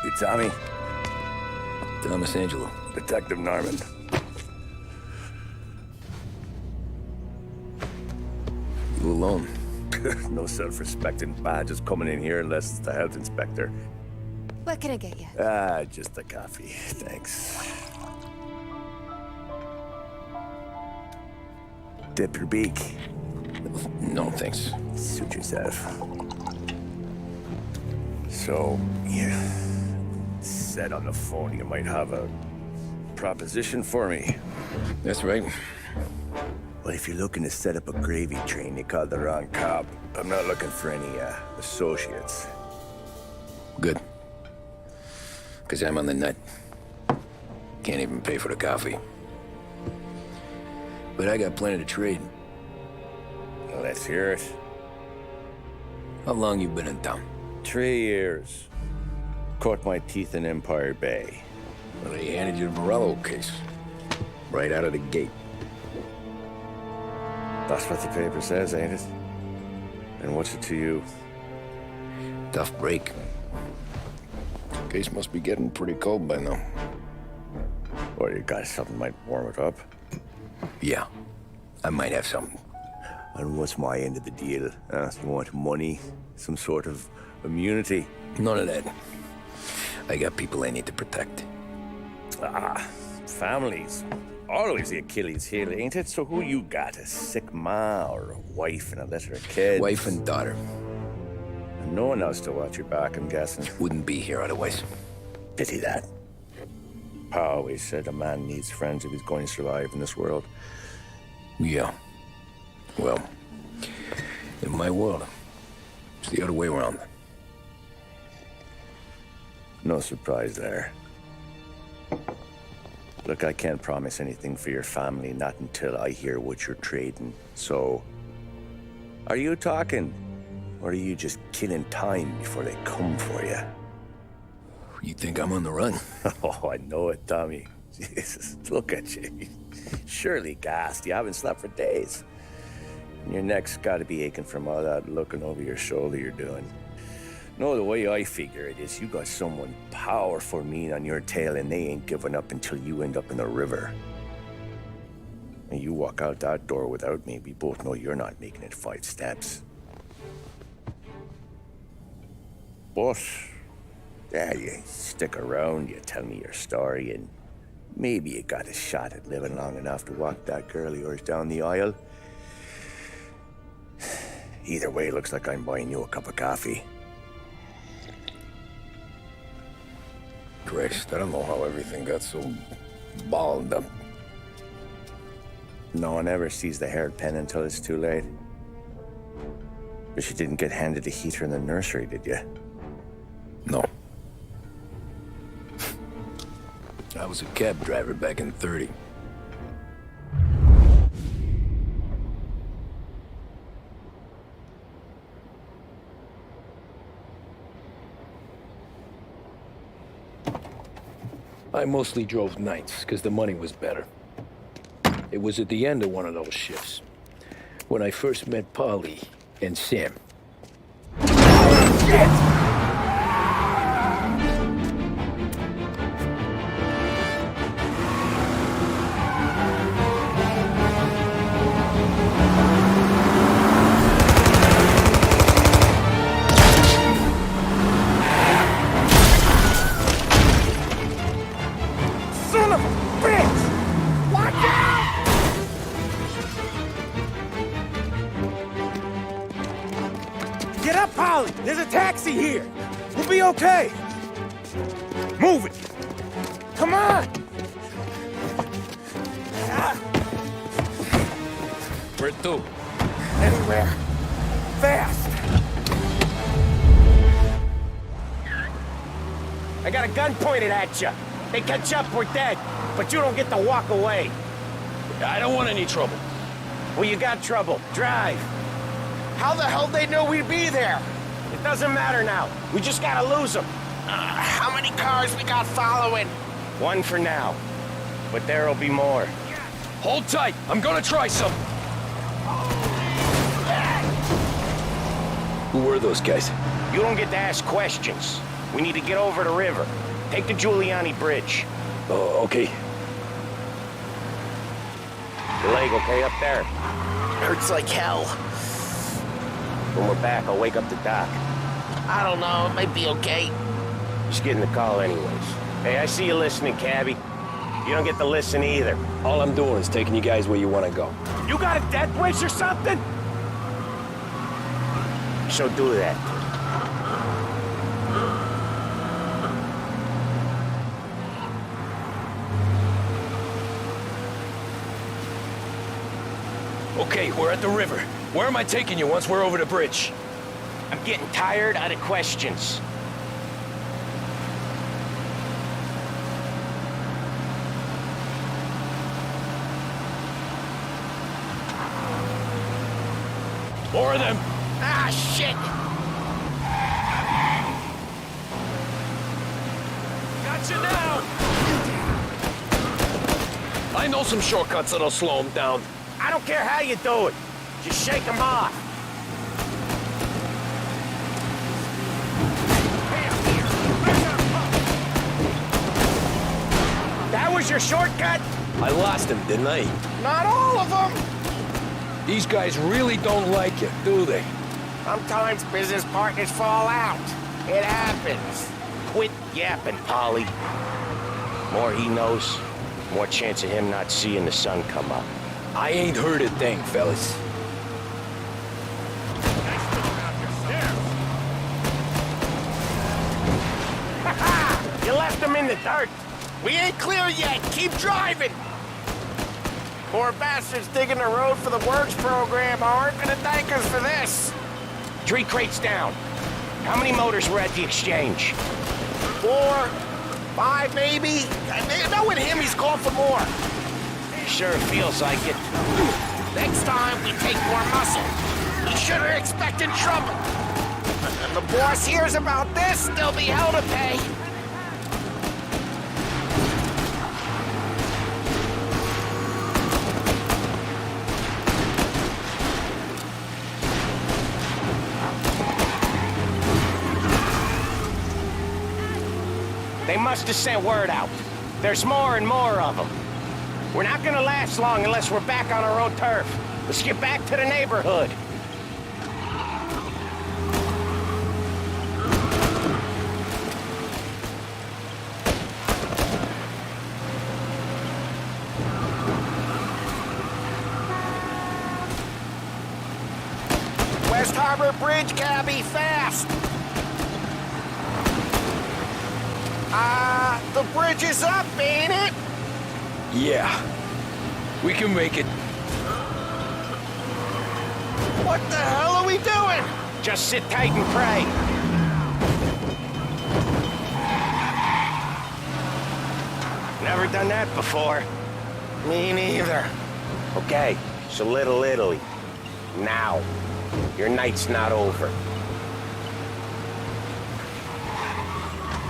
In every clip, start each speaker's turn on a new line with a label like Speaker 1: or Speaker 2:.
Speaker 1: You Tommy?
Speaker 2: Thomas Angelo.
Speaker 1: Detective Norman.
Speaker 2: You alone?
Speaker 1: No self-respecting badges coming in here unless it's the health inspector.
Speaker 3: What can I get you?
Speaker 1: Just a coffee. Thanks. Dip your beak.
Speaker 2: No, thanks.
Speaker 1: Suit yourself. So, you said on the phone you might have a proposition for me.
Speaker 2: That's right.
Speaker 1: Well, if you're looking to set up a gravy train, you called the wrong cop. I'm not looking for any, associates.
Speaker 2: Good. Because I'm on the nut. Can't even pay for the coffee. But I got plenty to trade.
Speaker 1: Well, let's hear it.
Speaker 2: How long you been in town?
Speaker 1: 3 years. Caught my teeth in Empire Bay.
Speaker 2: Well, they handed you the Morello case. Right out of the gate.
Speaker 1: That's what the paper says, ain't it? And what's it to you?
Speaker 2: Tough break. Case must be getting pretty cold by now.
Speaker 1: Or you got something might warm it up?
Speaker 2: Yeah, I might have something.
Speaker 1: And what's my end of the deal? You want money? Some sort of immunity?
Speaker 2: None of that. I got people I need to protect.
Speaker 1: Families. Always the Achilles heel, ain't it? So who you got? A sick ma or a wife and a litter of kids?
Speaker 2: Wife and daughter.
Speaker 1: And no one else to watch your back, I'm guessing.
Speaker 2: Wouldn't be here otherwise.
Speaker 1: Pity that. Pa always said a man needs friends if he's going to survive in this world.
Speaker 2: Yeah. Well, in my world, it's the other way around.
Speaker 1: No surprise there. Look, I can't promise anything for your family, not until I hear what you're trading. So, are you talking? Or are you just killing time before they come for you?
Speaker 2: You think I'm on the run?
Speaker 1: Oh, I know it, Tommy. Jesus, look at you. Surely gassed. You haven't slept for days. And your neck's got to be aching from all that looking over your shoulder you're doing. No, the way I figure it is you got someone powerful mean on your tail and they ain't giving up until you end up in the river. And you walk out that door without me, we both know you're not making it 5 steps. But, yeah, you stick around, you tell me your story, and maybe you got a shot at living long enough to walk that girl of yours down the aisle. Either way, looks like I'm buying you a cup of coffee.
Speaker 2: Christ, I don't know how everything got so balled up.
Speaker 1: No one ever sees the haired pen until it's too late. But you didn't get handed a heater in the nursery, did you?
Speaker 2: No. I was a cab driver back in '30. I mostly drove nights, because the money was better. It was at the end of one of those shifts, when I first met Polly and Sam. Shit!
Speaker 4: Get up, Polly! There's a taxi here! We'll be okay! Move it! Come on!
Speaker 2: Where to?
Speaker 4: Anywhere! Fast! I got a gun pointed at you. They catch up, we're dead. But you don't get to walk away.
Speaker 2: I don't want any trouble.
Speaker 4: Well, you got trouble. Drive. How the hell they know we'd be there? It doesn't matter now. We just gotta lose them.
Speaker 5: How many cars we got following?
Speaker 4: One for now. But there'll be more.
Speaker 2: Hold tight. I'm gonna try something. Who were those guys?
Speaker 4: You don't get to ask questions. We need to get over the river. Take the Giuliani Bridge.
Speaker 2: Oh, okay.
Speaker 4: Your leg okay up there?
Speaker 5: Hurts like hell.
Speaker 4: When we're back, I'll wake up the doc.
Speaker 5: I don't know, it might be okay.
Speaker 4: Just getting the call anyways. Hey, I see you listening, cabbie. You don't get to listen either.
Speaker 2: All I'm doing is taking you guys where you want to go.
Speaker 4: You got a death wish or something? So do that.
Speaker 2: Okay, we're at the river. Where am I taking you once we're over the bridge?
Speaker 4: I'm getting tired of the questions.
Speaker 2: More of them.
Speaker 5: Ah, shit!
Speaker 2: Gotcha now! I know some shortcuts that'll slow them down.
Speaker 4: I don't care how you do it. Just shake them off. That was your shortcut?
Speaker 2: I lost him, didn't I?
Speaker 5: Not all of them!
Speaker 2: These guys really don't like you, do they?
Speaker 4: Sometimes business partners fall out. It happens. Quit yapping, Polly. More he knows, more chance of him not seeing the sun come up.
Speaker 2: I ain't heard a thing, fellas.
Speaker 4: You left him in the dirt.
Speaker 5: We ain't clear yet! Keep driving! Poor bastards digging the road for the works program aren't gonna thank us for this.
Speaker 4: 3 crates down. How many motors were at the exchange?
Speaker 5: 4, 5 maybe? Knowing him, he's going for more.
Speaker 4: Sure feels like it.
Speaker 5: Next time, we take more muscle. You sure are expecting trouble. If the boss hears about this, there'll be hell to pay.
Speaker 4: They must have sent word out. There's more and more of them. We're not gonna last long unless we're back on our own turf. Let's get back to the neighborhood.
Speaker 5: West Harbor Bridge, cabbie, fast! The bridge is up, ain't it?
Speaker 2: Yeah. We can make it.
Speaker 5: What the hell are we doing?
Speaker 4: Just sit tight and pray. Never done that before.
Speaker 5: Me neither.
Speaker 4: Okay, so Little Italy. Now. Your night's not over.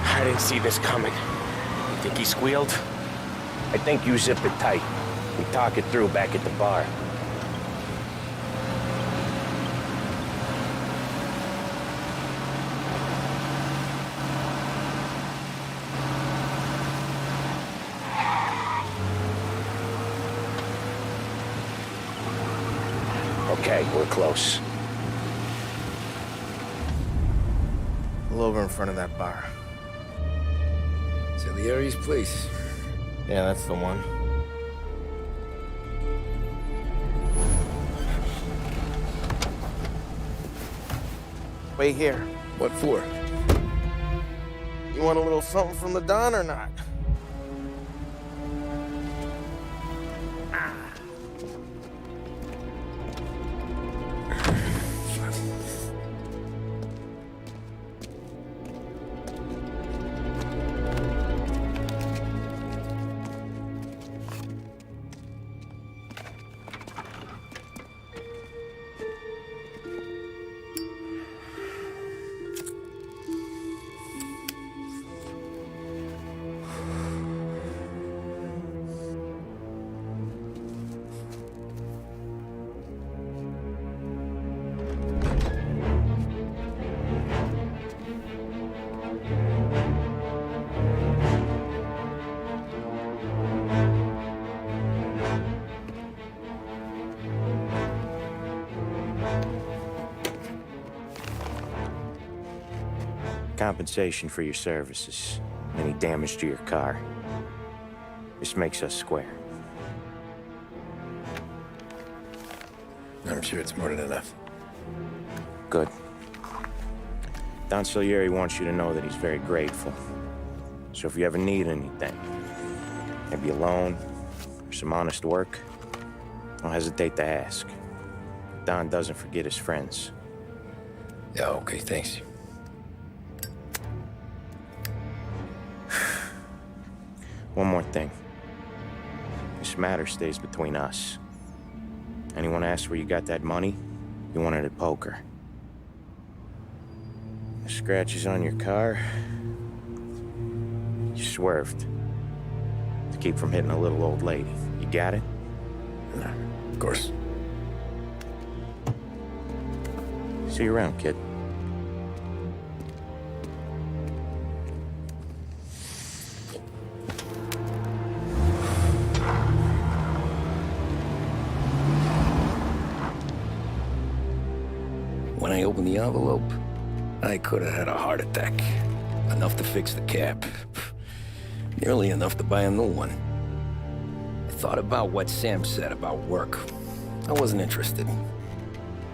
Speaker 4: I didn't see this coming. You think he squealed? I think you zip it tight. We talk it through back at the bar. Okay, we're close.
Speaker 5: Pull over in front of that bar.
Speaker 2: Salieri's place.
Speaker 5: Yeah, that's the one. Wait here.
Speaker 2: What for?
Speaker 5: You want a little something from the Don or not?
Speaker 4: compensation for your services, any damage to your car. This makes us square.
Speaker 2: I'm sure it's more than enough.
Speaker 4: Good. Don Salieri wants you to know that he's very grateful. So if you ever need anything, maybe a loan or some honest work, don't hesitate to ask. Don doesn't forget his friends.
Speaker 2: Yeah, okay, thanks.
Speaker 4: One more thing. This matter stays between us. Anyone asks where you got that money, you won it at poker. The scratches on your car, you swerved to keep from hitting a little old lady. You got it?
Speaker 2: Nah, of course.
Speaker 4: See you around, kid.
Speaker 2: When I opened the envelope, I could have had a heart attack. Enough to fix the cap. Nearly enough to buy a new one. I thought about what Sam said about work. I wasn't interested.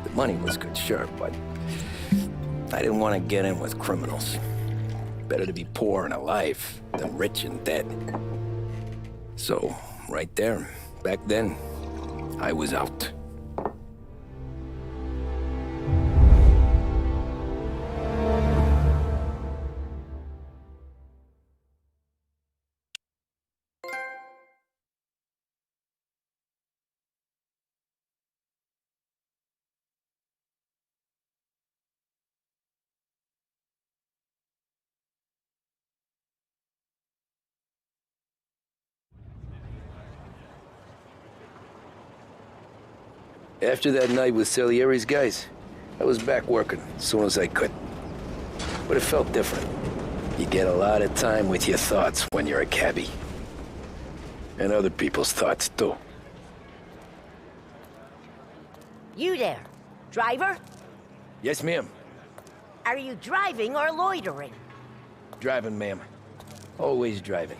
Speaker 2: The money was good, sure, but I didn't want to get in with criminals. Better to be poor and alive than rich and dead. So, right there, back then, I was out. After that night with Salieri's guys, I was back working as soon as I could. But it felt different. You get a lot of time with your thoughts when you're a cabbie. And other people's thoughts, too.
Speaker 6: You there, driver?
Speaker 2: Yes, ma'am.
Speaker 6: Are you driving or loitering?
Speaker 2: Driving, ma'am. Always driving.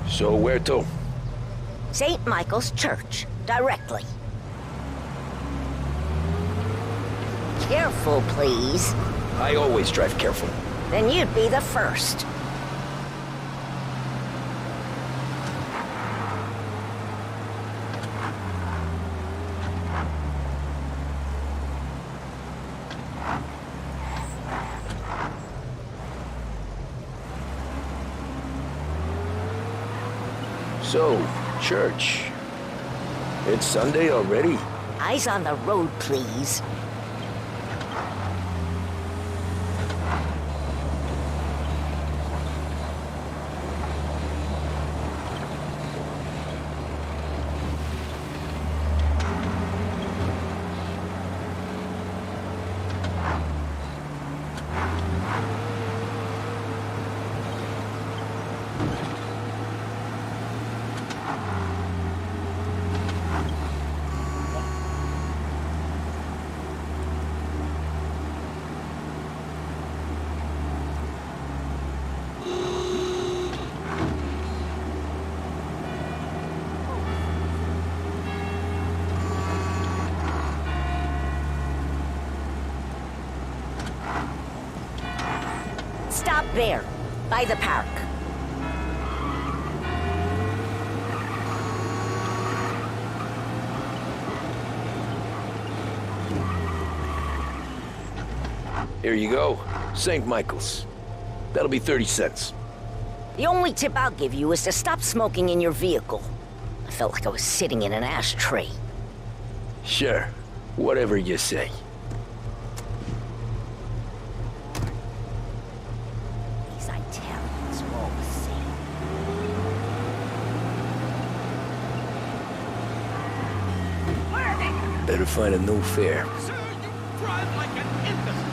Speaker 2: So where to?
Speaker 6: St. Michael's Church, directly. Careful, please.
Speaker 2: I always drive careful.
Speaker 6: Then you'd be the first.
Speaker 2: So, church. It's Sunday already?
Speaker 6: Eyes on the road, please. Stop there, by the park.
Speaker 2: Here you go. St. Michael's. That'll be 30 cents.
Speaker 6: The only tip I'll give you is to stop smoking in your vehicle. I felt like I was sitting in an ashtray.
Speaker 2: Sure. Whatever you say.
Speaker 6: These Italians are all the same.
Speaker 2: Better find a new fare.
Speaker 5: Sir, you drive like an imbecile.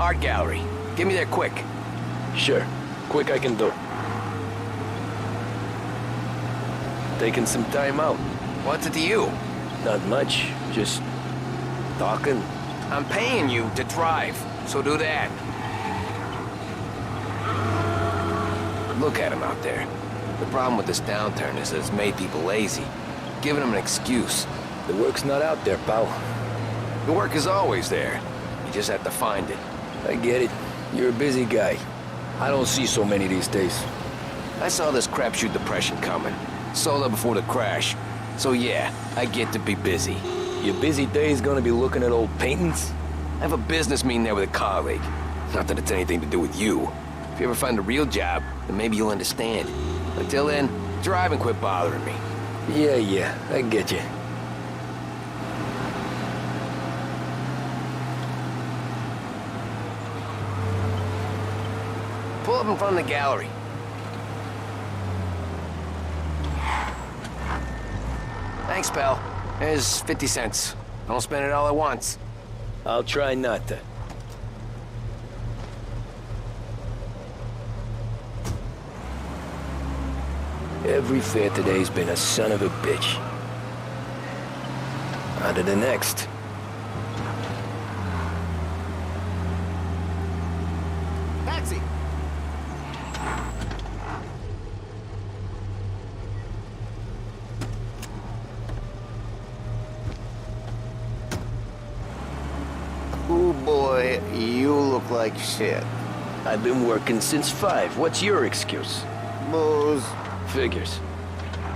Speaker 7: Art gallery. Get me there quick.
Speaker 2: Sure. Quick I can do. Taking some time out.
Speaker 7: What's it to you?
Speaker 2: Not much. Just talking.
Speaker 7: I'm paying you to drive, so do that. Look at him out there. The problem with this downturn is that it's made people lazy. Giving them an excuse.
Speaker 2: The work's not out there, pal.
Speaker 7: The work is always there. You just have to find it.
Speaker 2: I get it. You're a busy guy. I don't see so many these days.
Speaker 7: I saw this crapshoot depression coming. Sold up before the crash. So yeah, I get to be busy.
Speaker 2: Your busy day's gonna be looking at old paintings?
Speaker 7: I have a business meeting there with a colleague. Not that it's anything to do with you. If you ever find a real job, then maybe you'll understand. Until then, drive and quit bothering me.
Speaker 2: Yeah, I get you.
Speaker 7: Pull up in front of the gallery. Thanks, pal. Here's 50 cents. Don't spend it all at once.
Speaker 2: I'll try not to. Every fare today's been a son of a bitch. On to the next.
Speaker 5: Taxi!
Speaker 8: Oh boy, you look like shit.
Speaker 2: I've been working since 5. What's your excuse?
Speaker 8: Booze,
Speaker 2: Figures.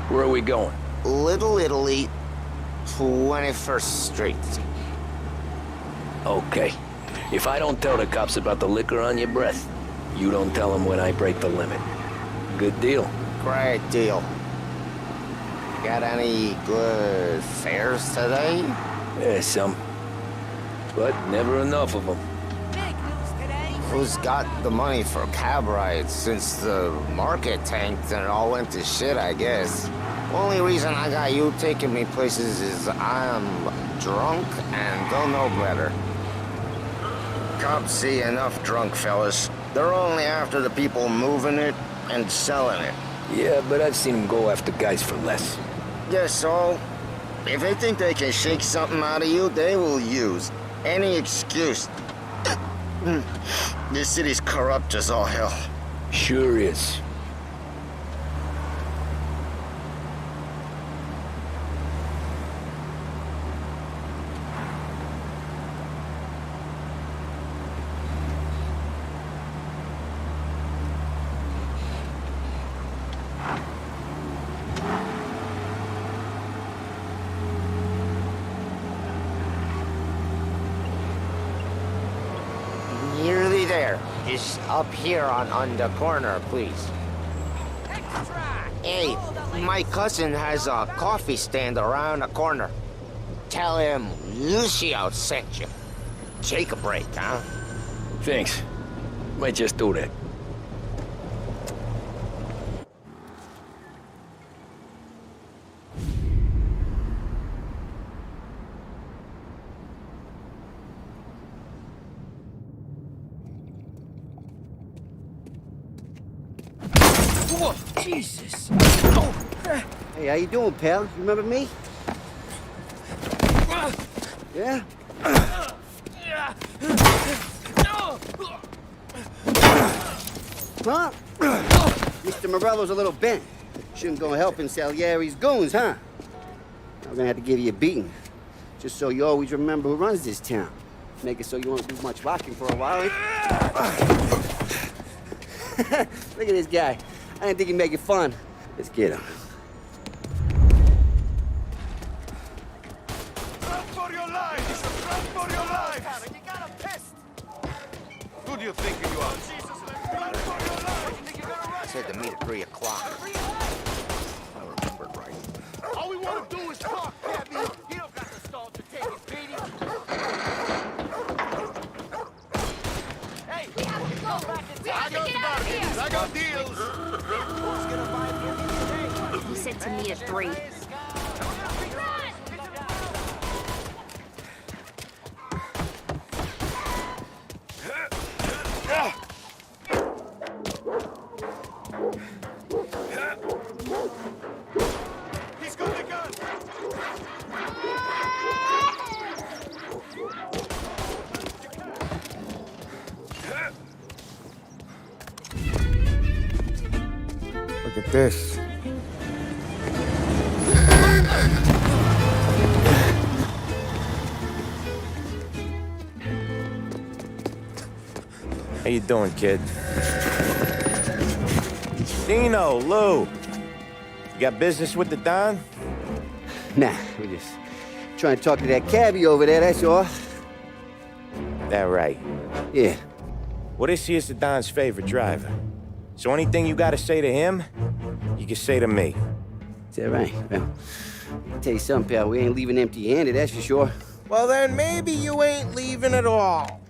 Speaker 2: Where are we going?
Speaker 8: Little Italy, 21st Street.
Speaker 2: Okay. If I don't tell the cops about the liquor on your breath, you don't tell them when I break the limit. Good deal.
Speaker 8: Great deal. Got any good fares today?
Speaker 2: Yeah, some. But never enough of them.
Speaker 8: Who's got the money for cab rides since the market tanked and it all went to shit, I guess? Only reason I got you taking me places is I'm drunk and don't know better. Cops see enough drunk fellas. They're only after the people moving it and selling it.
Speaker 2: Yeah, but I've seen them go after guys for less.
Speaker 8: Yes, so if they think they can shake something out of you, they will use any excuse. This city's corrupt as all hell.
Speaker 2: Sure is.
Speaker 8: Nearly there. Just up here on the corner, please. Hey, my cousin has a coffee stand around the corner. Tell him Lucio sent you. Take a break, huh?
Speaker 2: Thanks. Might just do that.
Speaker 9: Whoa, Jesus!
Speaker 10: Hey, how you doing, pal? You remember me? Yeah? Huh? Mr. Morello's a little bent. Shouldn't go helping Salieri's goons, huh? I'm gonna have to give you a beating. Just so you always remember who runs this town. Make it so you won't do much rocking for a while. Look at this guy. I didn't think he'd make it fun. Let's get him.
Speaker 5: Run for your life! Run for your life! You got him pissed! Who do you think you are? Run for your life!
Speaker 8: I said to meet at 3 o'clock. I remembered right.
Speaker 5: All we want to do is talk, Cabby! You don't got the stall to take his beating! Hey! I got deals! Who's gonna buy it?
Speaker 3: He said to me at 3.
Speaker 5: He's got the gun!
Speaker 10: Look at this.
Speaker 4: How you doing, kid? Dino, Lou. You got business with the Don?
Speaker 10: Nah, we're just trying to talk to that cabbie over there, that's all.
Speaker 4: That right.
Speaker 10: Yeah.
Speaker 4: Well, this here's the Don's favorite driver. So anything you gotta say to him, you can say to me.
Speaker 10: Is that right? Well, I'll tell you something, pal. We ain't leaving empty-handed, that's for sure.
Speaker 5: Well, then maybe you ain't leaving at all.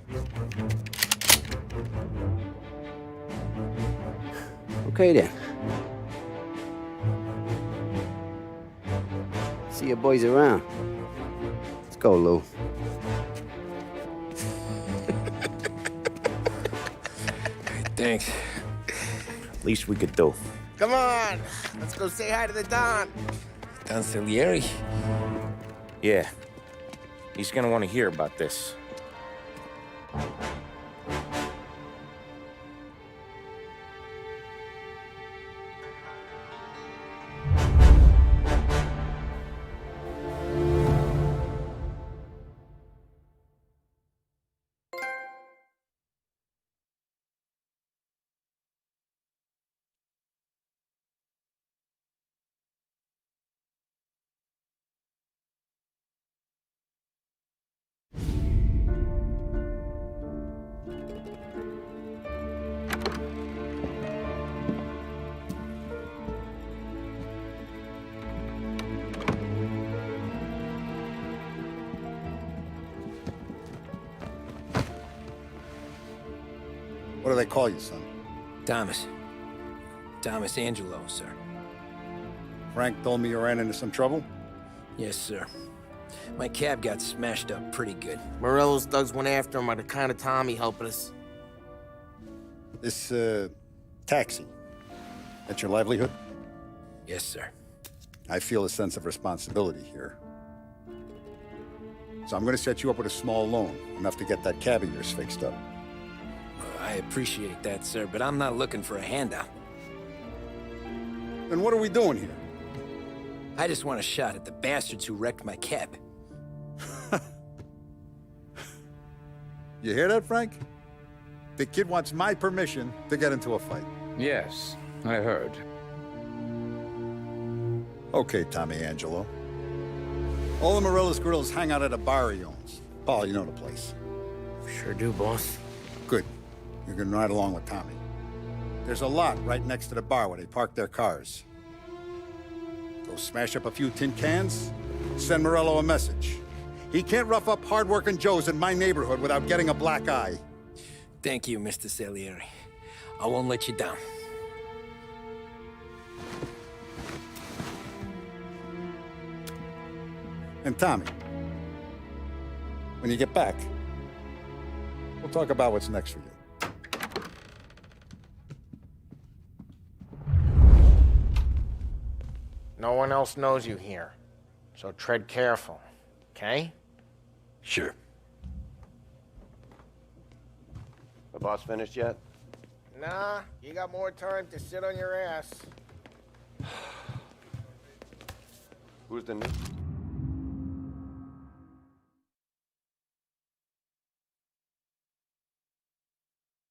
Speaker 10: Okay, then. See your boys around. Let's go, Lou.
Speaker 2: Thanks.
Speaker 4: Least we could do.
Speaker 5: Come on, let's go say hi to the Don.
Speaker 2: Don Salieri?
Speaker 4: Yeah. He's gonna want to hear about this.
Speaker 11: What do they call you, son?
Speaker 2: Thomas. Thomas Angelo, sir.
Speaker 11: Frank told me you ran into some trouble?
Speaker 2: Yes, sir. My cab got smashed up pretty good.
Speaker 5: Morello's thugs went after him by the kind of Tommy helping us.
Speaker 11: This, taxi. That's your livelihood?
Speaker 2: Yes, sir.
Speaker 11: I feel a sense of responsibility here. So I'm gonna set you up with a small loan, enough to get that cab of yours fixed up.
Speaker 2: I appreciate that, sir, but I'm not looking for a handout.
Speaker 11: Then what are we doing here?
Speaker 2: I just want a shot at the bastards who wrecked my cab.
Speaker 11: You hear that, Frank? The kid wants my permission to get into a fight.
Speaker 12: Yes, I heard.
Speaker 11: Okay, Tommy Angelo. All the Morello's grills hang out at a bar he owns. Paul, you know the place.
Speaker 5: Sure do, boss.
Speaker 11: Good. You can ride along with Tommy. There's a lot right next to the bar where they park their cars. Go smash up a few tin cans, send Morello a message. He can't rough up hard-working Joes in my neighborhood without getting a black eye.
Speaker 2: Thank you, Mr. Salieri. I won't let you down.
Speaker 11: And Tommy, when you get back, we'll talk about what's next for you.
Speaker 5: No one else knows you here, so tread careful, okay?
Speaker 2: Sure.
Speaker 1: The boss finished yet?
Speaker 5: Nah, you got more time to sit on your ass.
Speaker 1: Who's the new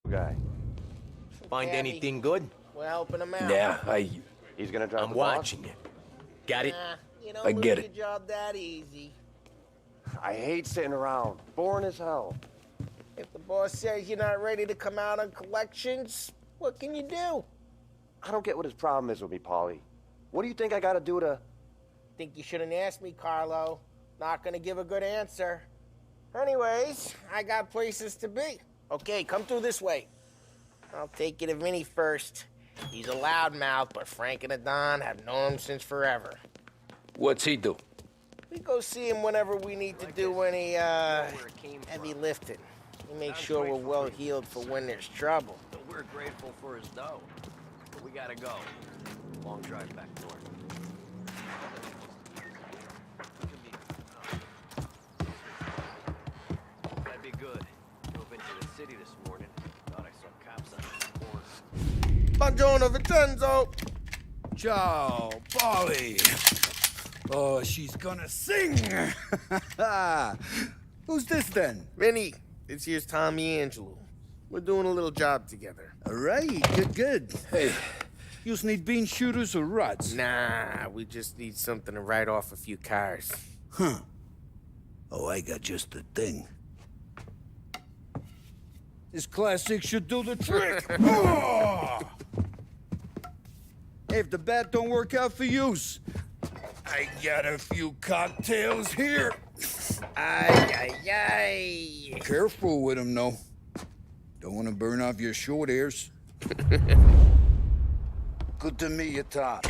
Speaker 1: guy?
Speaker 7: Find
Speaker 5: Cabby.
Speaker 7: anything good?
Speaker 5: We're helping him out.
Speaker 2: Yeah,
Speaker 1: He's gonna drive
Speaker 7: I'm
Speaker 1: the boss?
Speaker 7: watching you. Got it?
Speaker 5: You don't
Speaker 2: I get
Speaker 5: lose
Speaker 2: it.
Speaker 5: your job that easy.
Speaker 1: I hate sitting around. Boring as hell.
Speaker 5: If the boss says you're not ready to come out on collections, what can you do?
Speaker 1: I don't get what his problem is with me, Paulie. What do you think I gotta do to...
Speaker 5: Think you shouldn't ask me, Carlo. Not gonna give a good answer. Anyways, I got places to be. Okay, come through this way. I'll take you to Vinny first. He's a loudmouth, but Frank and the Don have known him since forever.
Speaker 2: what's he do?
Speaker 5: We go see him whenever we need to do any, heavy lifting. We make sure we're well healed for when there's trouble.
Speaker 2: We're grateful for his dough, but we gotta go.
Speaker 7: Long drive back north. That'd be good. Drove into the city this morning. Thought I saw cops on the corner.
Speaker 5: Buongiorno, Vincenzo.
Speaker 9: Ciao, Polly. Oh, she's gonna sing. Who's this then?
Speaker 5: Vinny, this here's Tommy Angelo. We're doing a little job together.
Speaker 9: All right, good. Hey, you need bean shooters or rods?
Speaker 5: Nah, we just need something to write off a few cars.
Speaker 9: Huh. Oh, I got just the thing. This classic should do the trick. Oh! Hey, if the bat don't work out for yous, I got a few cocktails here.
Speaker 5: Ay, ay, ay.
Speaker 9: Careful with them, though. Don't want to burn off your short hairs. Good to meet you, Tom.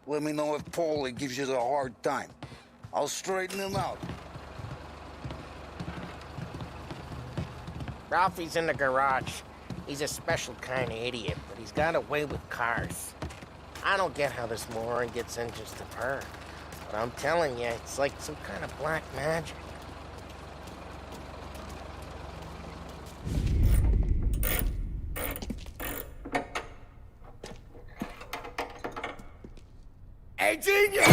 Speaker 9: Let me know if Paulie gives you a hard time. I'll straighten him out.
Speaker 5: Ralphie's in the garage. He's a special kind of idiot, but he's got a way with cars. I don't get how this moron gets engines to purr. But I'm telling you, it's like some kind of black magic. Hey, genius!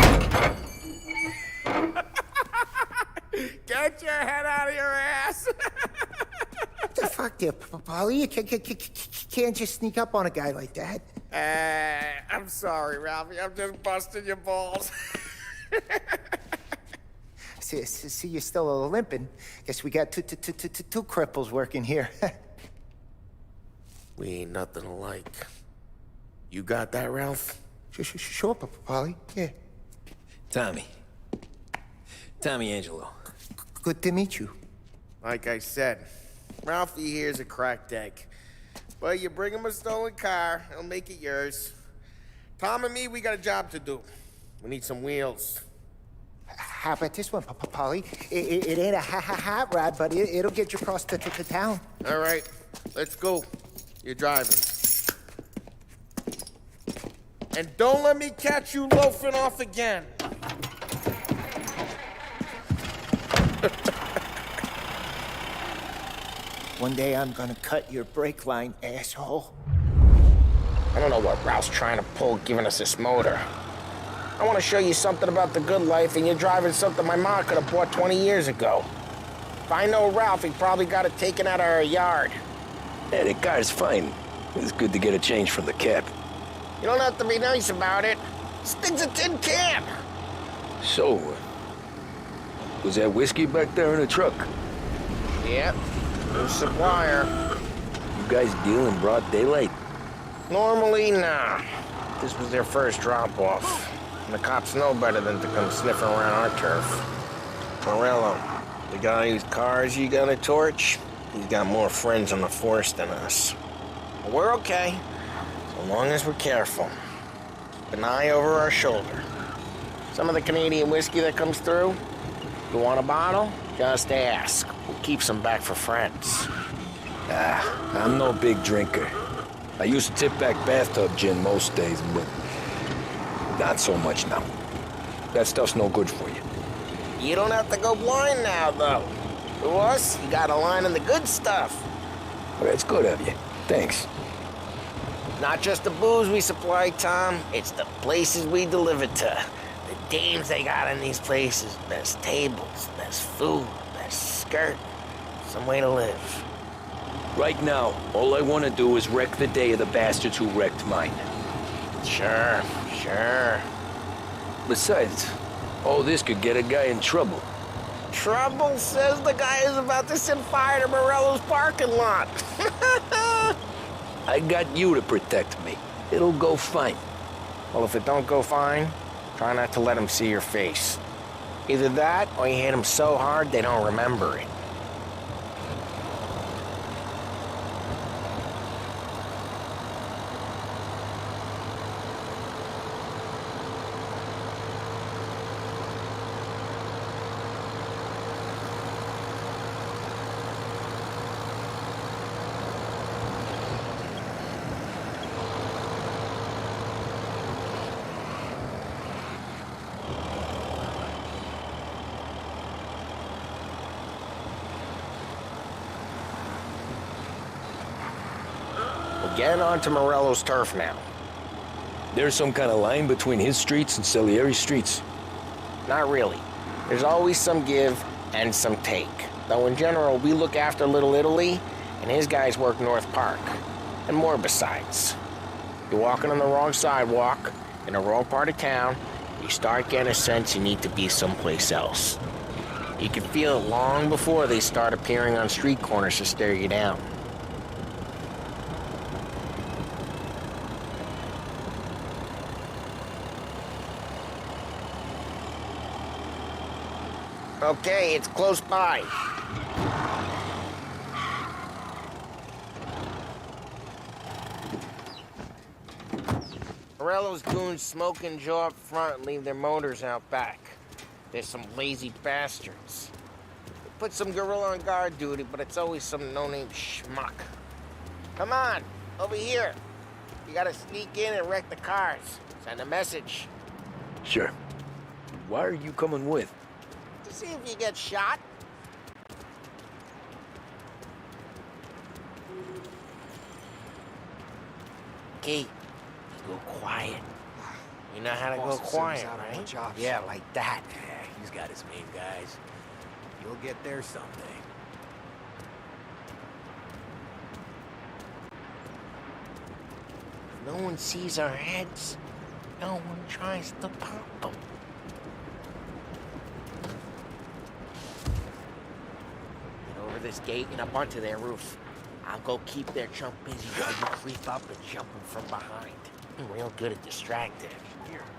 Speaker 5: Get your head out of your ass!
Speaker 13: What the fuck there, Polly? You can't just sneak up on a guy like that.
Speaker 5: I'm sorry, Ralphie. I'm just busting your balls.
Speaker 13: See, you're still limping. Guess we got two cripples working here.
Speaker 5: We ain't nothing alike. You got that, Ralph?
Speaker 13: Sure, Polly. Yeah.
Speaker 7: Tommy Angelo.
Speaker 13: Good to meet you.
Speaker 5: Like I said, Ralphie here's a cracked egg. But you bring him a stolen car, he'll make it yours. Tom and me, we got a job to do. We need some wheels.
Speaker 13: How about this one, Polly? It ain't a hot rod, but it'll get you across to town.
Speaker 5: All right, let's go. You're driving. And don't let me catch you loafing off again.
Speaker 13: One day I'm gonna cut your brake line, asshole.
Speaker 5: I don't know what Ralph's trying to pull giving us this motor. I want to show you something about the good life, and you're driving something my mom could have bought 20 years ago. If I know Ralph, he probably got it taken out of our yard.
Speaker 2: Yeah, the car's fine. It's good to get a change from the cap.
Speaker 5: You don't have to be nice about it. This thing's a tin can.
Speaker 2: So, was that whiskey back there in the truck?
Speaker 5: Yep, new supplier.
Speaker 2: You guys deal in broad daylight?
Speaker 5: Normally, nah. This was their first drop-off. And the cops know better than to come sniffing around our turf. Morello, the guy whose cars you got a torch, he's got more friends on the force than us. But we're okay, so long as we're careful. Keep an eye over our shoulder. Some of the Canadian whiskey that comes through, you want a bottle? Just ask. We'll keep some back for friends.
Speaker 2: I'm no big drinker. I used to tip back bathtub gin most days, but not so much now. That stuff's no good for you.
Speaker 5: You don't have to go blind now, though. To us, you got a line in the good stuff.
Speaker 2: Well, that's good of you. Thanks.
Speaker 5: Not just the booze we supply, Tom. It's the places we deliver to. The dames they got in these places. Best tables, best food, best skirt. Some way to live.
Speaker 2: Right now, all I want to do is wreck the day of the bastards who wrecked mine.
Speaker 5: Sure.
Speaker 2: Besides, all this could get a guy in trouble.
Speaker 5: Trouble says the guy is about to set fire to Morello's parking lot.
Speaker 2: I got you to protect me. It'll go fine.
Speaker 5: Well, if it don't go fine, try not to let him see your face. Either that, or you hit him so hard they don't remember it. We're getting onto Morello's turf now.
Speaker 2: There's some kind of line between his streets and Salieri's streets?
Speaker 5: Not really. There's always some give and some take. Though in general, we look after Little Italy, and his guys work North Park. And more besides. You're walking on the wrong sidewalk, in the wrong part of town, you start getting a sense you need to be someplace else. You can feel it long before they start appearing on street corners to stare you down. Okay, it's close by. Morello's goons smoke and jaw up front and leave their motors out back. There's some lazy bastards. They put some gorilla on guard duty, but it's always some no-name schmuck. Come on, over here. You gotta sneak in and wreck the cars. Send a message.
Speaker 2: Sure. Why are you coming with?
Speaker 5: To see if you get shot. Okay, go quiet. You know how to go quiet, right? Yeah, like that.
Speaker 1: Yeah, he's got his main guys. You'll get there someday.
Speaker 5: No one sees our heads. No one tries to pop them. Get over this gate and up onto their roof. I'll go keep their chump busy while you creep up and jump them from behind. I'm real good at distracting.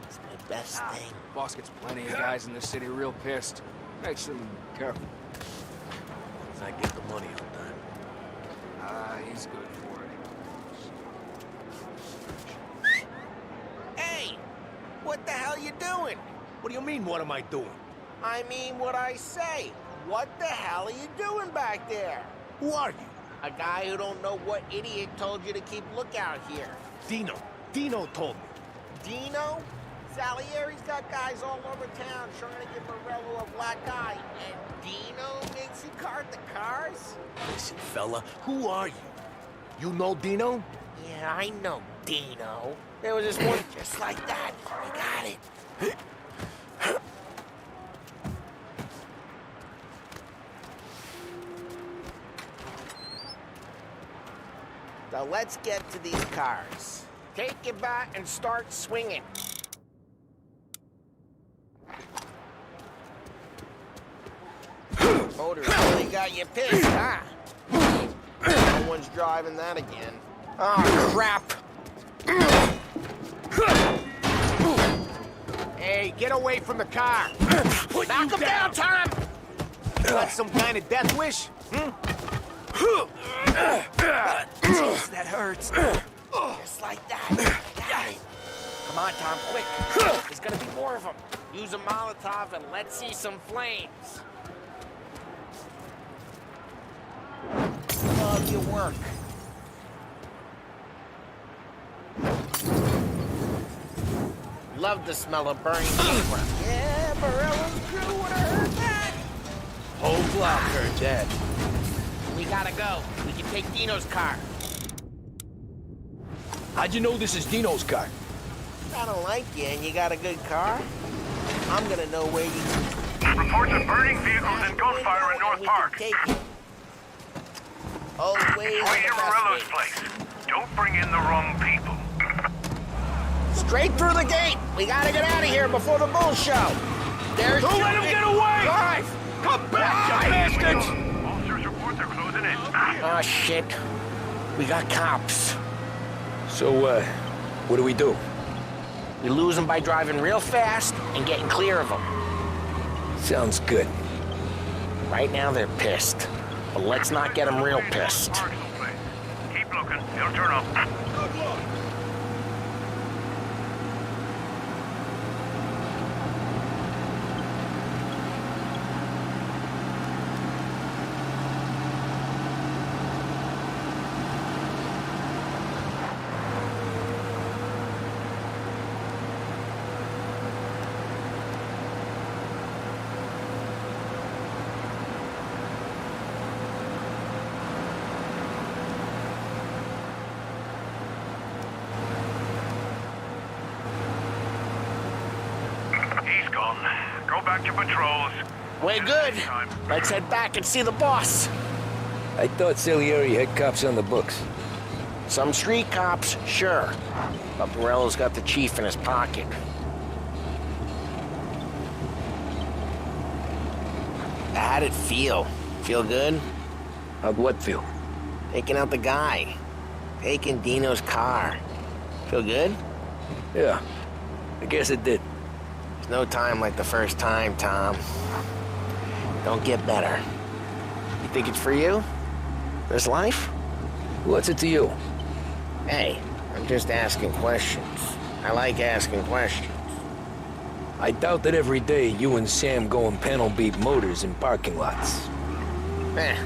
Speaker 5: It's my best thing.
Speaker 12: Boss gets plenty of guys in this city real pissed. Makes them careful.
Speaker 1: As I get the money on time.
Speaker 12: He's good for it.
Speaker 5: Hey! What the hell you doing?
Speaker 1: What do you mean, what am I doing?
Speaker 5: I mean what I say. What the hell are you doing back there?
Speaker 1: Who are you?
Speaker 5: A guy who don't know what idiot told you to keep lookout here.
Speaker 1: Dino. Dino told me.
Speaker 5: Dino? Salieri's got guys all over town trying to give Morello a black eye. And Dino makes you guard the cars?
Speaker 1: Listen, fella, who are you? You know Dino?
Speaker 5: Yeah, I know Dino. There was this one just like that. You got it. So let's get to these cars. Take your bat and start swinging. Motor really got you pissed, huh? No one's driving that again. Oh, crap!
Speaker 14: Hey, get away from the car!
Speaker 5: Knock him down, Tom!
Speaker 14: Got some kind of death wish?
Speaker 5: Jeez, that hurts. Just like that. Got it. Come on, Tom, quick. There's gonna be more of them. Use a Molotov and let's see some flames. Love your work. Love the smell of burning paper. Yeah, Morello's crew would have heard that.
Speaker 2: Whole block heard that.
Speaker 5: We gotta go. We can take Dino's car.
Speaker 2: How'd you know this is Dino's car?
Speaker 5: I don't like you and you got a good car. I'm gonna know where you...
Speaker 15: Reports of burning vehicles and gunfire in North Park.
Speaker 5: Always
Speaker 15: We're near Morello's place. Don't bring in the wrong people.
Speaker 5: Straight through the gate. We gotta get out of here before the bull show. There's...
Speaker 15: Don't let him get away!
Speaker 5: Drive!
Speaker 15: Come back, you bastards!
Speaker 5: Officers report they're closing in. Oh, shit. We got cops.
Speaker 2: So, what do we do?
Speaker 5: We lose them by driving real fast and getting clear of them.
Speaker 2: Sounds good.
Speaker 5: Right now, they're pissed. But let's not get them real pissed.
Speaker 15: Keep looking. It'll turn up. Good luck. gone. Go back to patrols.
Speaker 5: Way good. Let's head back and see the boss.
Speaker 2: I thought Salieri had cops on the books.
Speaker 5: Some street cops, sure. But Morello's got the chief in his pocket. How'd it feel? Feel good?
Speaker 2: How'd what feel?
Speaker 5: Taking out the guy. Taking Dino's car. Feel good?
Speaker 2: Yeah, I guess it did.
Speaker 5: There's no time like the first time, Tom. Don't get better. You think it's for you? This life?
Speaker 2: What's it to you?
Speaker 5: Hey, I'm just asking questions. I like asking questions.
Speaker 2: I doubt that every day you and Sam go and panel beat motors in parking lots.
Speaker 5: There's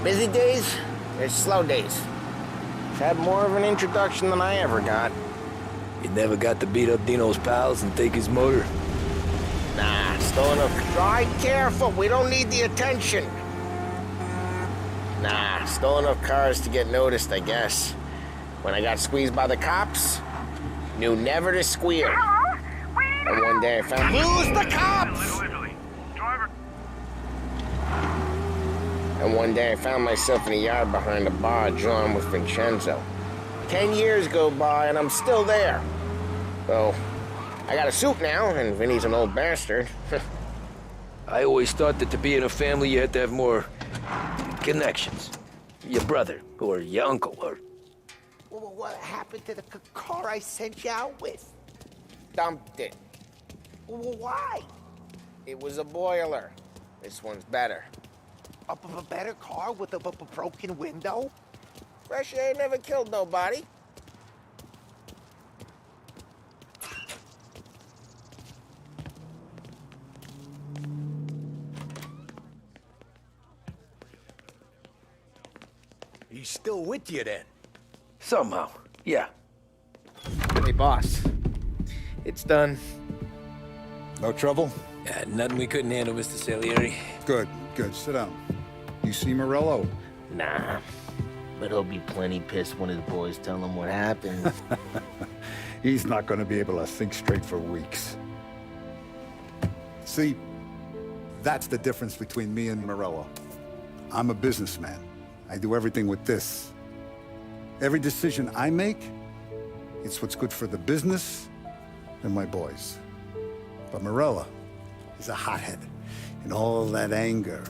Speaker 5: busy days, there's slow days. I've had more of an introduction than I ever got.
Speaker 2: You never got to beat up Dino's pals and take his motor?
Speaker 5: Nah, stolen up. Drive careful, we don't need the attention. Nah, stolen up cars to get noticed, I guess. When I got squeezed by the cops, knew never to squeal. And one day I found... Lose the cops! And one day I found myself in a yard behind a bar drawn with Vincenzo. 10 years go by and I'm still there. So, I got a suit now, and Vinny's an old bastard.
Speaker 2: I always thought that to be in a family you had to have more connections. Your brother, or your uncle, or...
Speaker 13: Well, what happened to the car I sent you out with?
Speaker 5: Dumped it.
Speaker 13: Well, why?
Speaker 5: It was a boiler. This one's better.
Speaker 13: A better car with a broken window?
Speaker 5: Fresh air never killed nobody.
Speaker 14: He's still with you then?
Speaker 2: Somehow, yeah.
Speaker 5: Hey, boss. It's done.
Speaker 11: No trouble?
Speaker 2: Yeah, nothing we couldn't handle, Mr. Salieri.
Speaker 11: Good, good. Sit down. You see Morello?
Speaker 5: Nah. But he'll be plenty pissed when his boys tell him what happened.
Speaker 11: He's not going to be able to think straight for weeks. See, that's the difference between me and Morello. I'm a businessman. I do everything with this. Every decision I make, it's what's good for the business and my boys. But Morello is a hothead, and all that anger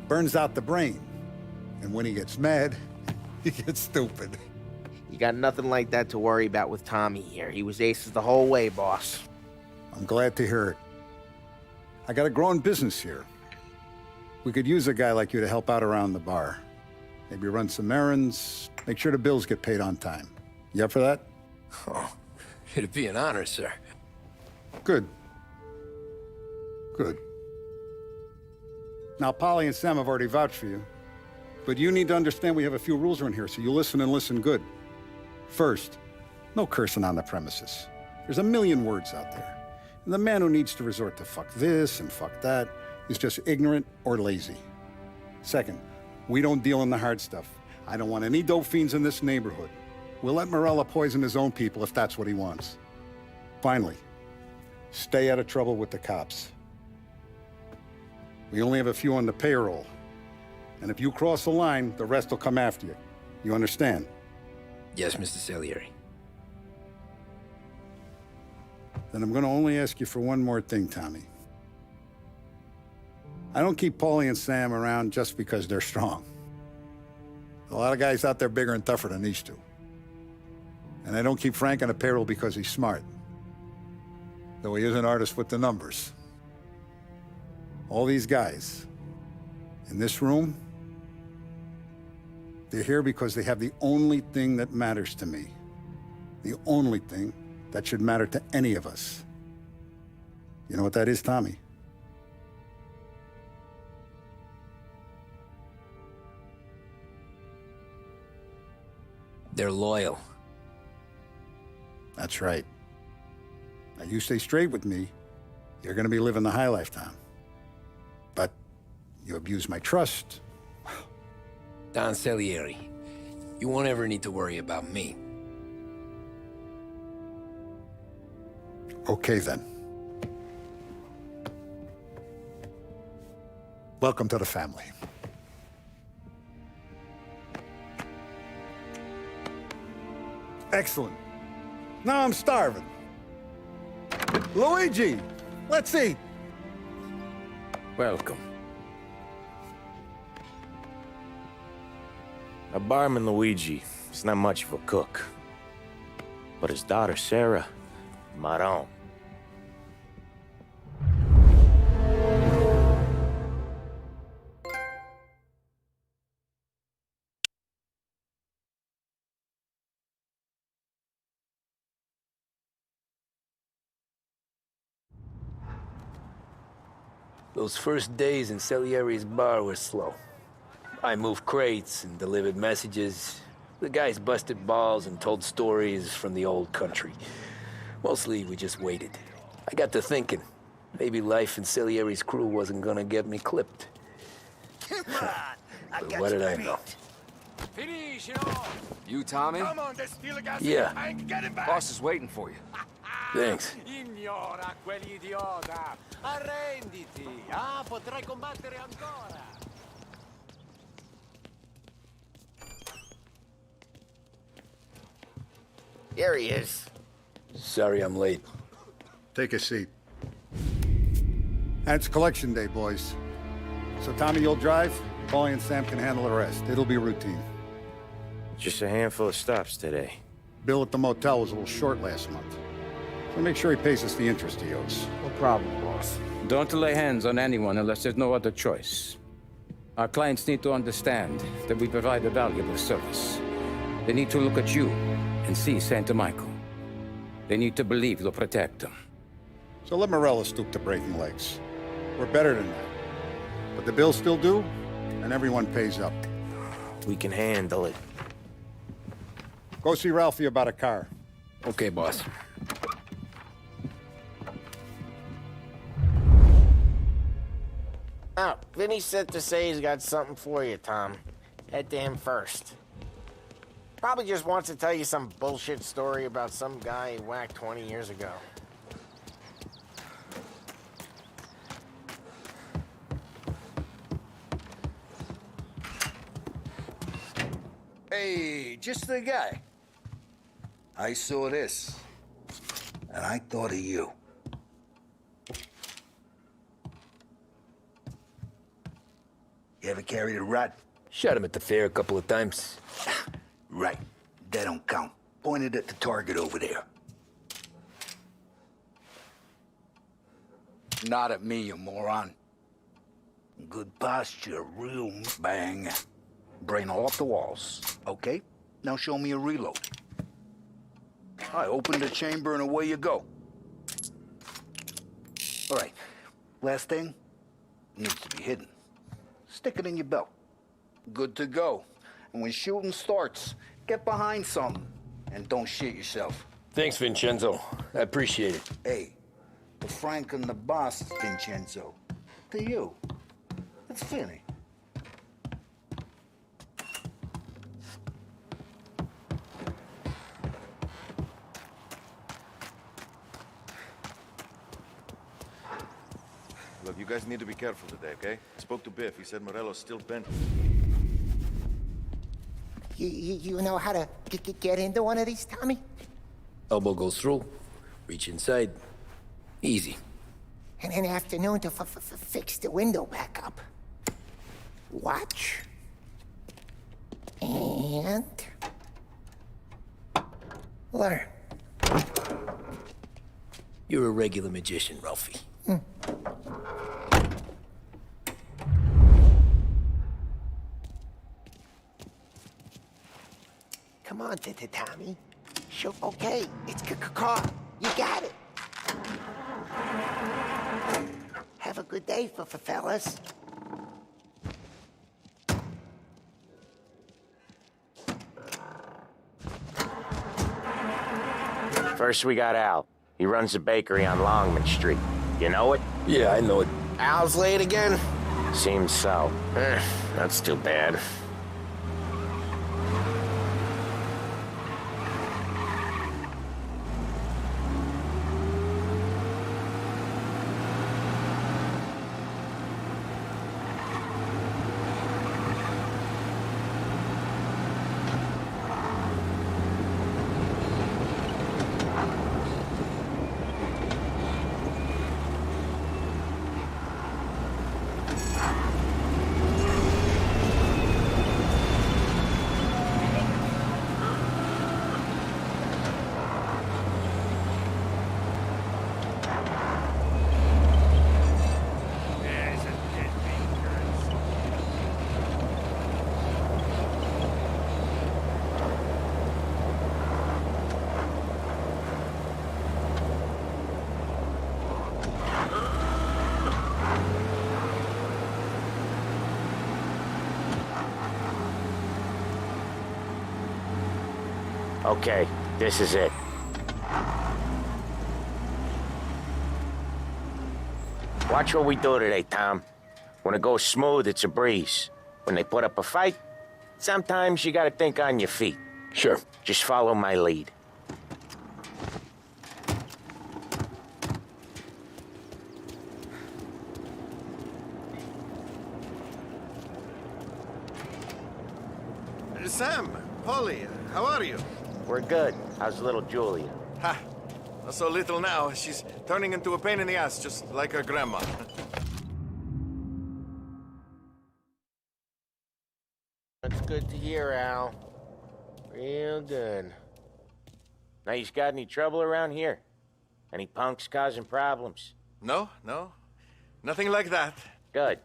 Speaker 11: burns out the brain. And when he gets mad, he gets stupid.
Speaker 5: You got nothing like that to worry about with Tommy here. He was aces the whole way, boss.
Speaker 11: I'm glad to hear it. I got a growing business here. We could use a guy like you to help out around the bar. Maybe run some errands, make sure the bills get paid on time. You up for that?
Speaker 2: Oh, it'd be an honor, sir.
Speaker 11: Good. Good. Now, Polly and Sam have already vouched for you. But you need to understand we have a few rules around here, so you listen and listen good. First, no cursing on the premises. There's a million words out there. And the man who needs to resort to fuck this and fuck that is just ignorant or lazy. Second, we don't deal in the hard stuff. I don't want any dope fiends in this neighborhood. We'll let Morello poison his own people if that's what he wants. Finally, stay out of trouble with the cops. We only have a few on the payroll. And if you cross the line, the rest will come after you. You understand?
Speaker 2: Yes, Mr. Salieri.
Speaker 11: Then I'm going to only ask you for one more thing, Tommy. I don't keep Paulie and Sam around just because they're strong. A lot of guys out there bigger and tougher than these two. And I don't keep Frank on the payroll because he's smart. Though he is an artist with the numbers. All these guys in this room, they're here because they have the only thing that matters to me. The only thing that should matter to any of us. You know what that is, Tommy?
Speaker 2: They're loyal.
Speaker 11: That's right. Now, you stay straight with me, you're gonna be living the high life, Tom. But you abuse my trust.
Speaker 2: Don Salieri, you won't ever need to worry about me.
Speaker 11: Okay, then. Welcome to the family. Excellent. Now I'm starving. Luigi, let's eat.
Speaker 2: Welcome.
Speaker 4: Our barman Luigi is not much of a cook. But his daughter Sarah, Maron.
Speaker 12: Those first days in Salieri's bar were slow. I moved crates and delivered messages. The guys busted balls and told stories from the old country. Mostly, we just waited. I got to thinking, maybe life in Salieri's crew wasn't gonna get me clipped. But what did I know?
Speaker 14: Finish it off!
Speaker 12: You, Tommy?
Speaker 14: Come on, there's still a gas
Speaker 12: Yeah.
Speaker 14: in the tank. Get him back!
Speaker 12: Boss is waiting for you. Thanks.
Speaker 14: Ignora quell'idiota! Arrenditi! Ah, potrai combattere ancora!
Speaker 5: Here he is.
Speaker 12: Sorry I'm late.
Speaker 11: Take a seat. And it's collection day, boys. So Tommy, you'll drive. Paulie and Sam can handle the rest. It'll be routine.
Speaker 4: Just a handful of stops today.
Speaker 11: Bill at the motel was a little short last month. So make sure he pays us the interest he owes.
Speaker 10: No problem, boss.
Speaker 2: Don't lay hands on anyone unless there's no other choice. Our clients need to understand that we provide a valuable service. They need to look at you and see Santa Michael. They need to believe you'll protect them.
Speaker 11: So let Morello stoop to breaking legs. We're better than that. But the bills still due, and everyone pays up.
Speaker 4: We can handle it.
Speaker 11: Go see Ralphie about a car.
Speaker 12: Okay, boss.
Speaker 5: Oh, Vinny said to say he's got something for you, Tom. Head to him first. Probably just wants to tell you some bullshit story about some guy he whacked 20 years ago.
Speaker 9: Hey, just the guy. I saw this, and I thought of you. You ever carried a rat?
Speaker 12: Shot him at the fair a couple of times.
Speaker 9: Right. That don't count. Pointed at the target over there. Not at me, you moron. Good posture, real bang. Brain all off the walls. Okay? Now show me a reload. I open the chamber and away you go. All right. Last thing needs to be hidden. Stick it in your belt. Good to go. And when shooting starts, get behind something and don't shit yourself.
Speaker 12: Thanks, Vincenzo. I appreciate it.
Speaker 9: Hey, the Frank and the boss, Vincenzo. To you. It's Finny.
Speaker 16: Look, you guys need to be careful today, okay? Spoke to Biff. He said Morello's still bent.
Speaker 13: You know how to get into one of these, Tommy?
Speaker 12: Elbow goes through. Reach inside. Easy.
Speaker 13: And an afternoon to fix the window back up. Watch. And... learn.
Speaker 12: You're a regular magician, Ralphie.
Speaker 13: Come on, Tommy. Sure, okay. It's car. You got it. Have a good day, fellas.
Speaker 4: First we got Al. He runs a bakery on Longman Street. You know it?
Speaker 12: Yeah, I know it.
Speaker 5: Al's late again?
Speaker 4: Seems so. That's too bad.
Speaker 8: Okay, this is it. Watch what we do today, Tom. When it goes smooth, it's a breeze. When they put up a fight, sometimes you gotta think on your feet.
Speaker 2: Sure.
Speaker 8: Just follow my lead.
Speaker 16: Sam, Polly, how are you?
Speaker 8: We're good. How's little Julia?
Speaker 16: Ha! Not so little now. She's turning into a pain in the ass, just like her grandma.
Speaker 5: That's good to hear, Al. Real good.
Speaker 8: Now, you got any trouble around here? Any punks causing problems?
Speaker 16: No, no. Nothing like that.
Speaker 8: Good.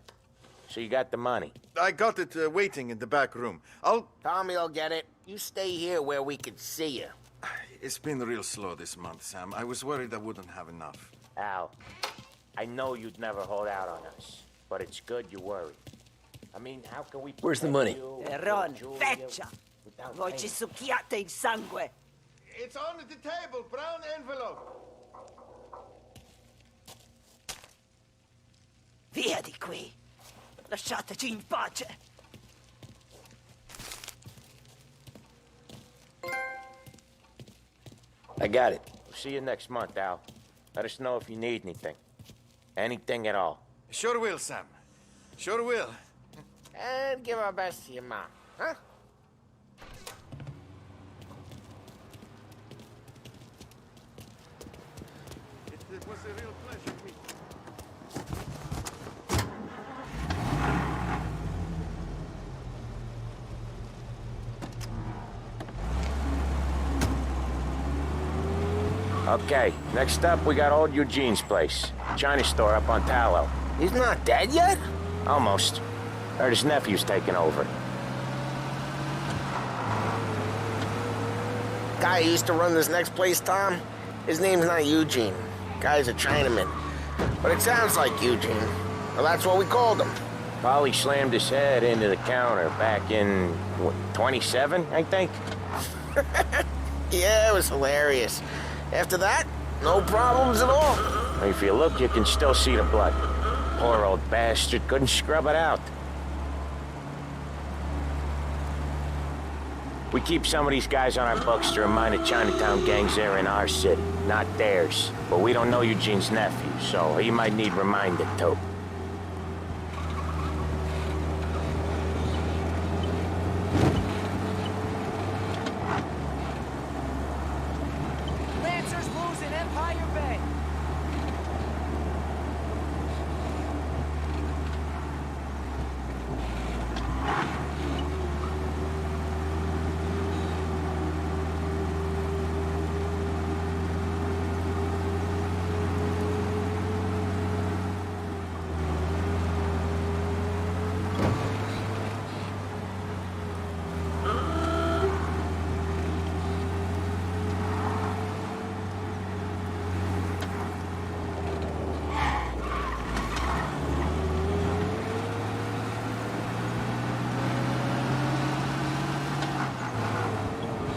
Speaker 8: So you got the money?
Speaker 16: I got it waiting in the back room.
Speaker 5: Tommy will get it. You stay here where we can see you.
Speaker 16: It's been real slow this month, Sam. I was worried I wouldn't have enough.
Speaker 8: Al, I know you'd never hold out on us, but it's good you worry. I mean, how can we...
Speaker 2: Where's the money?
Speaker 17: Ron, feccia! Voi ci succhiate il sangue!
Speaker 16: It's on the table, brown envelope.
Speaker 17: Via di qui! Lasciateci in pace!
Speaker 2: I got it.
Speaker 8: See you next month, Al. Let us know if you need anything. Anything at all.
Speaker 16: Sure will, Sam. Sure will.
Speaker 5: And give our best to your mom, huh?
Speaker 16: It was a real pleasure meeting you.
Speaker 8: Okay, next up, we got old Eugene's place. China store up on Tallow.
Speaker 5: He's not dead yet?
Speaker 8: Almost. Heard his nephew's taking over.
Speaker 5: Guy who used to run this next place, Tom? His name's not Eugene. Guy's a Chinaman. But it sounds like Eugene. Well, that's what we called him.
Speaker 8: Polly slammed his head into the counter back in, what, 27, I think?
Speaker 5: Yeah, it was hilarious. After that, no problems at all.
Speaker 8: If you look, you can still see the blood. Poor old bastard couldn't scrub it out. We keep some of these guys on our books to remind the Chinatown gangs they're in our city, not theirs. But we don't know Eugene's nephew, so he might need reminded too.
Speaker 17: Lancers losing Empire Bay!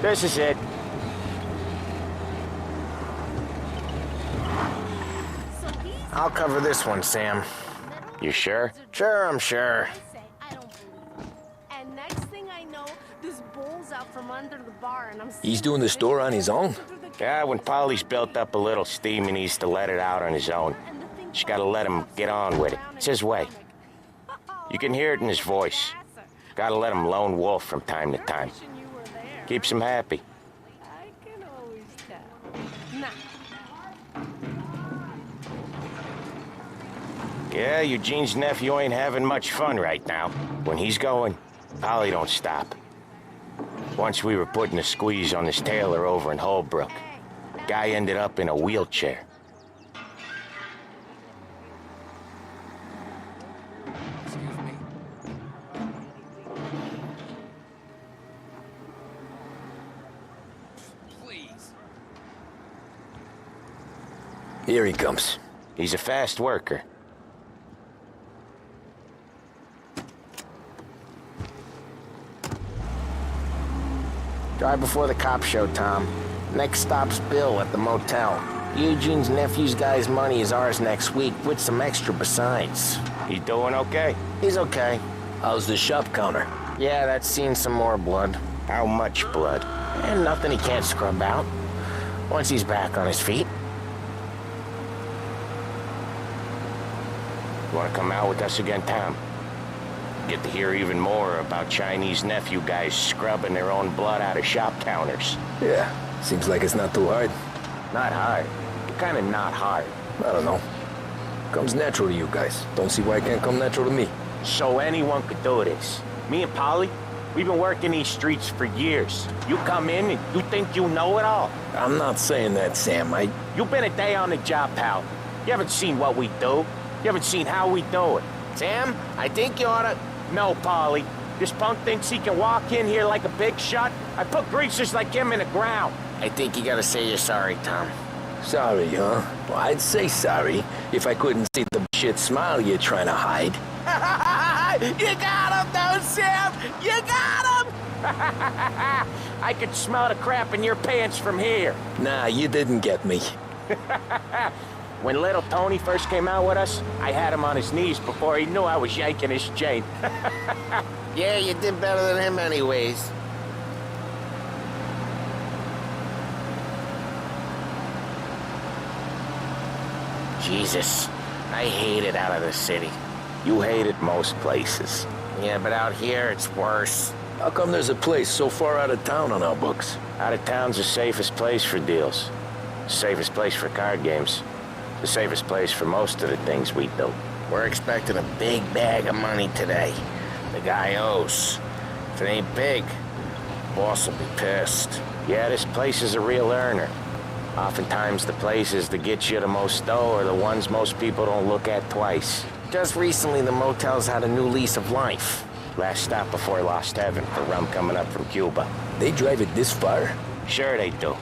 Speaker 8: This is it.
Speaker 5: I'll cover this one, Sam.
Speaker 8: You sure?
Speaker 5: Sure, I'm sure.
Speaker 18: And next thing I know, this bull's out from under the bar and I'm...
Speaker 2: He's doing the store on his own?
Speaker 8: Yeah, when Polly's built up a little steam, he needs to let it out on his own. Just gotta let him get on with it. It's his way. You can hear it in his voice. Gotta let him lone wolf from time to time. Keeps him happy.
Speaker 18: I can always tell. Nah.
Speaker 8: Yeah, Eugene's nephew ain't having much fun right now. When he's going, Polly don't stop. Once we were putting a squeeze on this tailor over in Holbrook. Guy ended up in a wheelchair.
Speaker 2: Here he comes.
Speaker 8: He's a fast worker.
Speaker 5: Drive before the cops show, Tom. Next stop's Bill at the motel. Eugene's nephew's guy's money is ours next week, with some extra besides.
Speaker 4: He doing okay?
Speaker 5: He's okay.
Speaker 12: How's the shop counter?
Speaker 5: Yeah, that's seen some more blood.
Speaker 4: How much blood?
Speaker 5: And nothing he can't scrub out. Once he's back on his feet.
Speaker 4: You want to come out with us again, Tom? Get to hear even more about Chinese nephew guys scrubbing their own blood out of shop counters.
Speaker 12: Yeah, seems like it's not too hard.
Speaker 4: Not hard. Kind of not hard.
Speaker 12: I don't know. Comes natural to you guys. Don't see why it can't come natural to me.
Speaker 4: So anyone could do this. Me and Polly, we've been working these streets for years. You come in and you think you know it all.
Speaker 12: I'm not saying that, Sam.
Speaker 4: You've been a day on the job, pal. You haven't seen what we do. You haven't seen how we do it.
Speaker 5: Sam, I think you oughta...
Speaker 4: No, Polly. This punk thinks he can walk in here like a big shot. I put greasers like him in the ground.
Speaker 5: I think you gotta say you're sorry, Tom.
Speaker 12: Sorry, huh? Well, I'd say sorry if I couldn't see the shit smile you're trying to hide.
Speaker 4: You got him, though, Sam! You got him! I could smell the crap in your pants from here.
Speaker 12: Nah, you didn't get me.
Speaker 4: When little Tony first came out with us, I had him on his knees before he knew I was yanking his chain.
Speaker 5: Yeah, you did better than him anyways. Jesus, I hate it out of the city.
Speaker 4: You hate it most places.
Speaker 5: Yeah, but out here, it's worse.
Speaker 12: How come there's a place so far out of town on our books?
Speaker 4: Out of town's the safest place for deals. The safest place for card games. The safest place for most of the things we do.
Speaker 5: We're expecting a big bag of money today. The guy owes. If it ain't big, boss will be pissed.
Speaker 4: Yeah, this place is a real earner. Oftentimes the places that get you the most dough are the ones most people don't look at twice.
Speaker 5: Just recently, the motel's had a new lease of life.
Speaker 4: Last stop before Lost Heaven for rum coming up from Cuba.
Speaker 12: They drive it this far?
Speaker 4: Sure they do.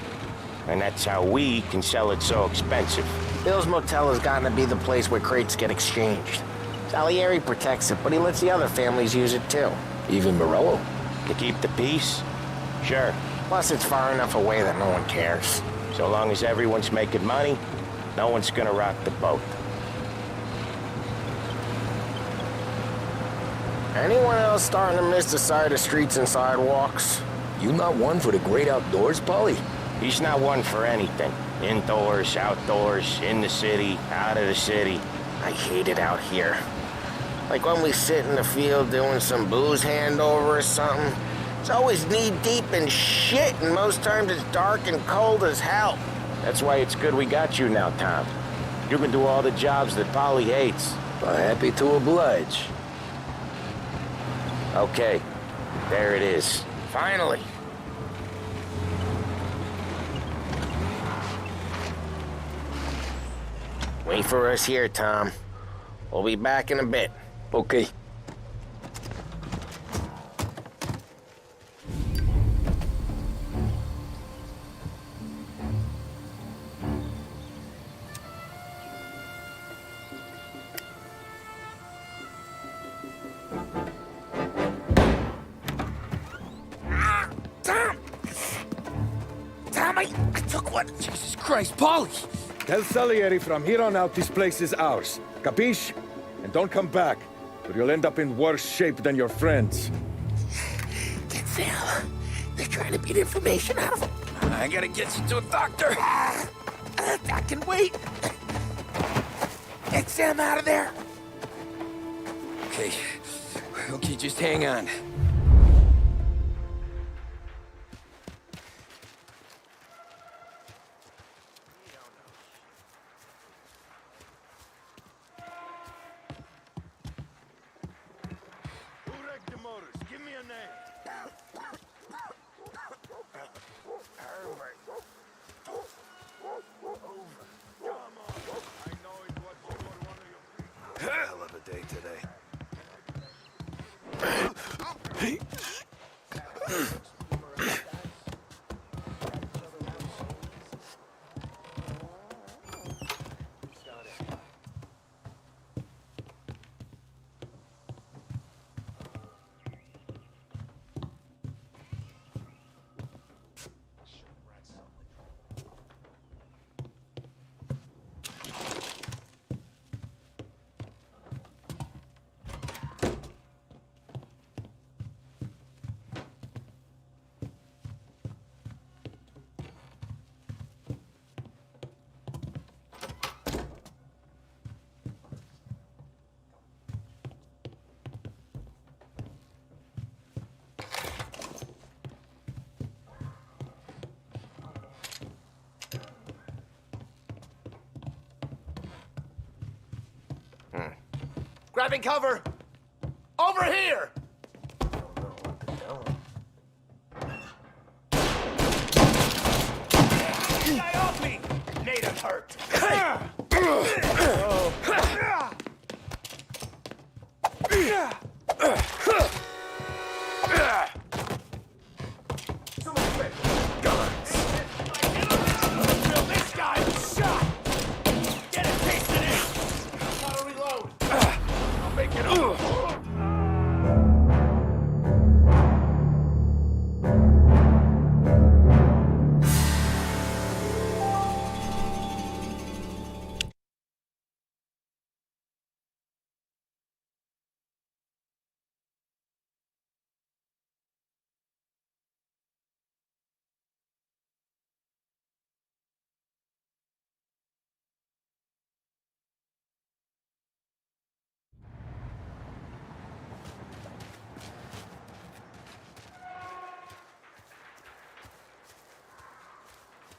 Speaker 4: And that's how we can sell it so expensive.
Speaker 5: Bill's motel has gotten to be the place where crates get exchanged. Salieri protects it, but he lets the other families use it too.
Speaker 12: Even Morello?
Speaker 4: To keep the peace? Sure.
Speaker 5: Plus, it's far enough away that no one cares.
Speaker 4: So long as everyone's making money, no one's gonna rock the boat.
Speaker 5: Anyone else starting to miss the side of streets and sidewalks?
Speaker 12: You not one for the great outdoors, Polly?
Speaker 4: He's not one for anything. Indoors, outdoors, in the city, out of the city.
Speaker 5: I hate it out here. Like when we sit in the field doing some booze handover or something. It's always knee-deep in shit, and most times it's dark and cold as hell.
Speaker 4: That's why it's good we got you now, Tom. You can do all the jobs that Polly hates.
Speaker 12: Happy to oblige.
Speaker 4: Okay, there it is.
Speaker 5: Finally. Wait for us here, Tom. We'll be back in a bit.
Speaker 12: Okay.
Speaker 5: I took one.
Speaker 12: Jesus Christ, Polly!
Speaker 19: Tell Salieri from here on out this place is ours. Capiche? And don't come back, or you'll end up in worse shape than your friends.
Speaker 5: Get Sal. They're trying to beat information out of him.
Speaker 12: I gotta get you to a doctor.
Speaker 5: I can wait. Get Sam out of there.
Speaker 12: Okay. Okay, just hang on.
Speaker 16: Hell of a day today. Grabbing cover! Over here! Guy off me! Made him hurt. Someone quick! Guns! This guy was shot! Get it pasted in! Gotta reload! I'll make it up!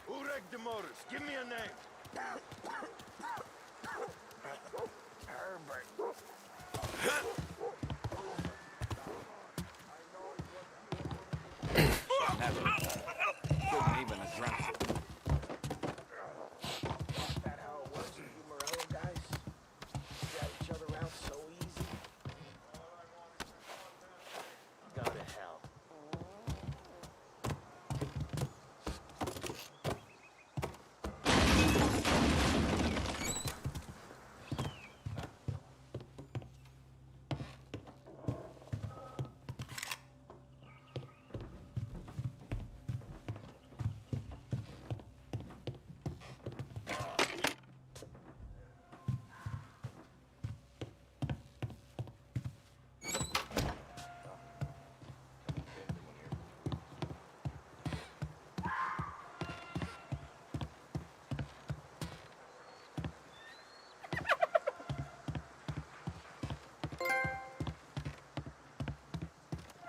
Speaker 19: Who wrecked the motors? Give me a name.
Speaker 5: Herbert.
Speaker 14: Couldn't even address it.
Speaker 5: That how it works with you Morello guys? Grab each other out so easy. Go to hell.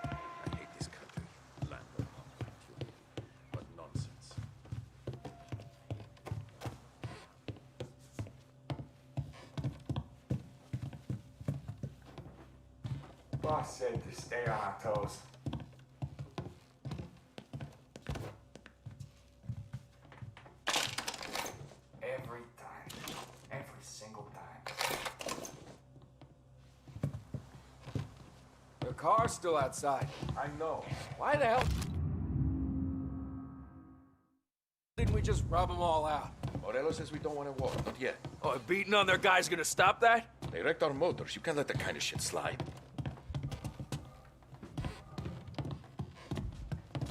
Speaker 16: I hate this country. Land of opportunity. What nonsense.
Speaker 14: Boss said to stay on our toes. Every time. Every single time. The car's still outside. I know. Why the hell didn't we just rub them all out?
Speaker 19: Morello says we don't want to war. Not yet.
Speaker 14: Oh, beating on their guys gonna stop that?
Speaker 19: They wrecked our motors. You can't let that kind of shit slide.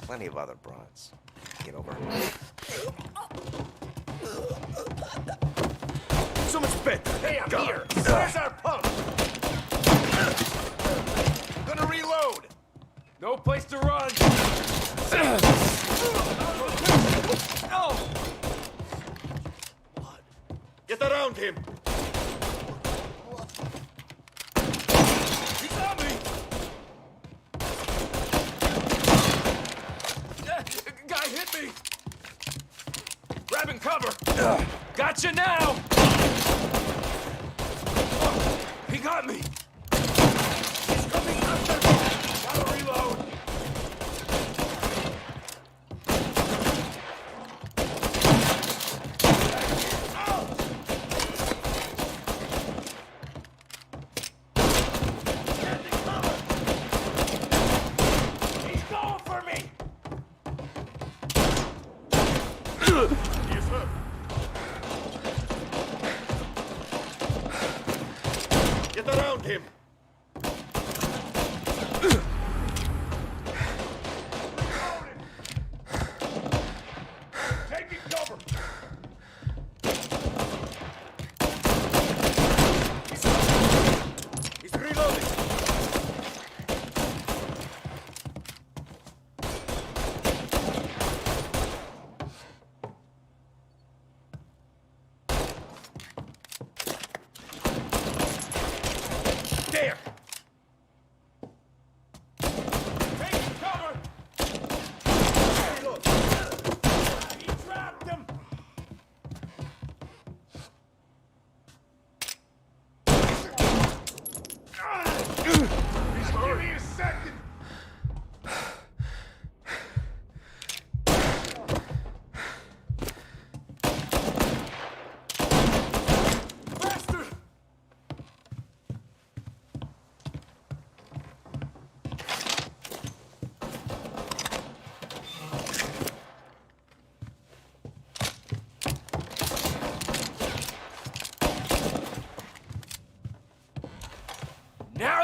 Speaker 1: Plenty of other broads. Get over.
Speaker 16: So much better! Hey, I'm here! Where's our pump? Gonna reload!
Speaker 14: No place to run! No!
Speaker 16: Get around him!
Speaker 14: He's on me! Guy hit me! Grabbing cover! Gotcha now! He got me! He's coming after me! Gotta reload!
Speaker 16: He's going for me! Yes, sir. Get around him! Taking cover! He's reloading!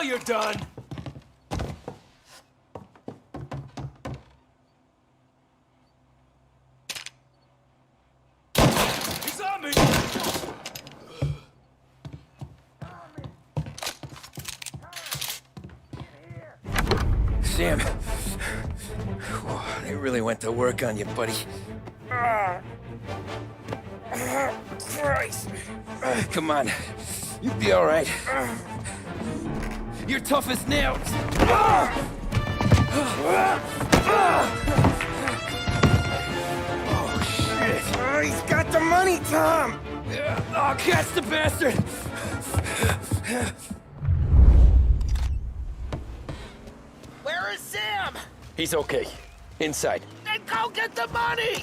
Speaker 14: you're done! He's on me!
Speaker 2: Sam, they really went to work on you, buddy. Christ. Come on. You'll be all right. You're tough as nails. Oh, shit.
Speaker 5: Oh, he's got the money, Tom!
Speaker 2: Oh, catch the bastard!
Speaker 5: Where is Sam?
Speaker 12: He's okay. Inside.
Speaker 5: Then go get the money!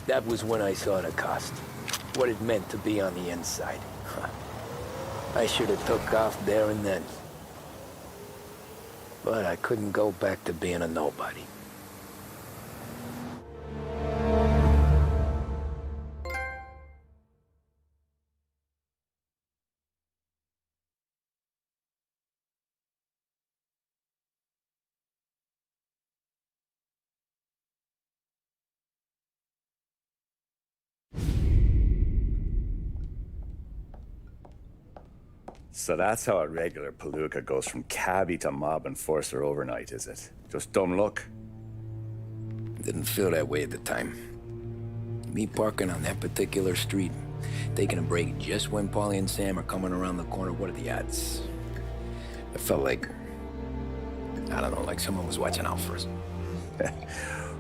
Speaker 12: That was when I saw the cost. What it meant to be on the inside. I should have took off there and then. But I couldn't go back to being a nobody.
Speaker 1: So that's how a regular palooka goes from cabbie to mob enforcer overnight, is it? Just dumb luck?
Speaker 2: Didn't feel that way at the time. Me parking on that particular street, taking a break just when Paulie and Sam are coming around the corner, what are the odds? I felt like, I don't know, like someone was watching out for us.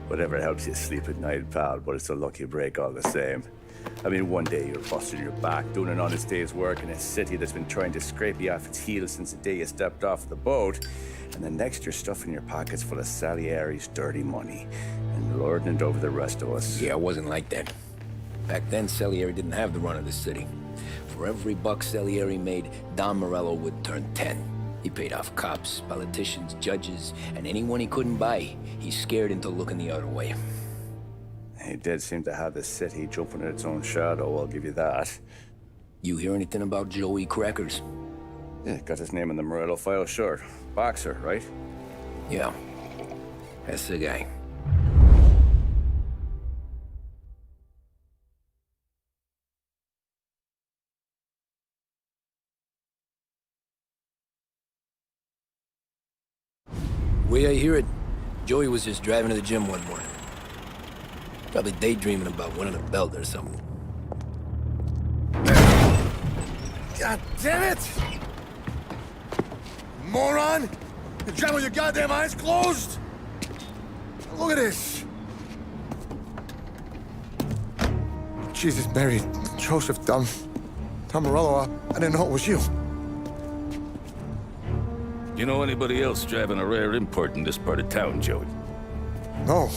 Speaker 1: Whatever helps you sleep at night, pal, but it's a lucky break all the same. I mean, one day you're busting your back, doing an honest day's work in a city that's been trying to scrape you off its heels since the day you stepped off the boat, and the next you're stuffing your pockets full of Salieri's dirty money and lording it over the rest of us.
Speaker 2: Yeah, I wasn't like that. Back then, Salieri didn't have the run of the city. For every buck Salieri made, Don Morello would turn 10. He paid off cops, politicians, judges, and anyone he couldn't buy, he scared into looking the other way.
Speaker 1: He did seem to have the city jumping at its own shadow, I'll give you that.
Speaker 2: You hear anything about Joey Crackers?
Speaker 1: Yeah, got his name in the Morello file, sure. Boxer, right?
Speaker 2: Yeah. That's the guy. The way I hear it, Joey was just driving to the gym one morning. Probably daydreaming about winning a belt or something.
Speaker 16: God damn it! Moron! You're driving with your goddamn eyes closed? Look at this. Jesus, Mary, Joseph, Tom Morello, I didn't know it was you.
Speaker 19: You know anybody else driving a rare import in this part of town, Joey?
Speaker 16: No.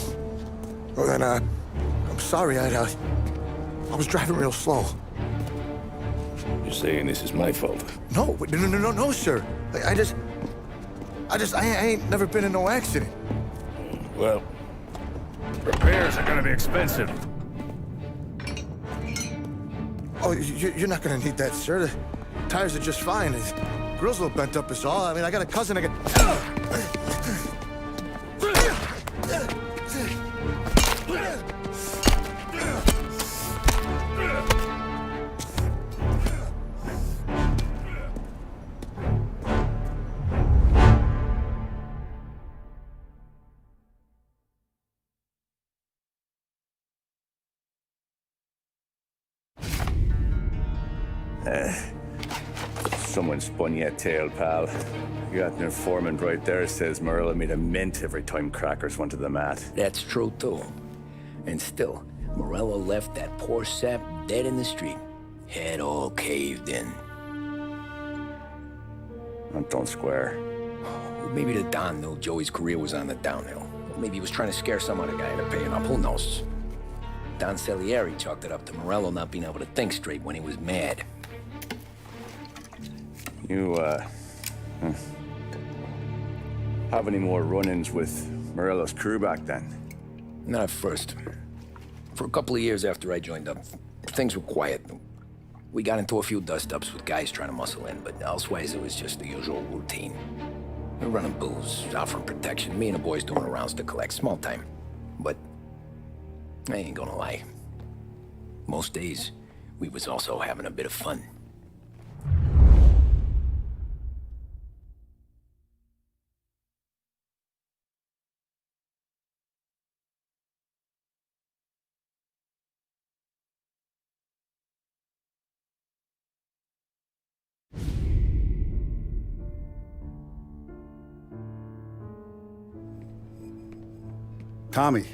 Speaker 16: Well, then, I'm sorry, I was driving real slow.
Speaker 19: You're saying this is my fault?
Speaker 16: No, no, sir. I ain't never been in no accident.
Speaker 19: Well, repairs are gonna be expensive.
Speaker 16: Oh, you're not gonna need that, sir. The tires are just fine. The grill's a little bent up is all. I mean, I got a cousin I can...
Speaker 1: Someone spun you a tail, pal. You got an informant right there says Morello made a mint every time crackers went to the mat.
Speaker 2: That's true, too. And still, Morello left that poor sap dead in the street. Head all caved in.
Speaker 1: That don't square.
Speaker 2: Maybe the Don knew Joey's career was on the downhill. Maybe he was trying to scare some other guy into paying up. Who knows? Don Salieri chalked it up to Morello not being able to think straight when he was mad.
Speaker 1: You, have any more run-ins with Morello's crew back then?
Speaker 2: Not at first. For a couple of years after I joined up, things were quiet. We got into a few dust-ups with guys trying to muscle in, but elsewise it was just the usual routine. We're running booze, offering protection, me and the boys doing the rounds to collect, small time. But I ain't gonna lie. Most days, we was also having a bit of fun.
Speaker 11: Tommy,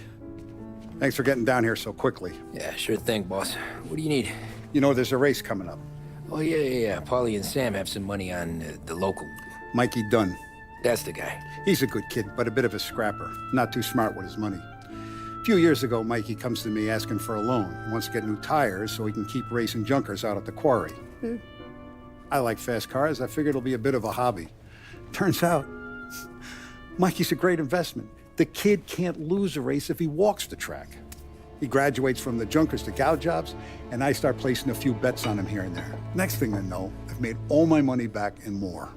Speaker 11: thanks for getting down here so quickly.
Speaker 2: Yeah, sure thing, boss. What do you need?
Speaker 11: You know, there's a race coming up.
Speaker 2: Oh, yeah. Paulie and Sam have some money on the local.
Speaker 11: Mikey Dunn.
Speaker 2: That's the guy.
Speaker 11: He's a good kid, but a bit of a scrapper. Not too smart with his money. A few years ago, Mikey comes to me asking for a loan. He wants to get new tires so he can keep racing junkers out at the quarry. I like fast cars. I figured it'll be a bit of a hobby. Turns out, Mikey's a great investment. The kid can't lose a race if he walks the track. He graduates from the junkers to gal jobs, and I start placing a few bets on him here and there. Next thing I know, I've made all my money back and more.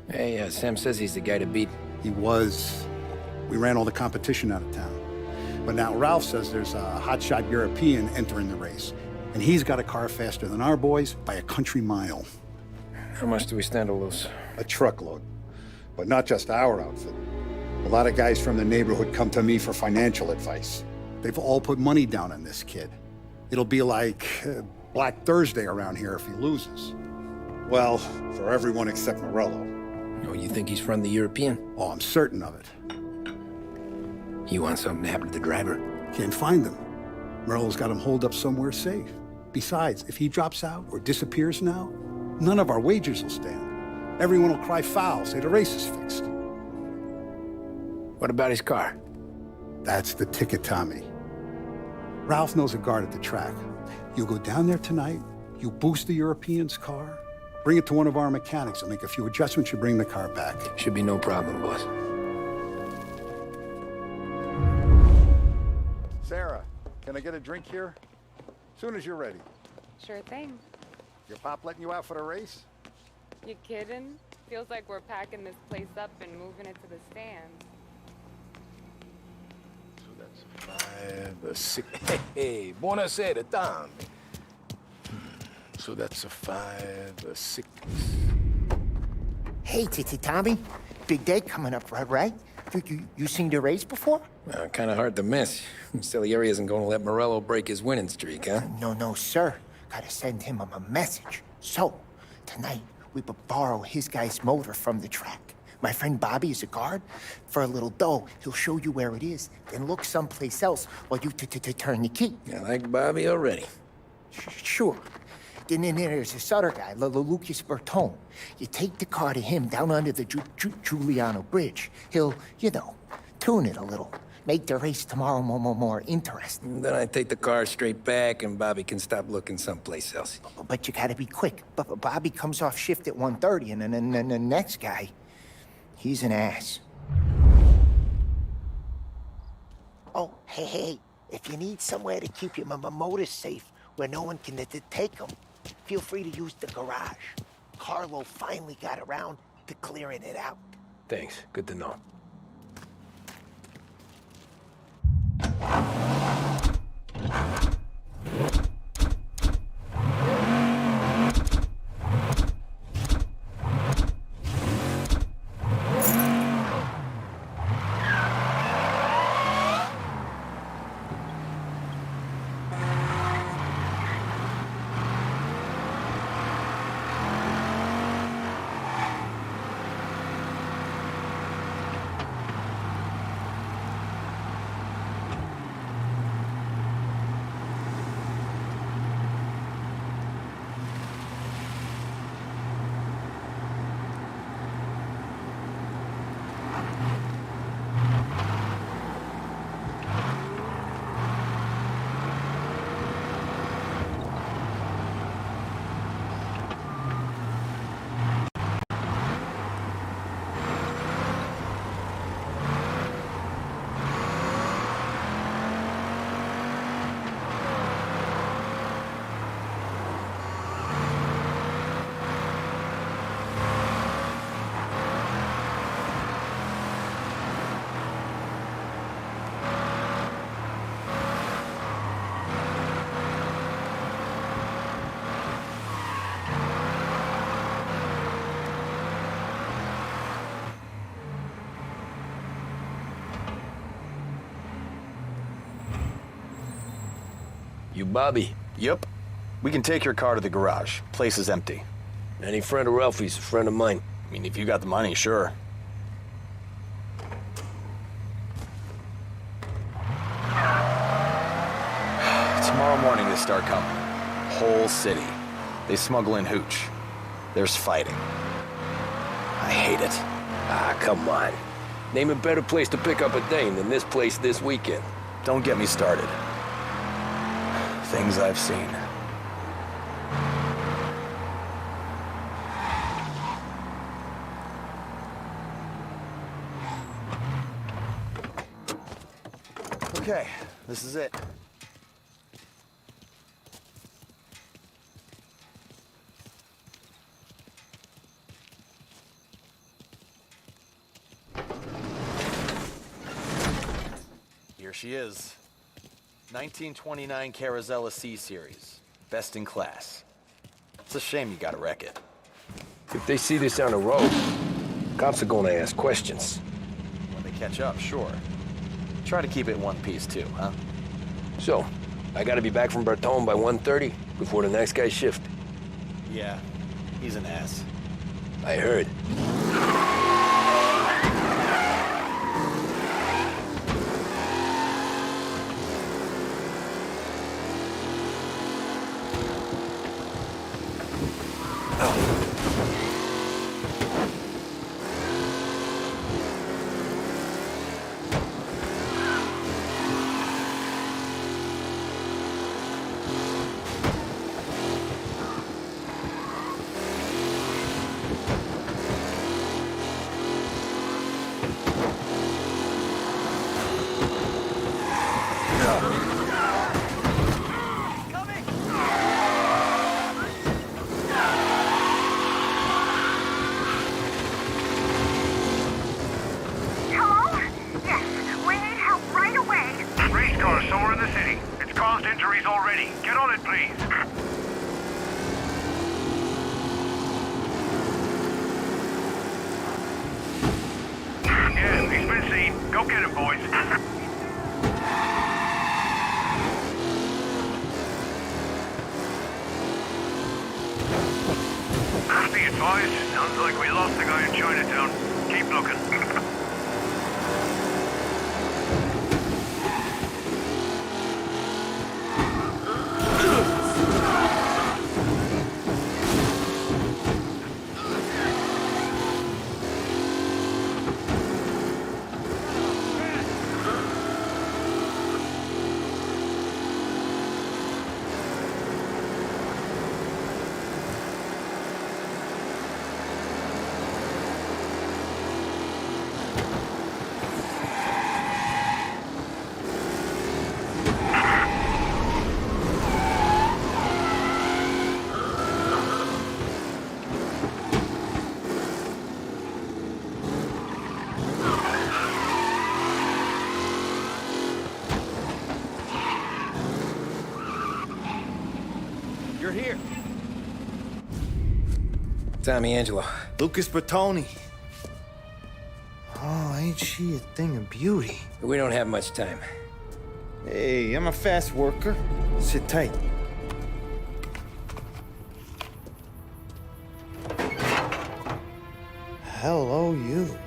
Speaker 2: Hey, Sam says he's the guy to beat.
Speaker 11: He was. We ran all the competition out of town. But now Ralph says there's a hotshot European entering the race, and he's got a car faster than our boys by a country mile.
Speaker 2: How much do we stand to lose?
Speaker 11: A truckload. But not just our outfit. A lot of guys from the neighborhood come to me for financial advice. They've all put money down on this kid. It'll be like Black Thursday around here if he loses. Well, for everyone except Morello.
Speaker 2: Oh, you think he's from the European?
Speaker 11: Oh, I'm certain of it.
Speaker 2: You want something to happen to the driver?
Speaker 11: Can't find him. Morello's got him holed up somewhere safe. Besides, if he drops out or disappears now, none of our wagers will stand. Everyone will cry foul, say the race is fixed.
Speaker 2: What about his car?
Speaker 11: That's the ticket, Tommy. Ralph knows a guard at the track. You go down there tonight, you boost the European's car, bring it to one of our mechanics, and make a few adjustments, you bring the car back.
Speaker 2: Should be no problem, boss.
Speaker 11: Sarah, can I get a drink here? Soon as you're ready.
Speaker 18: Sure thing.
Speaker 11: Your pop letting you out for the race?
Speaker 20: You kidding? Feels like we're packing this place up and moving it to the stands.
Speaker 12: So that's a 5, a 6. Hey, buonasera, Tom. So that's a 5, a 6.
Speaker 13: Hey, Tommy. Big day coming up, right? You seen the race before?
Speaker 2: Kind of hard to miss. Salieri isn't going to let Morello break his winning streak, huh?
Speaker 13: No, sir. Gotta send him a message. So, tonight, we borrow his guy's motor from the track. My friend Bobby is a guard. For a little dough, he'll show you where it is, then look someplace else while you turn the key.
Speaker 2: I like Bobby already.
Speaker 13: Sure. Then there's this other guy, Lucas Bertone. You take the car to him down under the Giuliano Bridge. He'll, tune it a little. Make the race tomorrow more interesting.
Speaker 2: Then I take the car straight back and Bobby can stop looking someplace else.
Speaker 13: But you gotta be quick. But Bobby comes off shift at 1:30, and then the next guy, he's an ass. Oh, hey, if you need somewhere to keep your motor safe where no one can take them, feel free to use the garage. Carlo finally got around to clearing it out.
Speaker 12: Thanks. Good to know. You Bobby?
Speaker 21: Yep. We can take your car to the garage. Place is empty.
Speaker 12: Any friend of Ralphie's a friend of mine.
Speaker 21: I mean, if you got the money, sure. Tomorrow morning they start coming. Whole city. They smuggle in hooch. There's fighting. I hate it.
Speaker 12: Ah, come on. Name a better place to pick up a dame than this place this weekend.
Speaker 21: Don't get me started. Things I've seen. Okay, this is it. Here she is. 1929 Carazella C-Series. Best in class. It's a shame you gotta wreck it.
Speaker 12: If they see this on the road, cops are gonna ask questions.
Speaker 21: When they catch up, sure. Try to keep it one piece too, huh?
Speaker 12: So, I gotta be back from Bertone by 1:30 before the next guy's shift.
Speaker 21: Yeah, he's an ass.
Speaker 12: I heard.
Speaker 15: Go get him, boys. Be advised, sounds like we lost the guy in Chinatown. Keep looking.
Speaker 14: You're here.
Speaker 2: Tommy Angelo.
Speaker 14: Lucas Bertoni. Oh, ain't she a thing of beauty?
Speaker 2: We don't have much time.
Speaker 14: Hey, I'm a fast worker. Sit tight. Hello, you.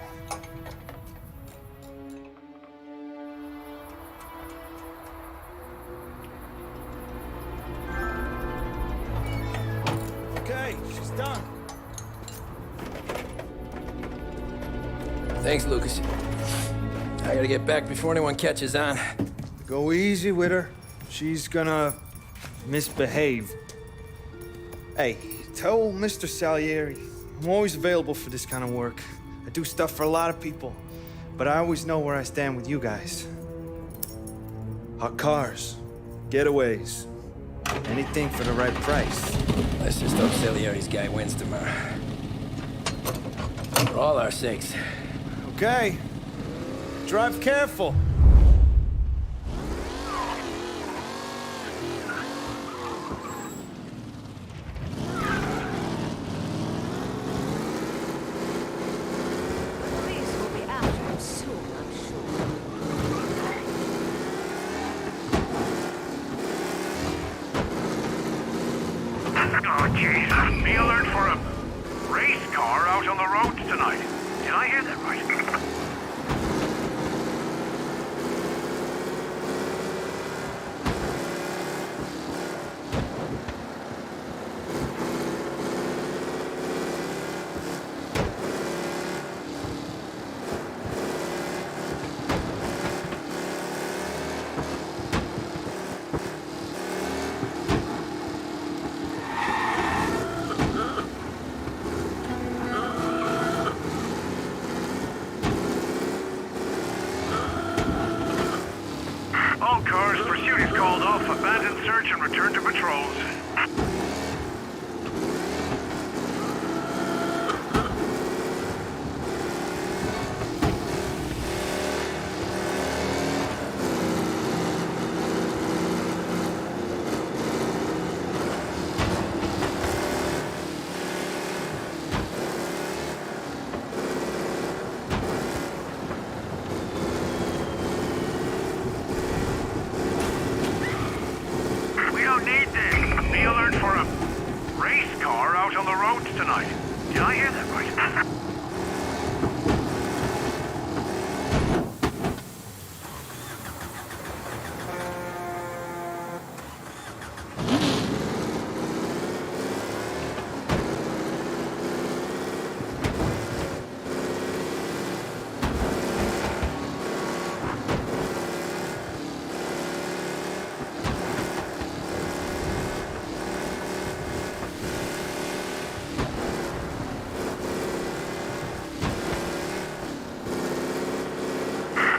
Speaker 14: Okay, she's done.
Speaker 2: Thanks, Lucas. I gotta get back before anyone catches on.
Speaker 14: Go easy with her. She's gonna misbehave. Hey, tell Mr. Salieri I'm always available for this kind of work. I do stuff for a lot of people, but I always know where I stand with you guys. Hot cars, getaways, anything for the right price.
Speaker 2: Let's just hope Salieri's guy wins tomorrow. For all our sakes.
Speaker 14: Okay. Drive careful.
Speaker 17: Police will be after him soon, I'm sure.
Speaker 15: Oh, jeez. Be alert for a race car out on the roads tonight. Did I hear that right? All cars, pursuit is called off. Abandon search and return to patrols. We don't need this. Be alert for a race car out on the roads tonight. Did I hear that right?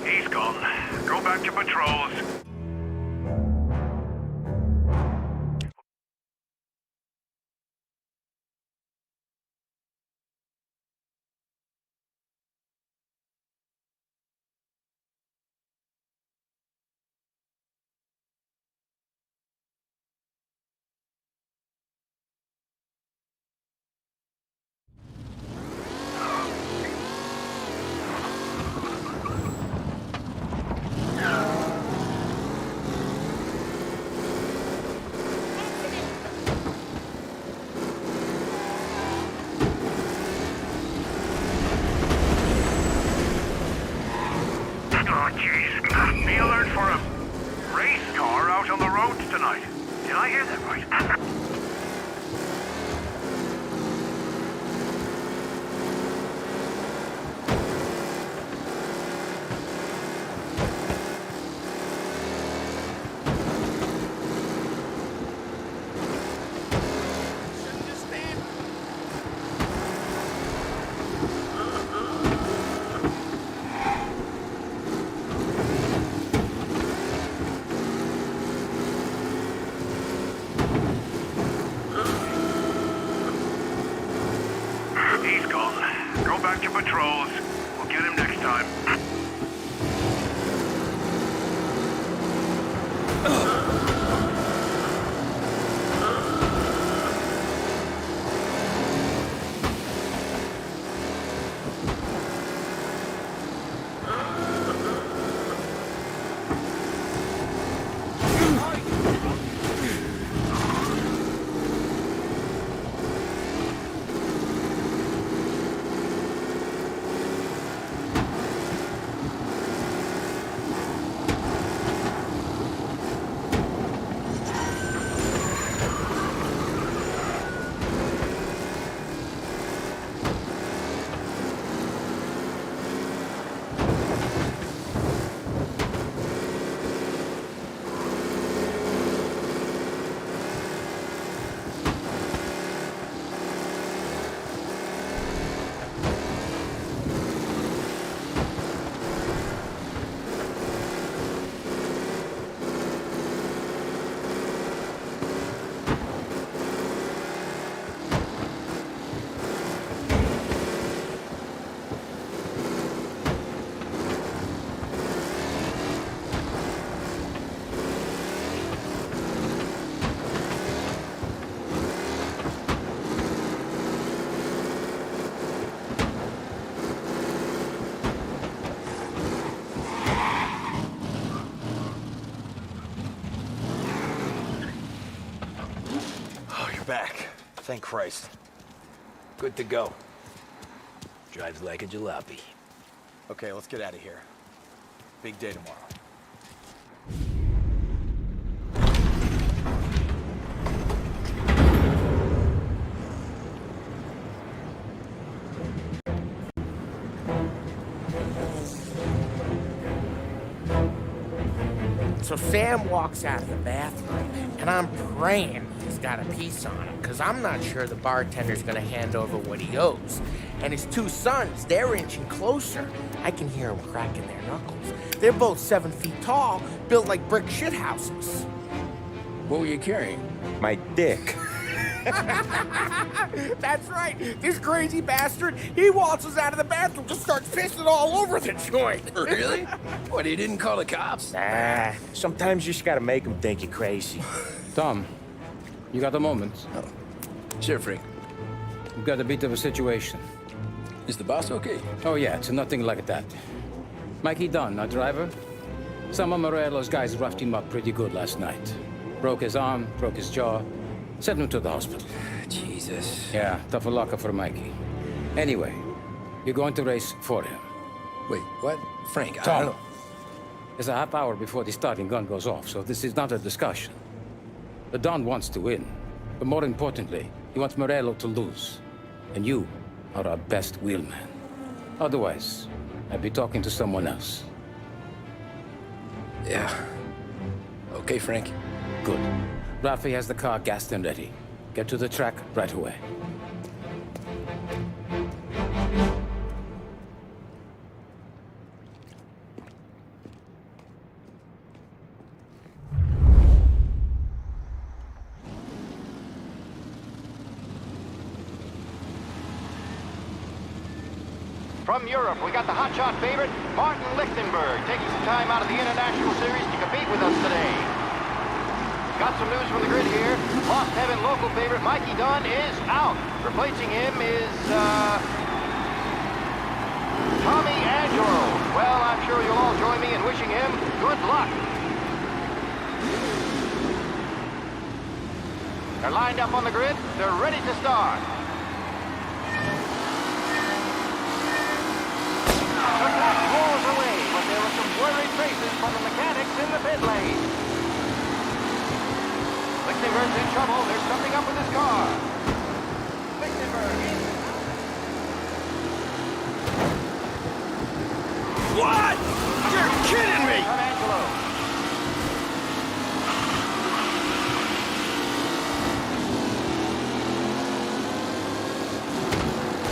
Speaker 15: He's gone. Go back to patrols. I hear that right? He's gone. Go back to patrols. We'll get him next time.
Speaker 21: Back. Thank Christ.
Speaker 12: Good to go. Drives like a jalopy.
Speaker 21: Okay, let's get out of here. Big day tomorrow.
Speaker 5: So Sam walks out of the bathroom, and I'm praying he's got a piece on him, because I'm not sure the bartender's gonna hand over what he owes. And his two sons, they're inching closer. I can hear them cracking their knuckles. They're both 7 feet tall, built like brick shithouses.
Speaker 2: What were you carrying?
Speaker 4: My dick.
Speaker 5: That's right. This crazy bastard, he waltzes out of the bathroom, just starts pissing all over the joint.
Speaker 2: Really? What, he didn't call the cops?
Speaker 4: Nah, sometimes you just gotta make them think you're crazy.
Speaker 6: Tom, you got a moment?
Speaker 2: Oh. Sure, Frank.
Speaker 6: We've got a bit of a situation.
Speaker 2: Is the boss okay?
Speaker 6: Oh, yeah, it's nothing like that. Mikey Dunn, our driver. Some of Morello's guys roughed him up pretty good last night. Broke his arm, broke his jaw. Sent him to the hospital.
Speaker 2: Jesus.
Speaker 6: Yeah, tough luck for Mikey. Anyway, you're going to race for him.
Speaker 2: Wait, what? Frank,
Speaker 6: Tom,
Speaker 2: I don't...
Speaker 6: It's a half hour before the starting gun goes off, so this is not a discussion. The Don wants to win, but more importantly, he wants Morello to lose. And you are our best wheelman. Otherwise, I'd be talking to someone else.
Speaker 2: Yeah. Okay, Frank.
Speaker 6: Good. Rafi has the car gassed and ready. Get to the track right away.
Speaker 22: From Europe, we got the hotshot favorite, Martin Lichtenberg, taking some time out of the International Series to compete with us today. Got some news from the grid here. Lost Heaven local favorite Mikey Dunn is out. Replacing him is, Tommy Angelo. Well, I'm sure you'll all join me in wishing him good luck. They're lined up on the grid. They're ready to start. The pack rolls away, but there were some worried faces from the mechanics in the pit lane. Lichtenberg Lichtenberg's in trouble. There's something up with his car. Lichtenberg in.
Speaker 16: What? You're kidding me!
Speaker 22: From Angelo.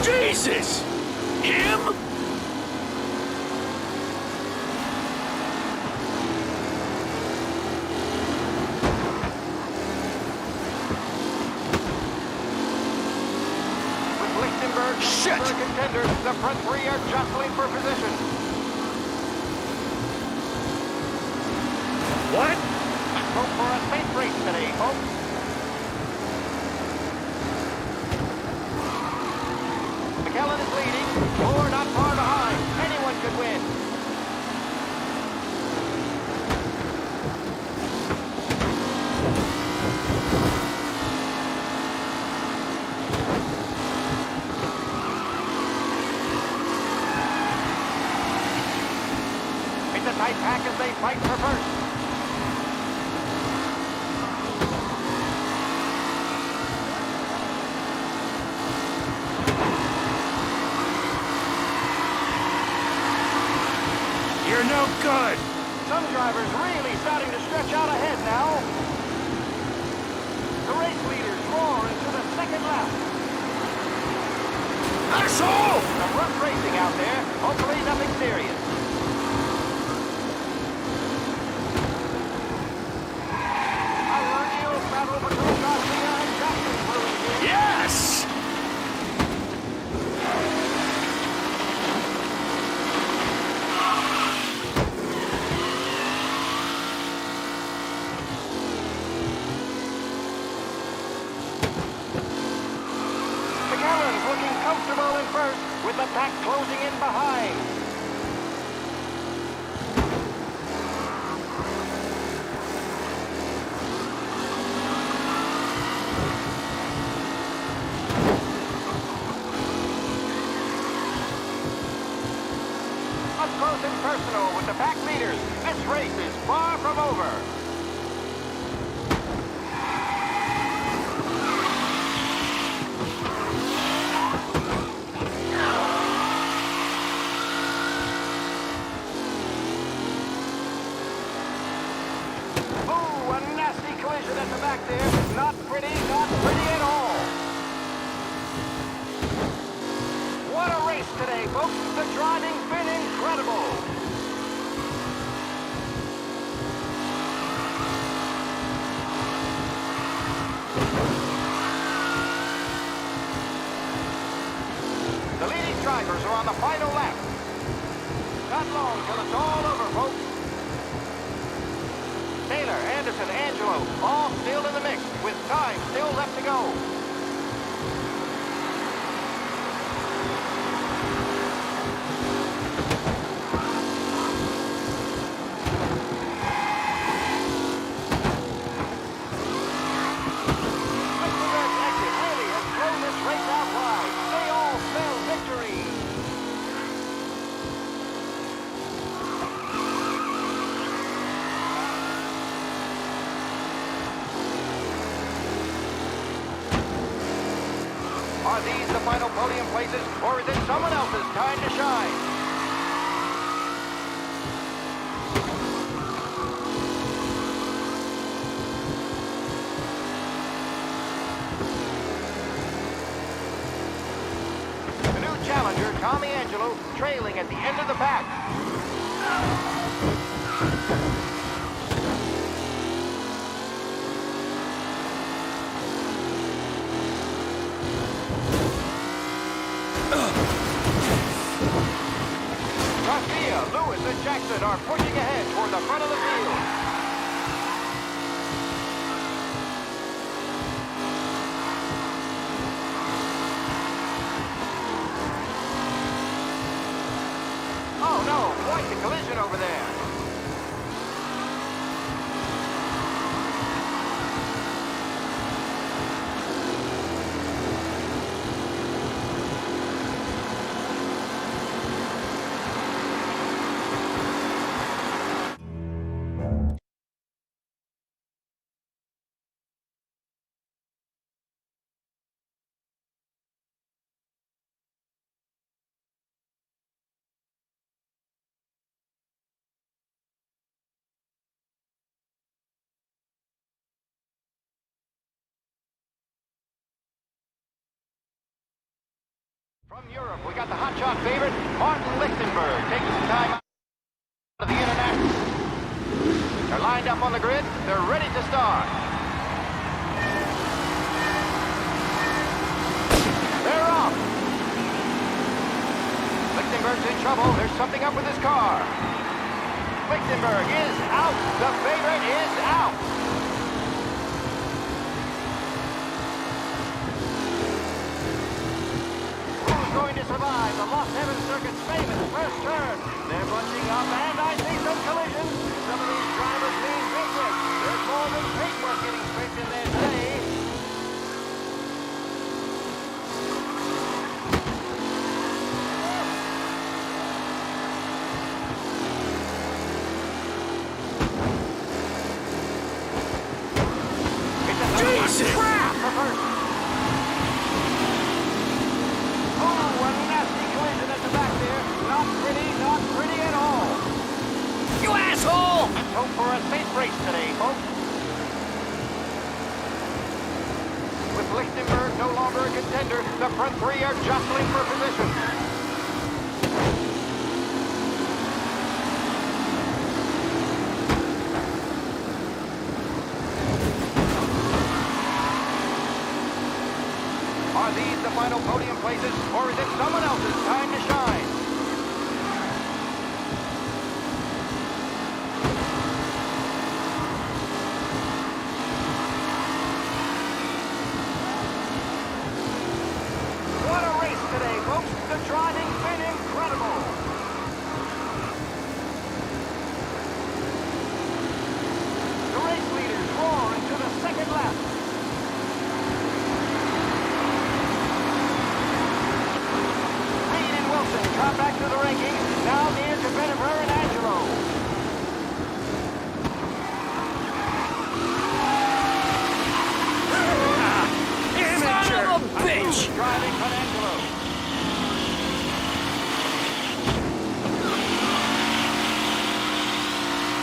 Speaker 16: Jesus! Him?
Speaker 22: Shit! Contenders, the front three are jostling for position.
Speaker 16: What?
Speaker 22: Hope for a safe race today, folks. McKellen is leading. Moore not far behind. Anyone could win. Tight pack as they fight for first.
Speaker 16: You're no good!
Speaker 22: Some drivers really starting to stretch out ahead now. The race leaders roar into the second lap.
Speaker 16: Asshole!
Speaker 22: Some rough racing out there. Hopefully nothing serious.
Speaker 16: Yes!
Speaker 22: McAllen's looking comfortable in first, with the pack closing in behind. Up close and personal with the pack leaders. This race is far from over. Ooh, a nasty collision at the back there. Not pretty at all. What a race today, folks. The driving's been incredible. The leading drivers are on the final lap. Not long till it's all over, folks. Taylor, Anderson, Angelo, all still in the mix, with time still left to go. Lichtenberg's exit really has thrown this race out wide. They all spell victory. Are these the final podium places, or is it someone else's time to shine? The new challenger, Tommy Angelo, trailing at the end of the pack. Garcia, Lewis, and Jackson are pushing ahead toward the front of the field. Oh no, quite the collision over there. From Europe, we got the hotshot favorite, Martin Lichtenberg, taking some time out of the international. They're lined up on the grid. They're ready to start. They're off. Lichtenberg's in trouble. There's something up with his car. Lichtenberg is out. The favorite is out. Who's going to survive the Lost Heaven Circuit's famous first turn? They're bunching up, and I see some collisions. Some of these drivers mean business. There's more than paintwork getting scraped in there today.
Speaker 16: Jesus!
Speaker 22: Crap! Oh, a nasty collision at the back there. Not pretty at all.
Speaker 16: You asshole!
Speaker 22: Let's hope for a safe race today, folks. With Lichtenberg no longer a contender, the front three are jostling for position. Are these the final podium places, or is it someone else's time to shine? What a race today, folks. The driving's been incredible. The race leaders roar into the second lap. Drop back to the rankings, now near to Bennifer and Angelo.
Speaker 16: Son of a bitch!
Speaker 22: Driving from Angelo.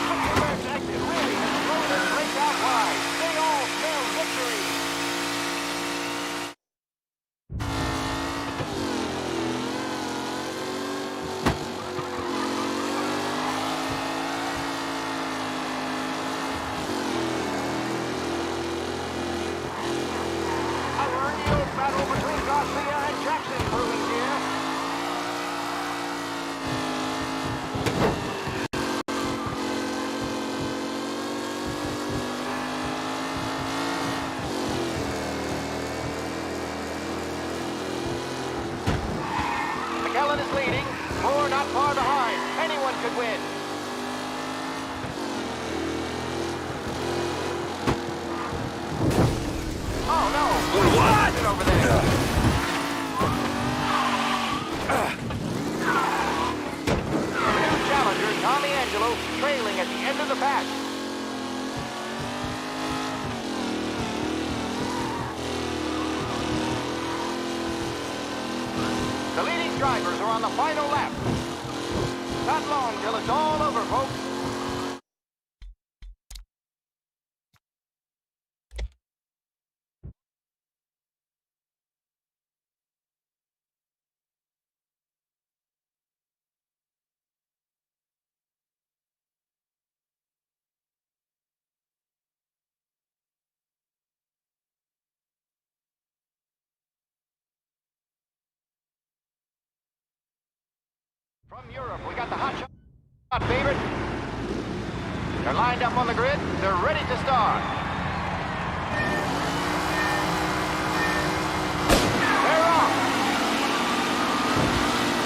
Speaker 22: Lichtenberg's exit really has thrown this race out wide. They all smell victory. Battle between Garcia and Jackson brewing here. McKellen is leading. Moore not far behind. Anyone could win. Oh no! What? Over there. The new challenger, Tommy Angelo, trailing at the end of the pack. The leading drivers are on the final lap. Not long till it's all over, folks. From Europe, we got the hotshot favorite. They're lined up on the grid. They're ready to start. They're off.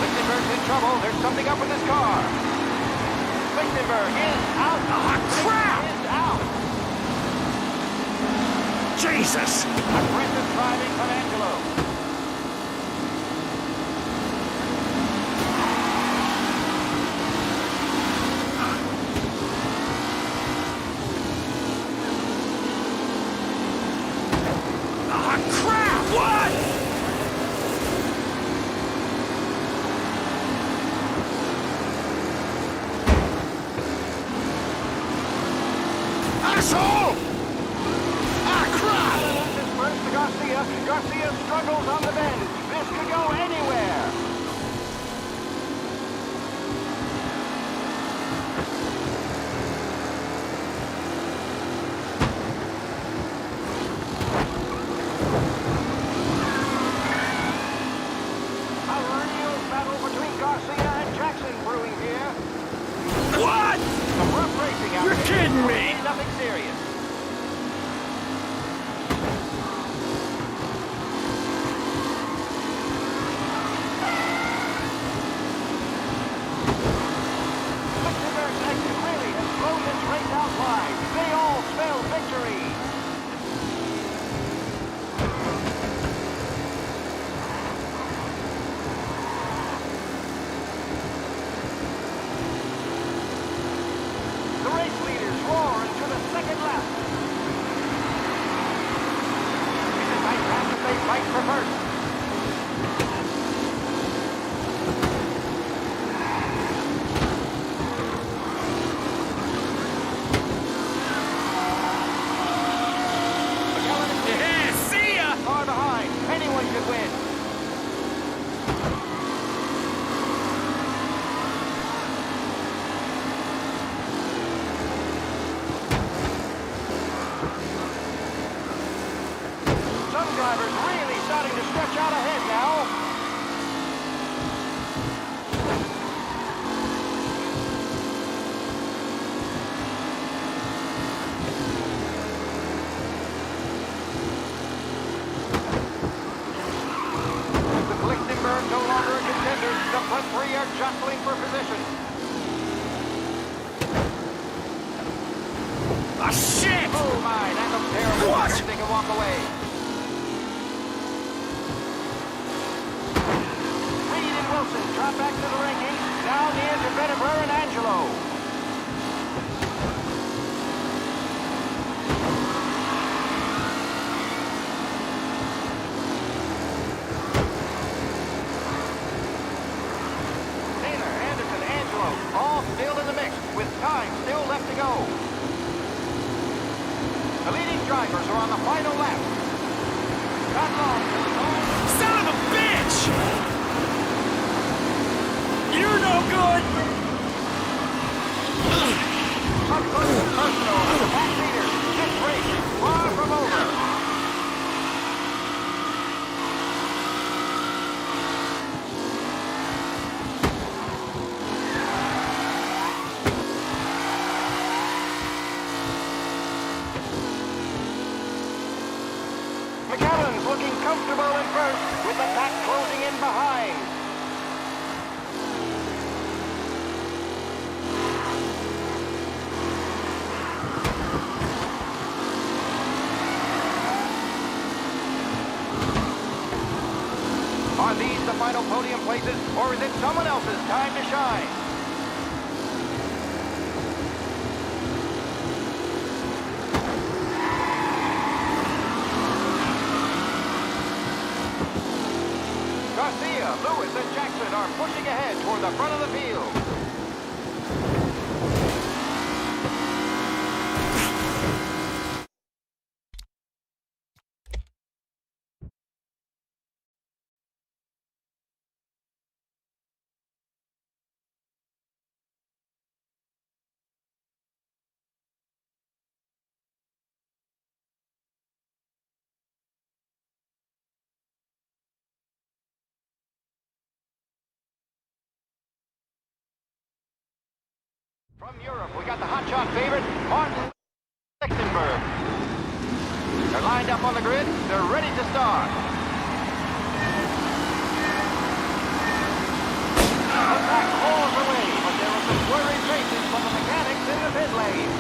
Speaker 22: Lichtenberg's in trouble. There's something up with his car. Lichtenberg is out.
Speaker 16: Crap!
Speaker 22: Is out.
Speaker 16: Jesus!
Speaker 22: Aggressive driving from Angelo. Garcia struggles Garcia and Jackson brewing here.
Speaker 16: What?
Speaker 22: Some rough racing out
Speaker 16: You're
Speaker 22: there.
Speaker 16: kidding me!
Speaker 22: Nothing serious. Lichtenberg's exit really has blown this race out wide. They all spell victory. The race leaders roar into the second lap. It's a tight pass as they fight for first.
Speaker 16: Yeah, see ya!
Speaker 22: Far behind. Anyone could win. Some drivers really starting to stretch out ahead now. With Lichtenberg no longer a contender, the front three are jostling for position.
Speaker 16: Ah, shit!
Speaker 22: Oh my, that looks terrible.
Speaker 16: What?
Speaker 22: They can walk away. Reed and Wilson drop back to the rankings, down near to Bennever and Angelo. Taylor, Anderson, Angelo, all still in the mix, with time still left to go. The leading drivers are on the final lap. Not long till it's all...
Speaker 16: Son of a bitch! You're no good!
Speaker 22: Up close and personal on the back leader. This race is far from over. McAllen's looking comfortable in first, with the pack closing in behind. Are these the final podium places, or is it someone else's time to shine? Garcia, Lewis, and Jackson are pushing ahead toward the front of the field. From Europe, we got the hotshot favorite, Martin Lichtenberg. They're lined up on the grid. They're ready to start. The pack rolls away, but there were some worried faces from the mechanics in the pit lane.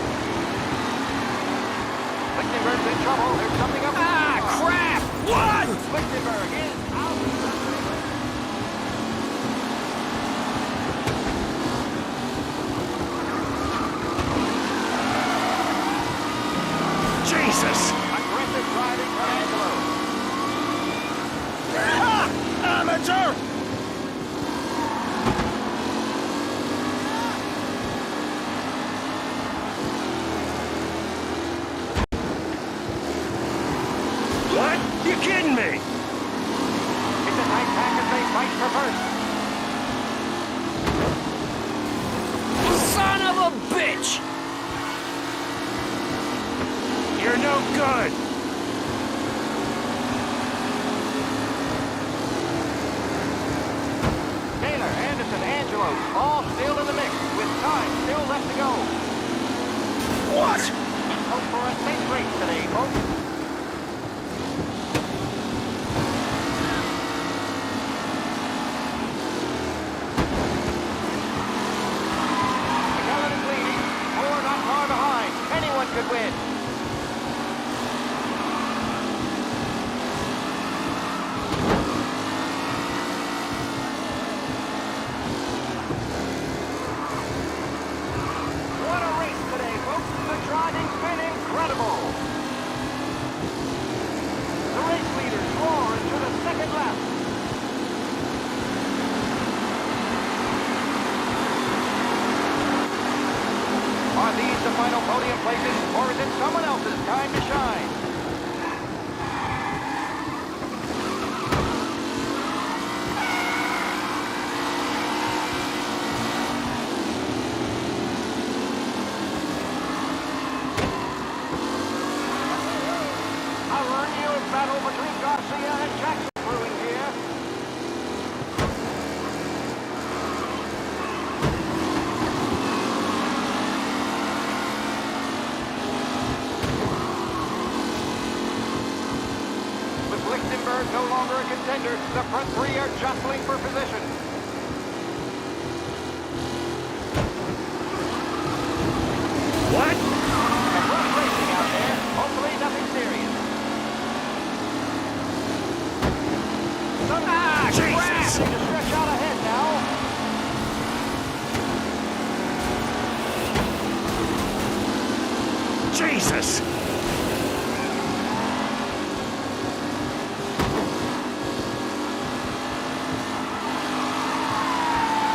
Speaker 22: Lichtenberg's in trouble. There's something up.
Speaker 16: Ah, crap! What?
Speaker 22: Lichtenberg is out.
Speaker 16: Jesus!
Speaker 22: Aggressive driving from Angelo.
Speaker 16: Ah! Amateur! What? You kidding me?
Speaker 22: It's a tight pack as they fight for first.
Speaker 16: Son of a bitch! You're no good!
Speaker 22: Taylor, Anderson, close. All still in the mix, with time still left to go.
Speaker 16: What?
Speaker 22: Hope for a safe race today, folks. McKellen is leading. Moore not far behind. Anyone could win. What a race today, folks. The driving's been incredible. The race leaders roar into the second lap. Are these the final podium places, or is it someone else's time to shine? A renewed battle between Garcia and Jackson brewing here. With Lichtenberg no longer a contender, the front three are jostling for position.
Speaker 16: What?
Speaker 22: And rough racing out there. Hopefully nothing serious.
Speaker 16: Jesus!
Speaker 22: To stretch out ahead now.
Speaker 16: Jesus!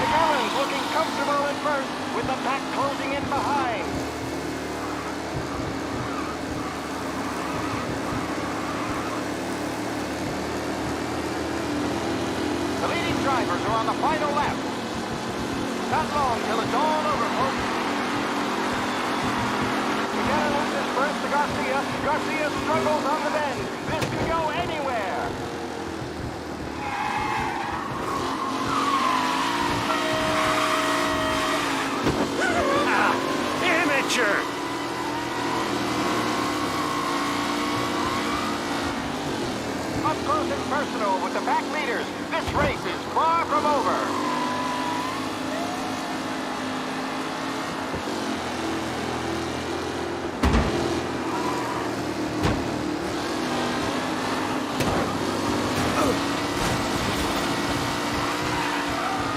Speaker 22: McKellen's looking comfortable in first, with the pack closing in behind. The leading drivers are on the final lap. Not long till it's all over, folks. McKellen loses first to Garcia. Garcia struggles on the bend. This could go anywhere.
Speaker 16: Amateur!
Speaker 22: Up close and personal with the pack leaders. This race is far from over.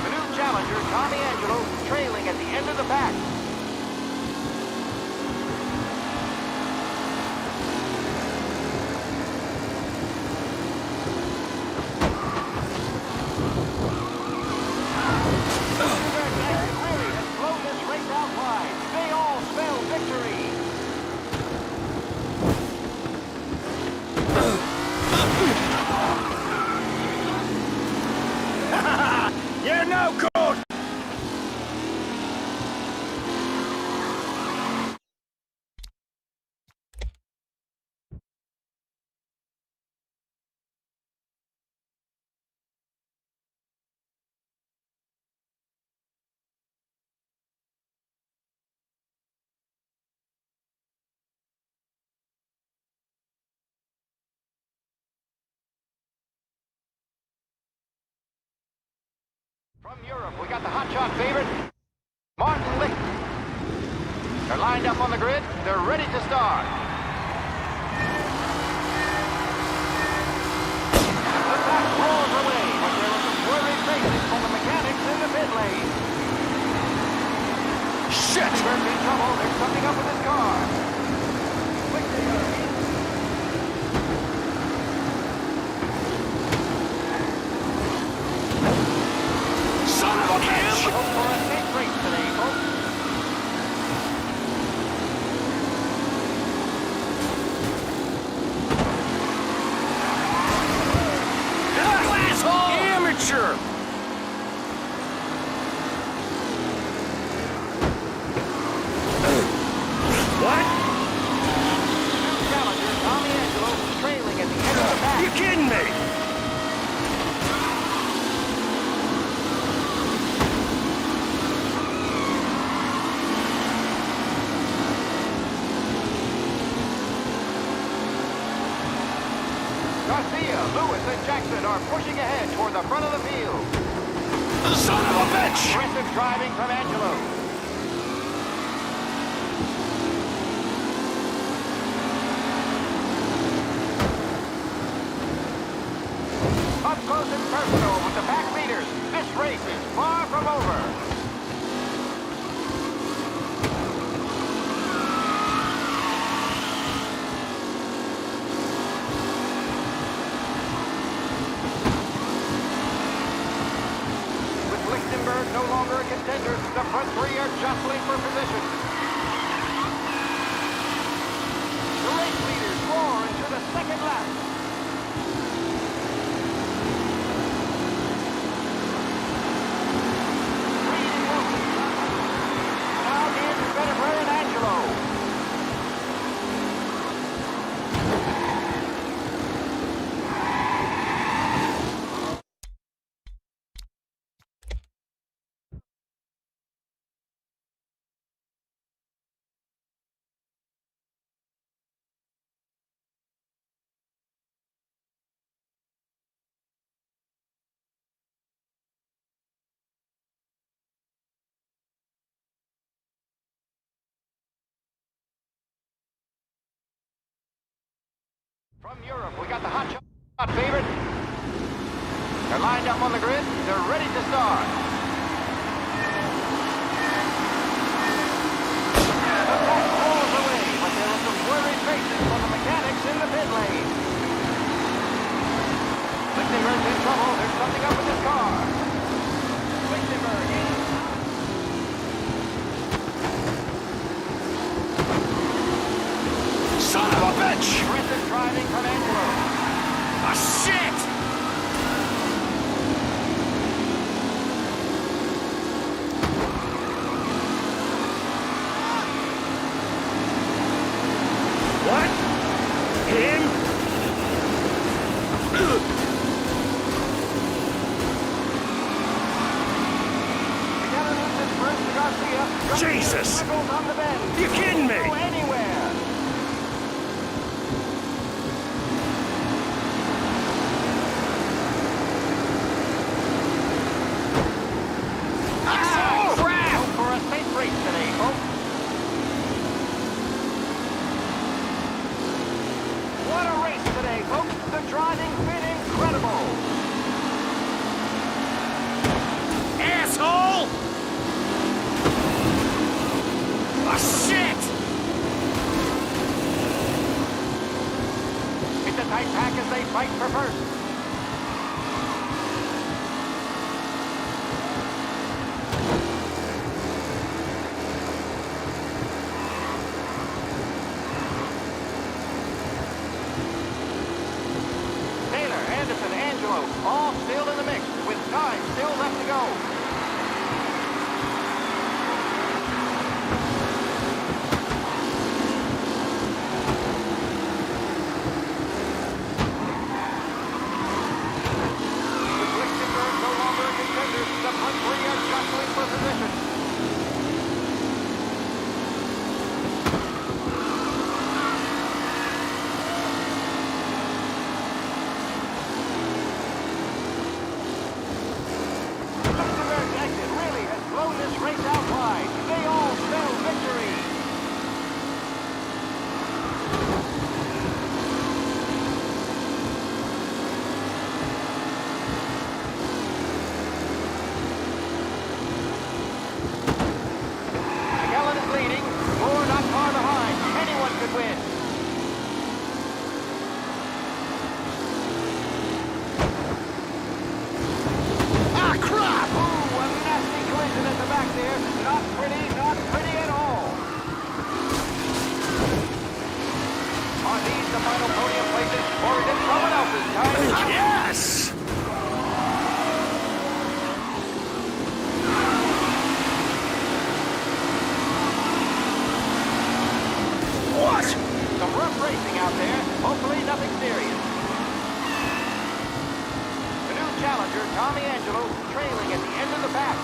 Speaker 22: The new challenger, Tommy Angelo, trailing at the end of the pack. Really has blown this race out wide. They all spell victory.
Speaker 16: You're no good!
Speaker 22: From Europe, we got the hotshot favorite, Martin Licht. They're lined up on the grid. They're ready to start. The pack rolls away, but there were some worried faces from the mechanics in the pit lane.
Speaker 16: Shit!
Speaker 22: Lichtenberg's in trouble. There's something up with his car.
Speaker 16: Son of a bitch!
Speaker 22: Hope for a safe race today, folks.
Speaker 16: Asshole! Amateur! What?
Speaker 22: New challenger, Tommy Angelo, trailing at the end of the pack.
Speaker 16: You kidding me?
Speaker 22: Jackson are pushing ahead toward the front of the field.
Speaker 16: Son of a bitch!
Speaker 22: Aggressive driving from Angelo. Up close and personal with the back leaders. This race is far from over. With Lichtenberg no longer a contender, the front three are jostling for position. The race leaders roar into the second lap. From Europe, we got the hot shot favorite. They're lined up on the grid. They're ready to start. The pack rolls away, but there are some worried faces from the mechanics in the pit lane. Lichtenberg's in trouble. There's something up with his car. Lichtenberg in.
Speaker 16: Son of a bitch!
Speaker 22: Aggressive driving from Angelo.
Speaker 16: Ah, shit! What? Him? Jesus! You kidding me?
Speaker 22: Go anywhere.
Speaker 16: Oh, crap!
Speaker 22: Go for a safe race today, folks. What a race today, folks. The driving's been incredible.
Speaker 16: Asshole! Ah, shit!
Speaker 22: It's a tight pack as they fight for first. Taylor, Anderson, Angelo, all still in the mix, with time still left to go. With Lichtenberg no longer a contender, the front three are jostling for position. Lichtenberg's exit really has blown this race out wide. They all spell victory. McKellen is leading. Moore not far behind. Anyone could win.
Speaker 16: Ah, crap!
Speaker 22: Ooh, a nasty collision at the back there. Not pretty at all. Are these the final podium places, or is it someone else's time?
Speaker 16: Yes! What?
Speaker 22: Some rough racing out there. Hopefully nothing serious. The new challenger, Tommy Angelo, trailing at the end of the pack.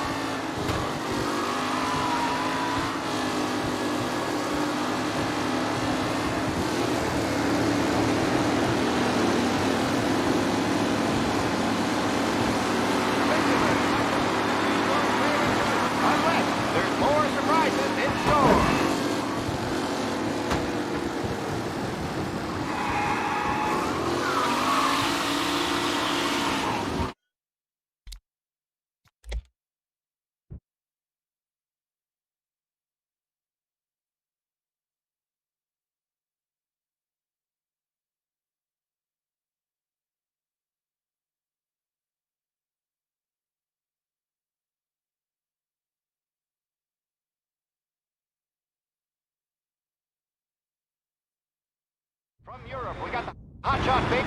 Speaker 22: From Europe, we got the hotshot big.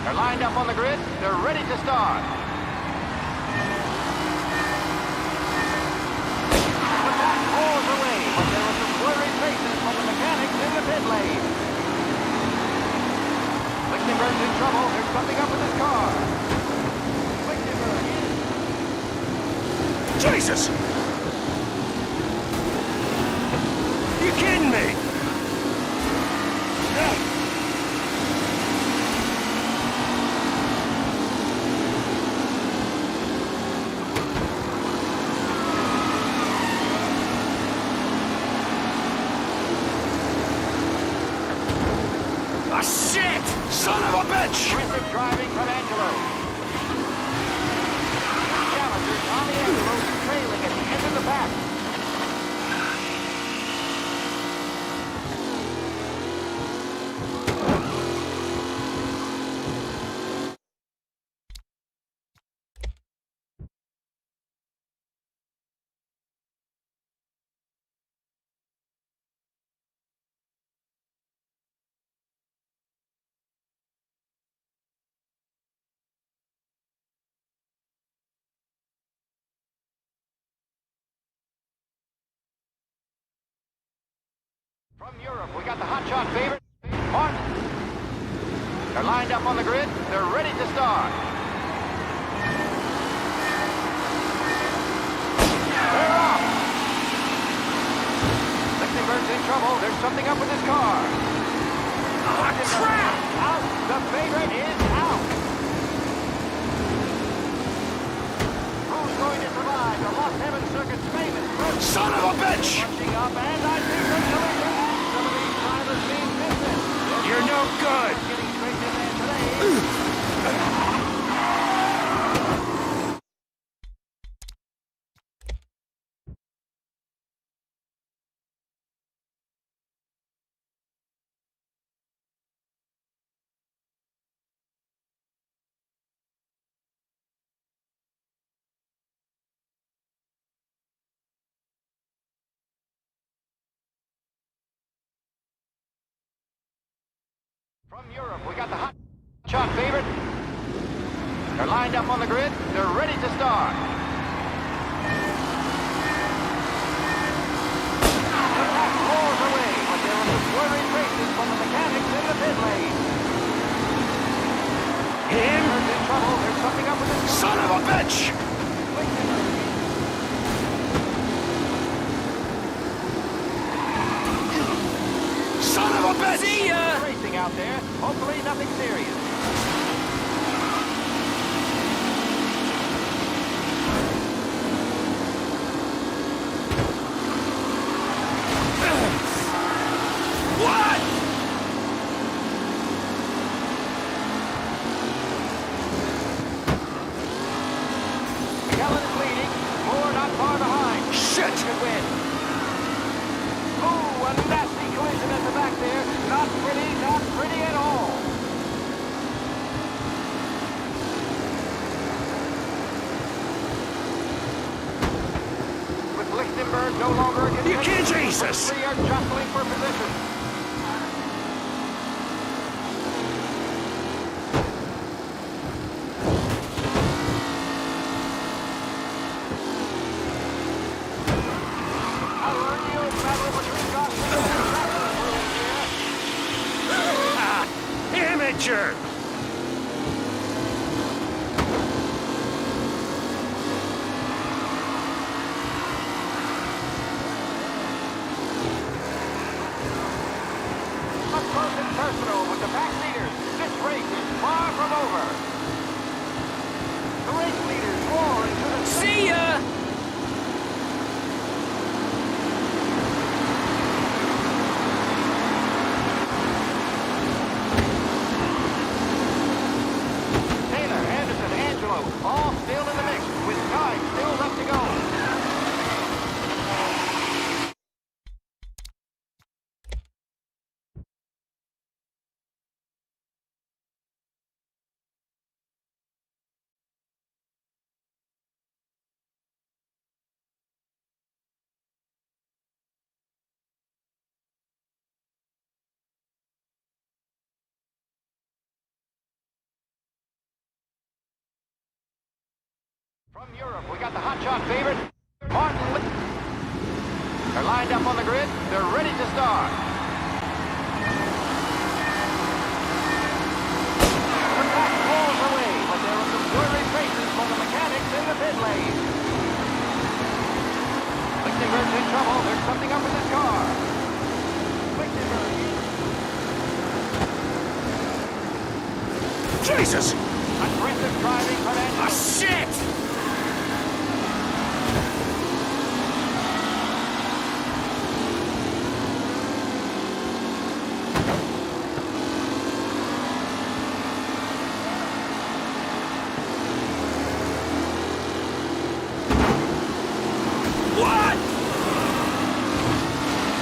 Speaker 22: They're lined up on the grid. They're ready to start. The pack pulls away, but there were some blurry faces from the mechanics in the pit lane. Lichtenberg's in trouble. There's something up with his car. Lichtenberg is...
Speaker 16: Jesus! You kidding me? Ah, shit! Son of a bitch!
Speaker 22: Aggressive driving from Angelo. Challengers on the Angelo trailing at the end of the pack. From Europe, we got the hotshot favorite, Martin. They're lined up on the grid. They're ready to start. They're off. Lichtenberg's in trouble. There's something up with his car. Crap! Out. The favorite is out. Who's going to survive the Lost Heaven Circuit's famous
Speaker 16: Son of a bitch!
Speaker 22: punching up, and I think some collision. Some of these drivers mean business.
Speaker 16: You're no good!
Speaker 22: Getting straight in there today. From Europe, we got the hot shot favorite. They're lined up on the grid. They're ready to start. The pack roars away, but there are some blurry faces from the mechanics in the pit lane.
Speaker 16: Him?
Speaker 22: There's in trouble. There's something up with his...
Speaker 16: Son of a bitch! Son of a bitch!
Speaker 22: See ya! Racing out there. Hopefully nothing serious.
Speaker 16: What?
Speaker 22: Kellen is leading. Moore not far behind.
Speaker 16: Shit!
Speaker 22: Could win. Ooh, a nasty collision at the back there. Not pretty at all. With Lichtenberg no longer a contender,
Speaker 16: You kid Jesus!
Speaker 22: the three are jostling for position. A real battle between Gosling and Jackson.
Speaker 16: Amateur!
Speaker 22: Up close and personal with the pack leaders. This race is far from over. The race leaders roar into the...
Speaker 16: See ya!
Speaker 22: From Europe, we got the hotshot favorite, Martin. They're lined up on the grid. They're ready to start. The pack rolls away, but there are some blurry faces from the mechanics in the pit lane. Lichtenberg's in trouble. There's something up with his car. Lichtenberg.
Speaker 16: Jesus!
Speaker 22: Aggressive driving from Angelo.
Speaker 16: Ah, shit!
Speaker 22: What?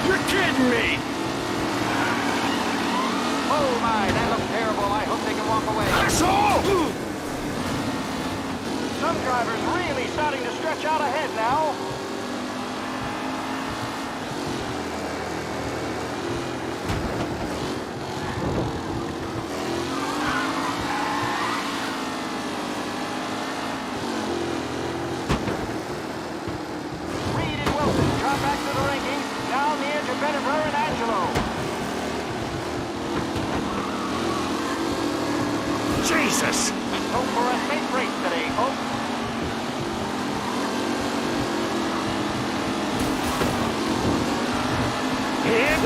Speaker 22: You're kidding me! Oh my, that looks terrible. I hope they can walk away.
Speaker 16: Asshole!
Speaker 22: Some drivers really starting to stretch out ahead now. Reed and Wilson drop back to the rankings, now near to Bennever and Angelo.
Speaker 16: Jesus!
Speaker 22: Let's hope for a safe race today, folks.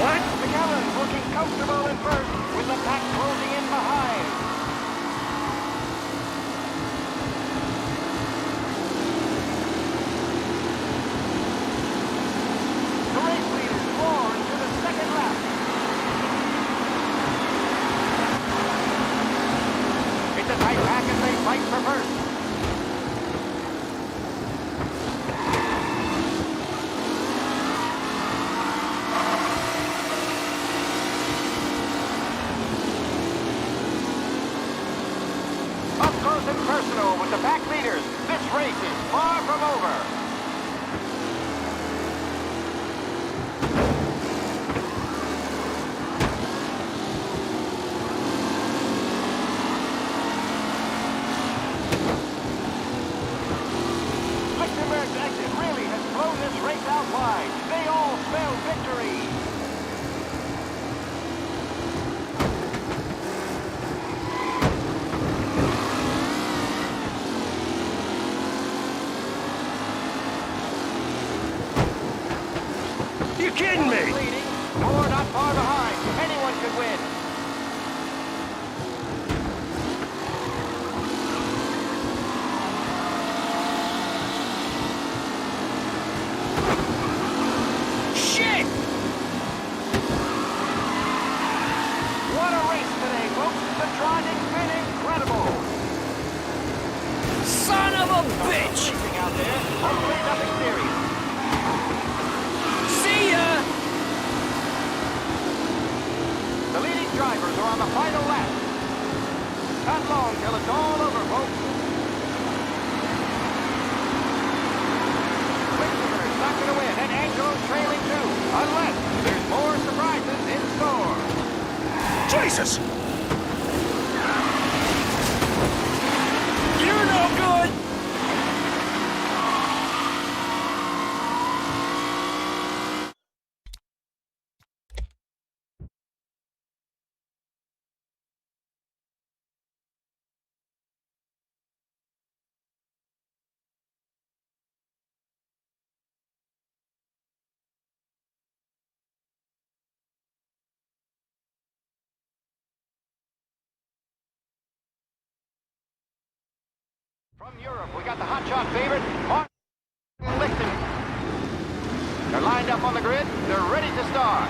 Speaker 16: What?
Speaker 22: McAllen's looking comfortable in first, with the pack closing in behind. The race leaders roar into the second lap. It's a tight pack as they fight for first. Up close and personal with the pack leaders. This race is far from over. Lichtenberg's exit really has blown this race out wide. They all spell victory.
Speaker 16: You kidding me?
Speaker 22: Leading, or not far behind. Anyone could win.
Speaker 16: Shit!
Speaker 22: What a race today, folks. The driving's been incredible.
Speaker 16: Son of a bitch!
Speaker 22: Racing out there. Hopefully nothing serious.
Speaker 16: See ya!
Speaker 22: The leading drivers are on the final lap. Not long till it's all over, folks. Lichtenberg's not going to win, and Angelo's trailing too, unless there's more surprises in store.
Speaker 16: Jesus! You're no good!
Speaker 22: From Europe, we got the hotshot favorite, Martin Lichten. They're lined up on the grid. They're ready to start.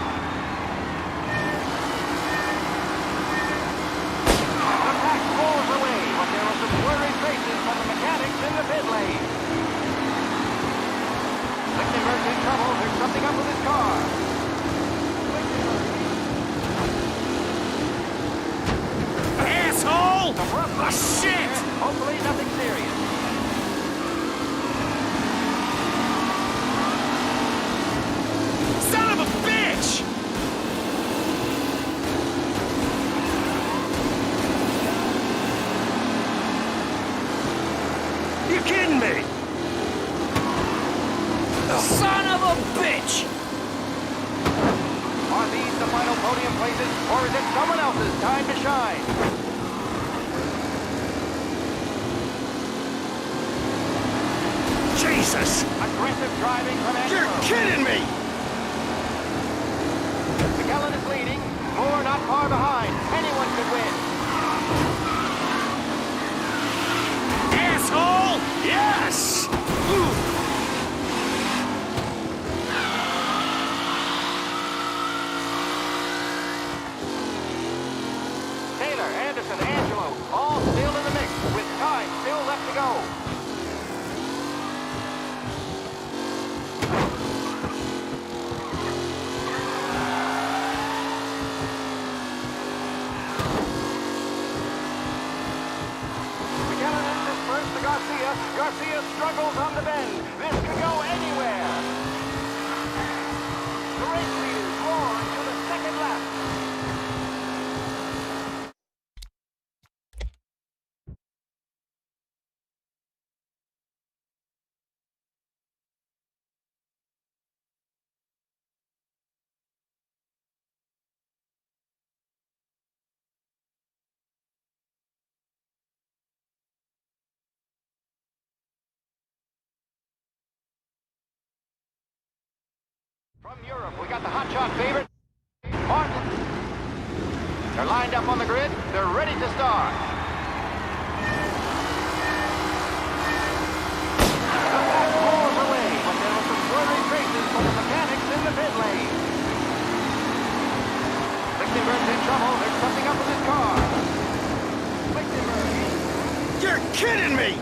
Speaker 22: The pack rolls away, but there are some worried faces from the mechanics in the pit lane. Lichtenberg's in trouble. There's something up with his car.
Speaker 16: Asshole!
Speaker 22: Some rough
Speaker 16: Ah, shit!
Speaker 22: Hopefully nothing serious.
Speaker 17: bitch!
Speaker 22: Are these the final podium places, or is it someone else's time to shine?
Speaker 17: Jesus!
Speaker 22: Aggressive driving from Angelo.
Speaker 17: You're kidding me!
Speaker 22: McKellen is leading. Moore not far behind. Anyone could win.
Speaker 17: Asshole! Yes!
Speaker 22: Taylor, Anderson, Angelo, all still in the mix, with time still left to go. McKellen enters first to Garcia. Garcia struggles on the bend. This could go anywhere. The race leaders roar into the second lap. From Europe, we got the hotshot favorite, Martin. They're lined up on the grid. They're ready to start. The pack roars away, but there were some blurry traces from the mechanics in the pit lane. Lichtenberg's in trouble. There's something up with his car. Lichtenberg.
Speaker 17: You're kidding me!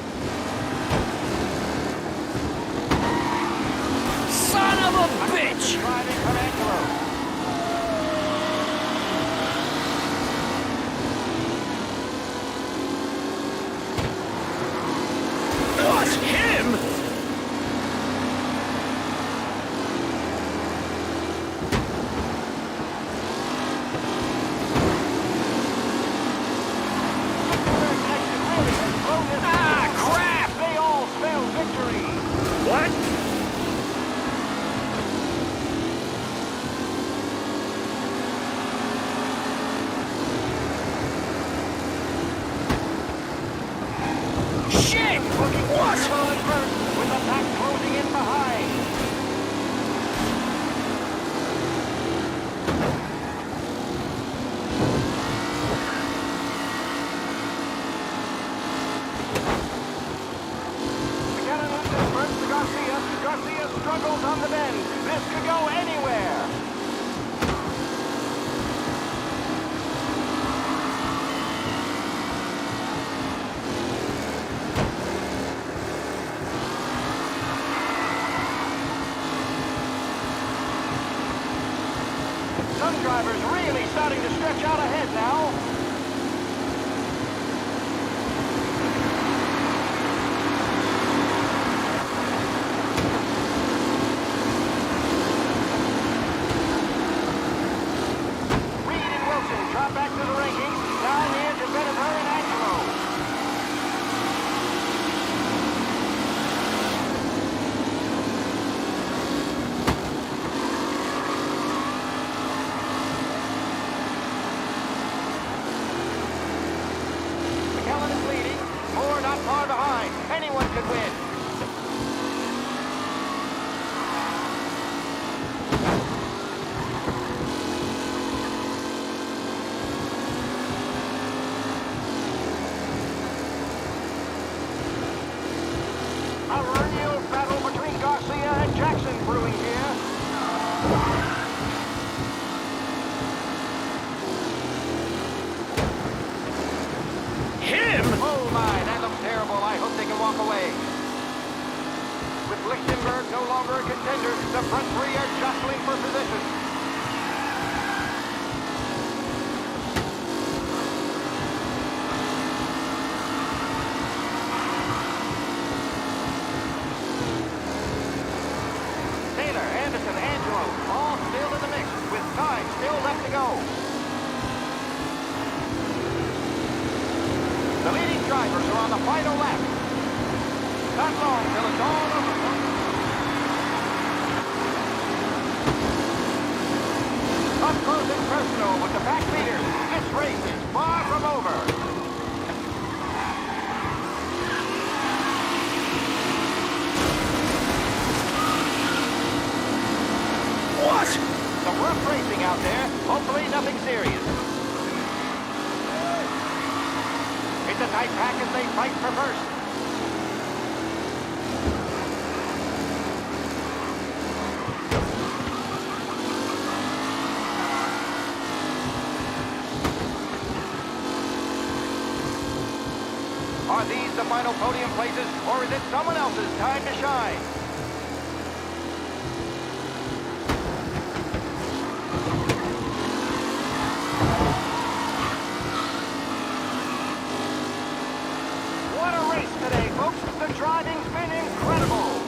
Speaker 17: Son of a bitch!
Speaker 22: Driving from Angelo.
Speaker 17: Oh, it's him! Ah, crap!
Speaker 22: They all spell victory.
Speaker 17: What? Shit! What?
Speaker 22: With the pack closing in behind. McKellen loses first to Garcia. Garcia struggles on the bend. This could go anywhere. Some drivers really starting to stretch out ahead now. Reed and Wilson drop back to the rankings. Now on the edge of Benatar and Angelo. McKellen is leading. Moore not far behind. Anyone could win. A real battle between Garcia and Jackson brewing here.
Speaker 17: Him?
Speaker 22: Oh my, that looks terrible. I hope they can walk away. With Lichtenberg no longer a contender, the front three are jostling for position. Taylor, Anderson, Angelo, all still in the mix, with time still left to go. The leading drivers are on the final lap. Not long till it's all over. and personal with the pack leaders. This race is far from over.
Speaker 16: What?
Speaker 22: Some rough racing out there. Hopefully nothing serious. It's a tight pack as they fight for first. Are these the final podium places, or is it someone else's time to shine? What a race today, folks. The driving's been incredible.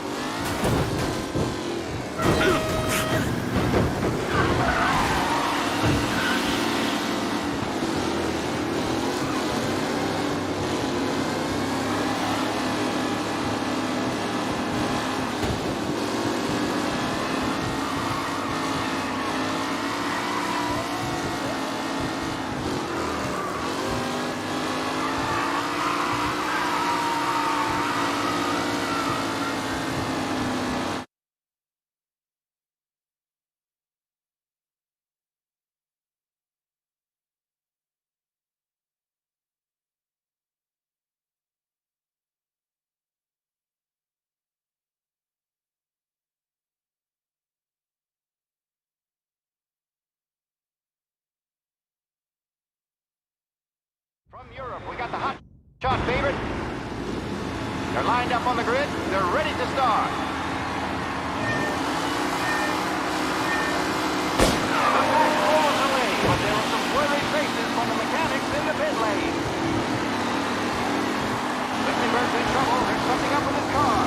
Speaker 22: From Europe, we got the hot shot favorite. They're lined up on the grid. They're ready to start. The pack rolls away, but there are some worried faces from the mechanics in the pit lane. Lichtenberg's in trouble. There's something up with his car.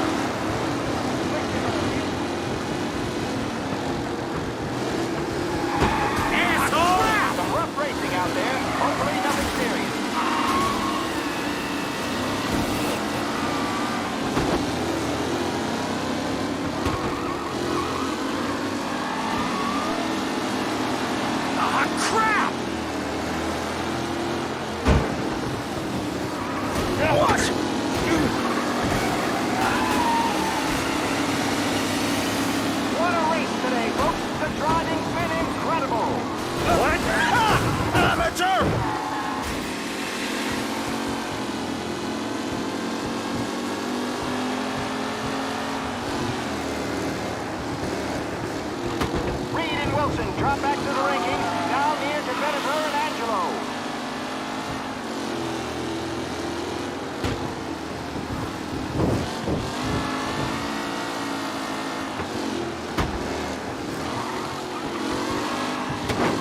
Speaker 22: Some rough racing out there. Hopefully nothing serious.
Speaker 16: Crap! What?
Speaker 22: What a race today, folks. The driving's been incredible.
Speaker 16: What? Amateur!
Speaker 22: Reed and Wilson drop back to the rankings, down near to Bennifer and Angelo.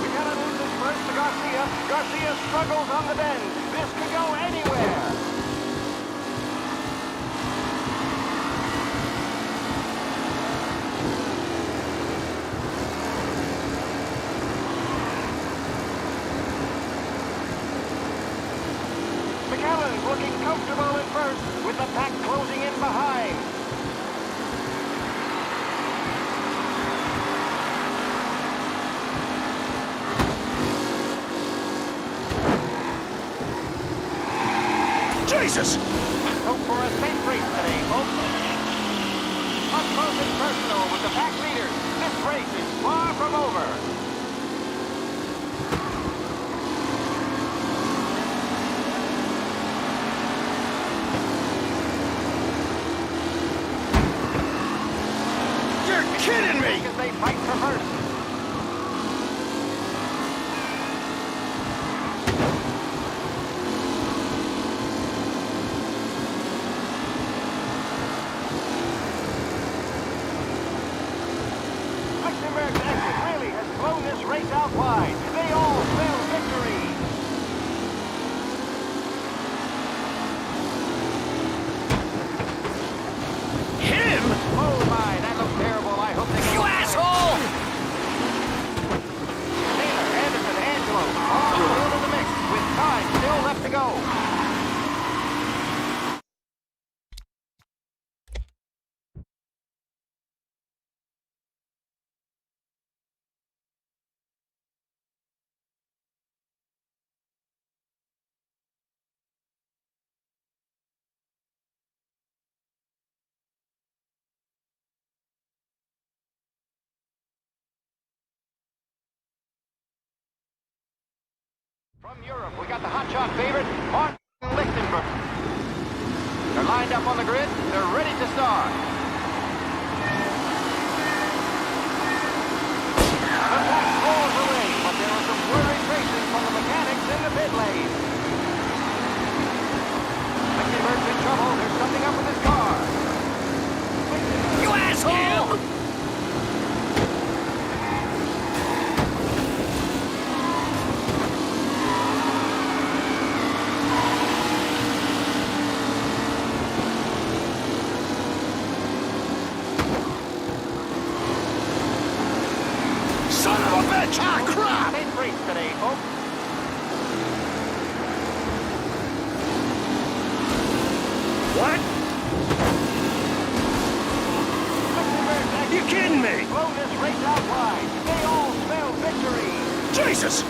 Speaker 22: McKellen loses first to Garcia. Garcia struggles on the bend. This could go anywhere. McKellen looking comfortable at first, with the pack closing in behind.
Speaker 16: Jesus!
Speaker 22: Hope for a safe race today, folks. Up close and personal with the pack leaders. This race is far from over.
Speaker 16: You're kidding me!
Speaker 22: As they fight for first. Lichtenberg's exit really has blown this race out wide. They all spell victory.
Speaker 16: Him?
Speaker 22: Oh my, that looks terrible. I hope they can...
Speaker 16: You asshole!
Speaker 22: Taylor, Anderson, Angelo, all still in the mix, with time still left to go. From Europe, we got the hotshot favorite, Martin Lichtenberg. They're lined up on the grid. They're ready to start. The pack rolls away, but there are some blurry traces from the mechanics in the pit lane. Lichtenberg's in trouble. There's something up with his car.
Speaker 16: You asshole! Son of a bitch! Ah, crap!
Speaker 22: Safe race today, folks.
Speaker 16: What?
Speaker 22: Lichtenberg,
Speaker 16: You kidding me?
Speaker 22: blow this race out wide. They all spell victory.
Speaker 16: Jesus!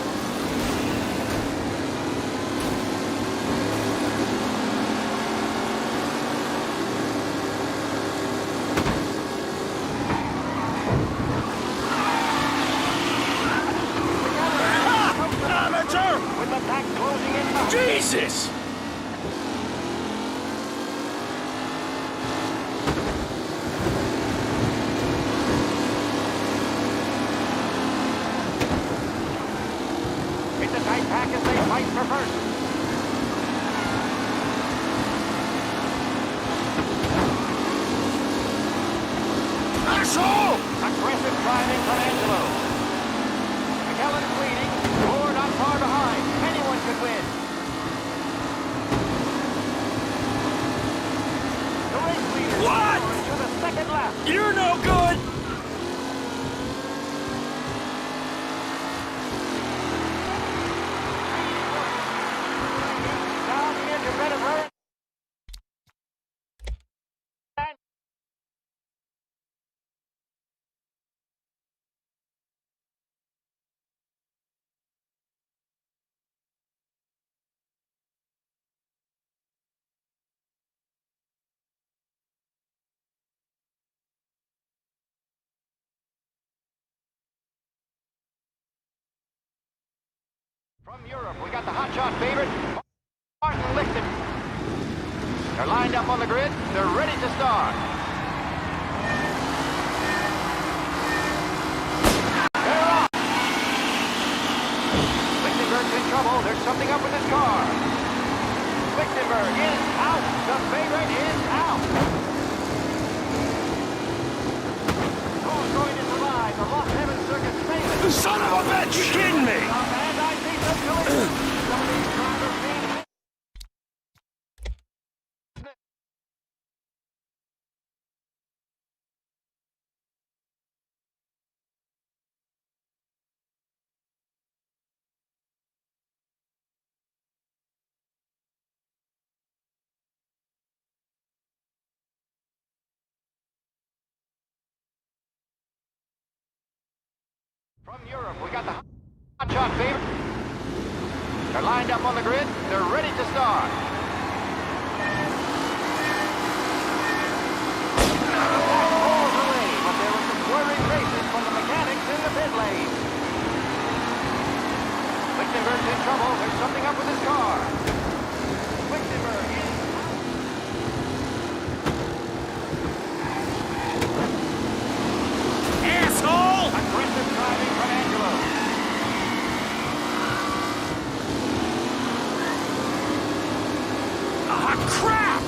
Speaker 22: Amateur! With the pack closing in behind.
Speaker 16: Jesus!
Speaker 22: It's a tight pack as they fight for first.
Speaker 16: Asshole!
Speaker 22: Aggressive driving from Angelo. McKellen's leading. Moore not far behind. Anyone could win. The race leader
Speaker 16: What?
Speaker 22: to the second lap.
Speaker 16: You're no good!
Speaker 22: Down the edge of better run. From Europe, we got the hotshot favorite, Martin Lichten. They're lined up on the grid. They're ready to start. They're off. Lichtenberg's in trouble. There's something up with his car. Lichtenberg is out. The favorite is out. Who's going to survive the Lost Heaven Circuit famous?
Speaker 16: Son of a bitch! You kidding me?
Speaker 22: And I see some collisions. Some of these drivers being hit. From Europe, we got the hotshot favorite. They're lined up on the grid. They're ready to start. Rolls away, but there were some blurry traces from the mechanics in the pit lane. Lichtenberg's in trouble. There's something up with his car. Lichtenberg is
Speaker 16: Asshole!
Speaker 22: aggressive driving from Angelo.
Speaker 16: Ah, crap!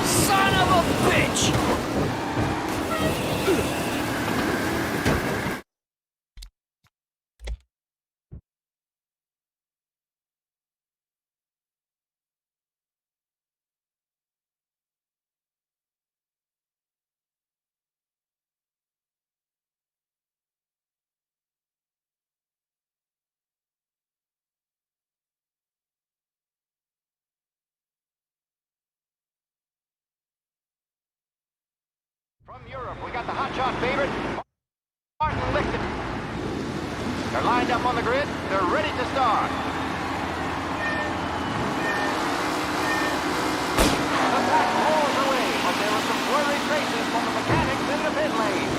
Speaker 16: Son of a bitch!
Speaker 22: From Europe, we got the hotshot favorite, Martin Lichten. They're lined up on the grid. They're ready to start. The pack rolls away, but there were some blurry traces from the mechanics in the pit lane.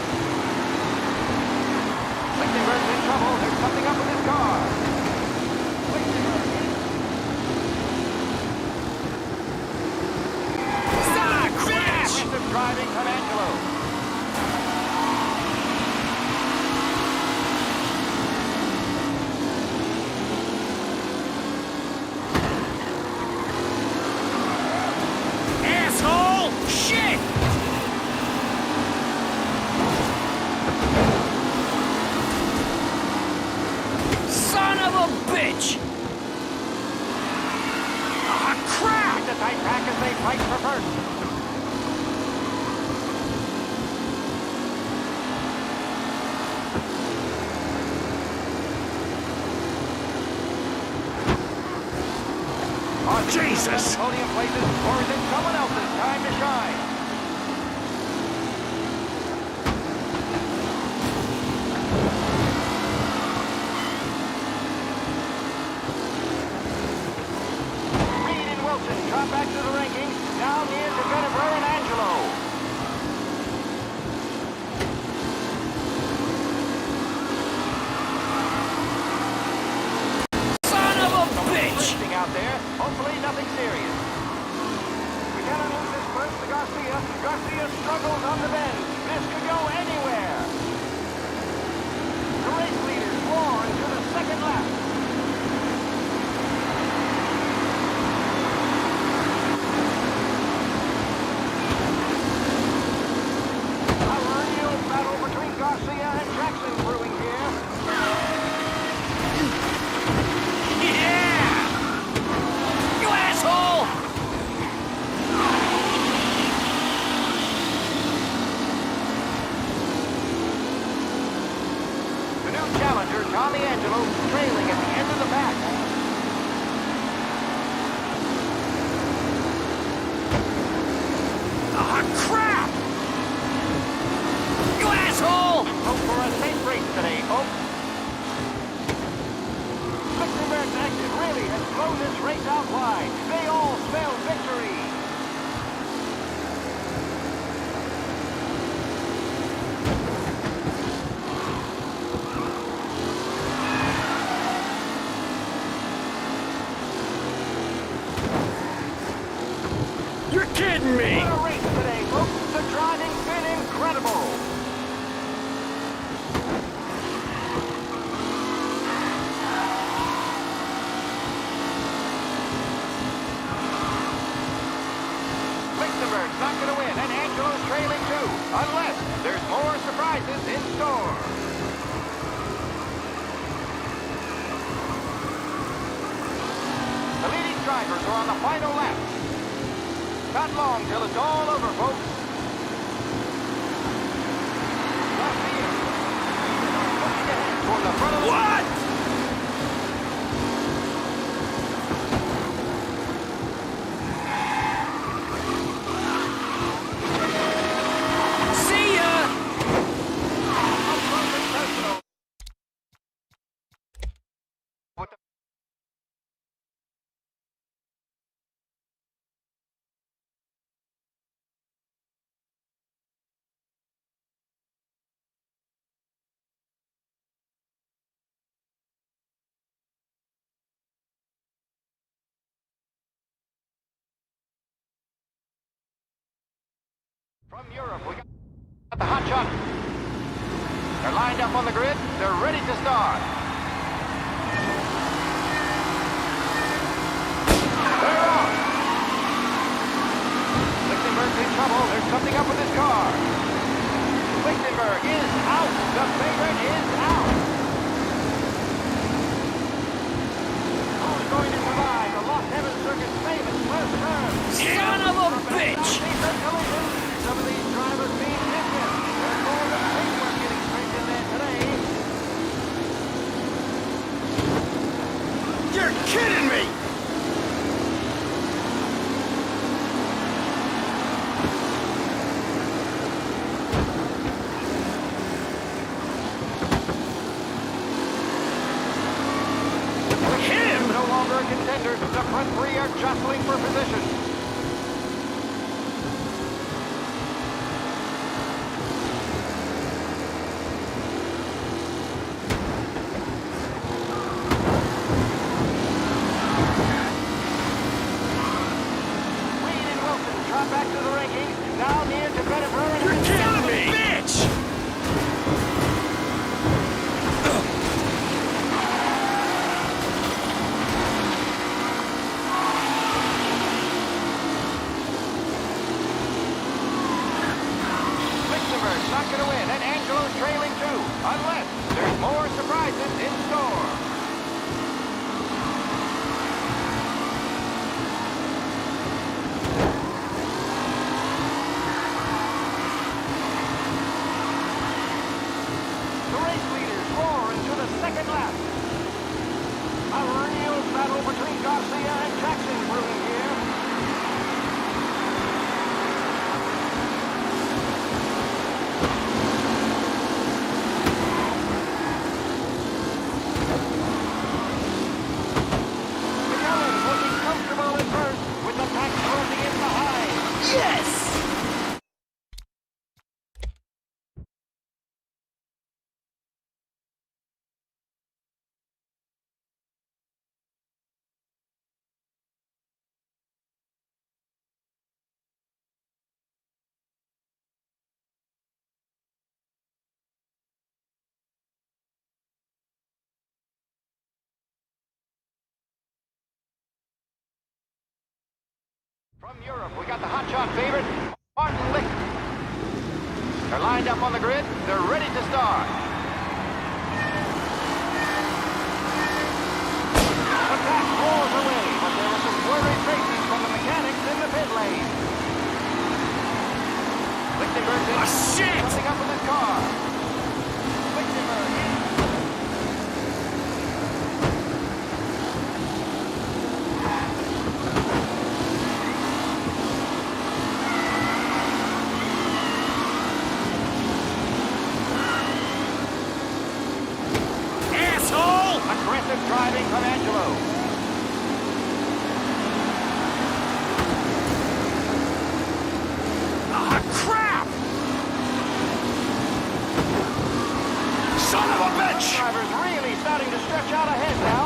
Speaker 22: Lichtenberg's in trouble. There's something up with his car. Lichtenberg
Speaker 17: bitch!
Speaker 22: Ah, crap! The tight pack as they fight for first.
Speaker 16: Jesus!
Speaker 22: Podium places, or is it someone else's time to shine? Reed and Wilson drop back to the rankings, down near to Bennifer and Angelo.
Speaker 17: Son of a bitch!
Speaker 22: Out there, hopefully nothing serious. We gotta lose this first to Garcia. Garcia struggles on the bend. This could go anywhere. The race leaders roar into the second lap. A real battle between Garcia and Jackson brewing here.
Speaker 17: Yeah! You asshole!
Speaker 22: The new challenger, Tommy Angelo, trailing at the end of the pack.
Speaker 17: Ah, crap! You asshole!
Speaker 22: Hope for a safe race today, folks. Lichtenberg's exit really has thrown this race out wide. They all spell victory.
Speaker 17: You're kidding me!
Speaker 22: What a race today, folks. The driving's been incredible. Lichtenberg's not going to win, and Angelo's trailing too, unless there's more surprises in store. The leading drivers are on the final lap. Not long till it's all over, folks. Garcia pushing ahead toward the front of the...
Speaker 17: What? See ya!
Speaker 22: From Europe, we got the hot shot. They're lined up on the grid. They're ready to start. They're off. Lichtenberg's in trouble. There's something up with his car. Lichtenberg is out. The favorite is out. Who's going to survive the Lost Heaven Circuit's famous first turn?
Speaker 17: Son of a bitch!
Speaker 22: Some of these drivers being distant. There's more than paintwork getting sprayed in there today.
Speaker 17: You're kidding me!
Speaker 22: Him! No longer a contender. The front three are jostling for position. Back to the rankings, now near to Bennifer and...
Speaker 17: You're killing me! Bitch!
Speaker 22: Lichtenberg's not going to win, and Angelo's trailing too, unless there's more surprises in store. second lap. A real battle between Garcia and Jackson brewing here. McAllen looking comfortable at first, with the pack closing in behind. Yes! From Europe, we got the hotshot favorite, Martin Licht. They're lined up on the grid. They're ready to start. The pack roars away, but there were some worried faces from the mechanics in the pit lane. Lichtenberg did something up with his car. Lichtenberg in. Aggressive driving from Angelo. Ah, crap! Son of a bitch! The driver's really starting to stretch out ahead now.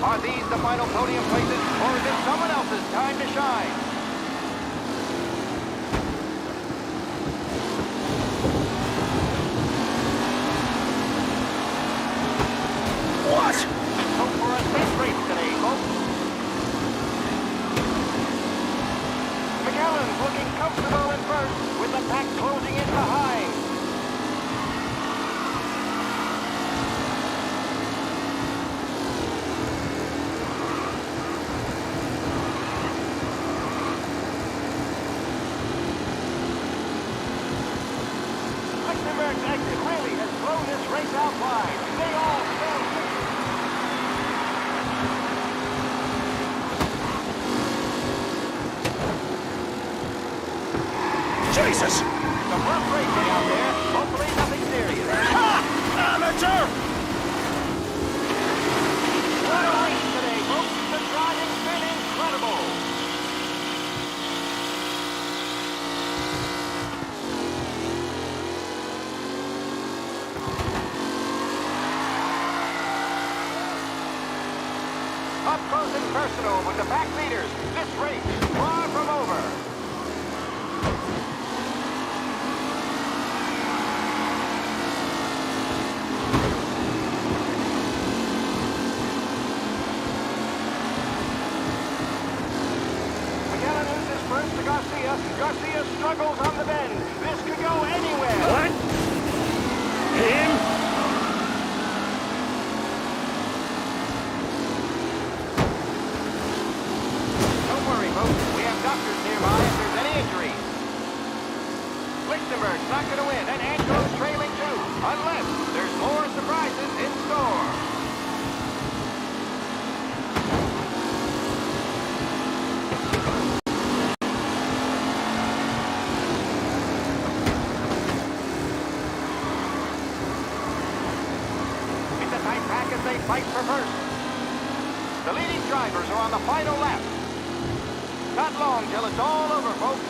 Speaker 22: Are these the final podium places, or is it someone else's time to shine? What? Hope for a safe race today, folks. McAllen's looking comfortable in first, with the pack closing in behind. Lichtenberg's exit really has blown this race out wide. They all stand. Jesus! Some rough racing out there. Hopefully nothing serious. Ha! Amateur! What a race today, folks. The driving's been incredible. Up close and personal with the pack leaders. This race is far from over. McAllen loses first to Garcia. Garcia struggles on the bend. This could go anywhere. What? Him? We have doctors nearby if there's any injuries. Lichtenberg's not going to win, and Angelo's trailing too, unless there's more surprises in store. It's a tight pack as they fight for first. The leading drivers are on the final lap. Not long till it's all over, folks.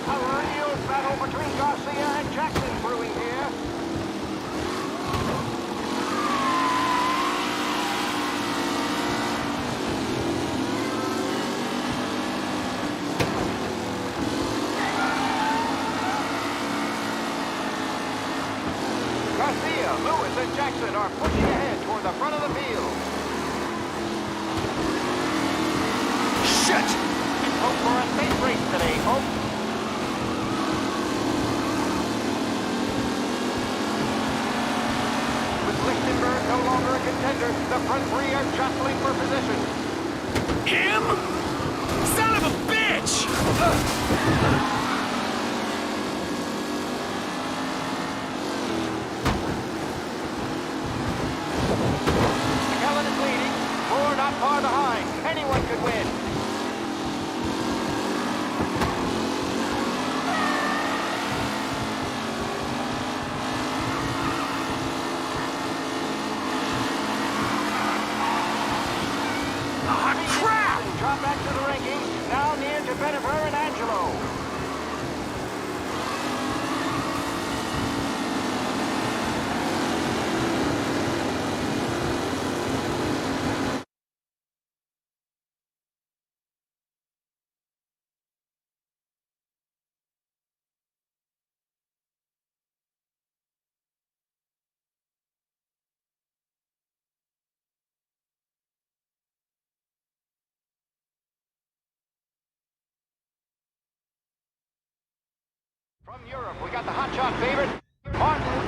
Speaker 22: A real battle between Garcia and Jackson brewing here. Garcia, Lewis, and Jackson are to Bennifer and Angelo. From Europe, we got the hotshot favorite, Martin.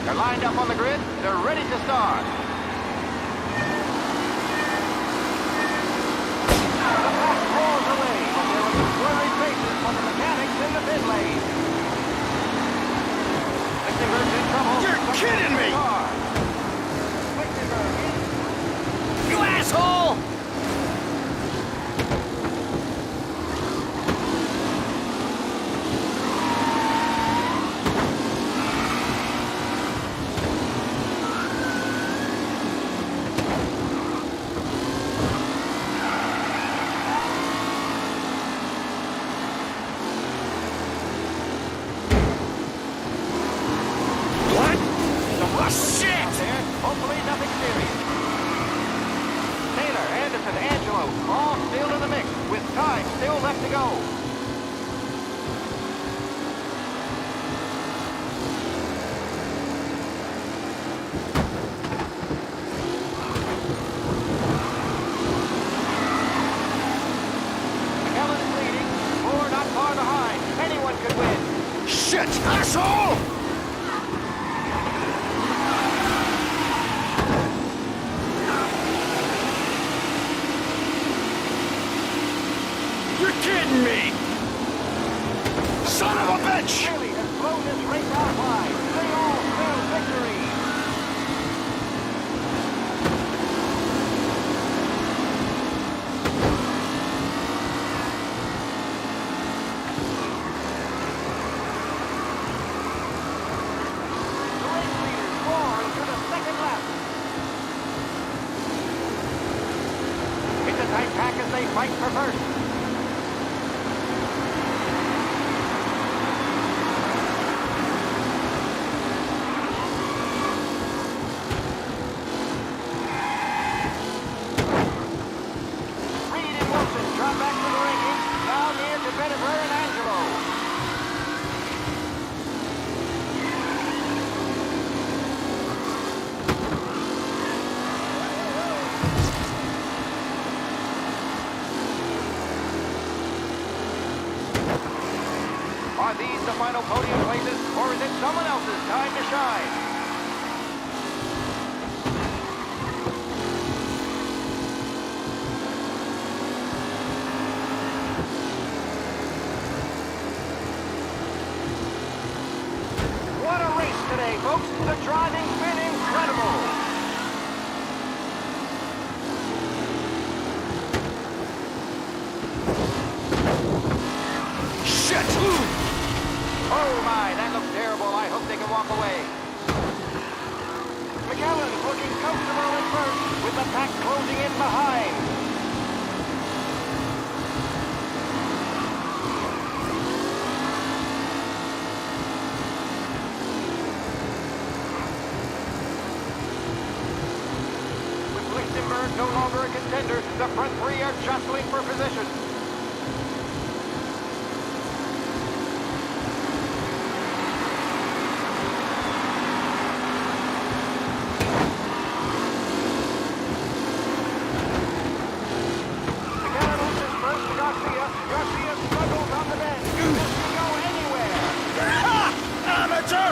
Speaker 22: They're lined up on the grid. They're ready to start. The pack roars away, but there were some blurry faces for the mechanics in the pit lane. Lichtenberg's in trouble.
Speaker 16: You're kidding me!
Speaker 22: Lichtenberg in.
Speaker 16: You asshole!
Speaker 22: Hopefully nothing serious. Taylor, Anderson, Angelo, all still in the mix, with time still left to go. McKellen's leading, Moore not far behind. Anyone could win.
Speaker 16: Shit, asshole! You're kidding me! Son of a bitch!
Speaker 22: Haley has blown this race out wide. They all spell victory. The race leaders roar into the second lap. It's a tight pack as they fight for first. Drop back to the ranking, now near to Bennifer and Angelo. Are these the final podium places, or is it someone else's time to shine? What a race today, folks. The driving's been incredible.
Speaker 16: Shit!
Speaker 22: Oh my, that looks terrible. I hope they can walk away. McKellen's looking comfortable at first, with the pack closing in behind. No longer a contender, the front three are jostling for position. McKellen loses first to Garcia. Garcia struggles on the bend. This can go anywhere.
Speaker 16: Amateur!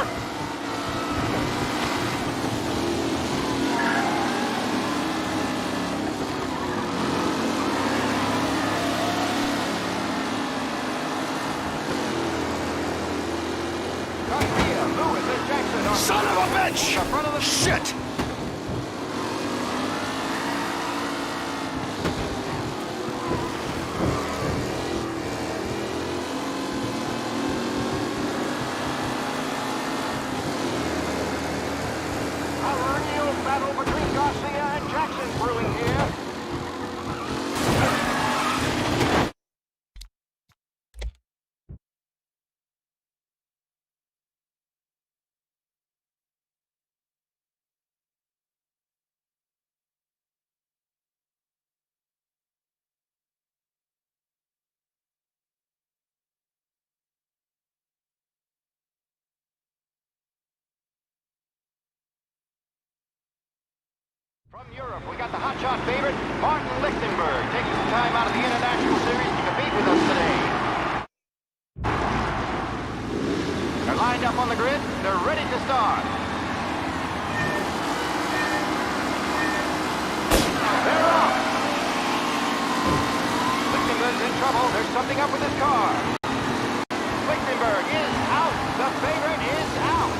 Speaker 16: Son of a bitch! Shit!
Speaker 22: Battle between Garcia and Jackson brewing here. From Europe, we got the hotshot favorite, Martin Lichtenberg, taking some time out of the International Series to compete with us today. They're lined up on the grid. They're ready to start. They're off. Lichtenberg's in trouble. There's something up with his car. Lichtenberg is out. The favorite is out.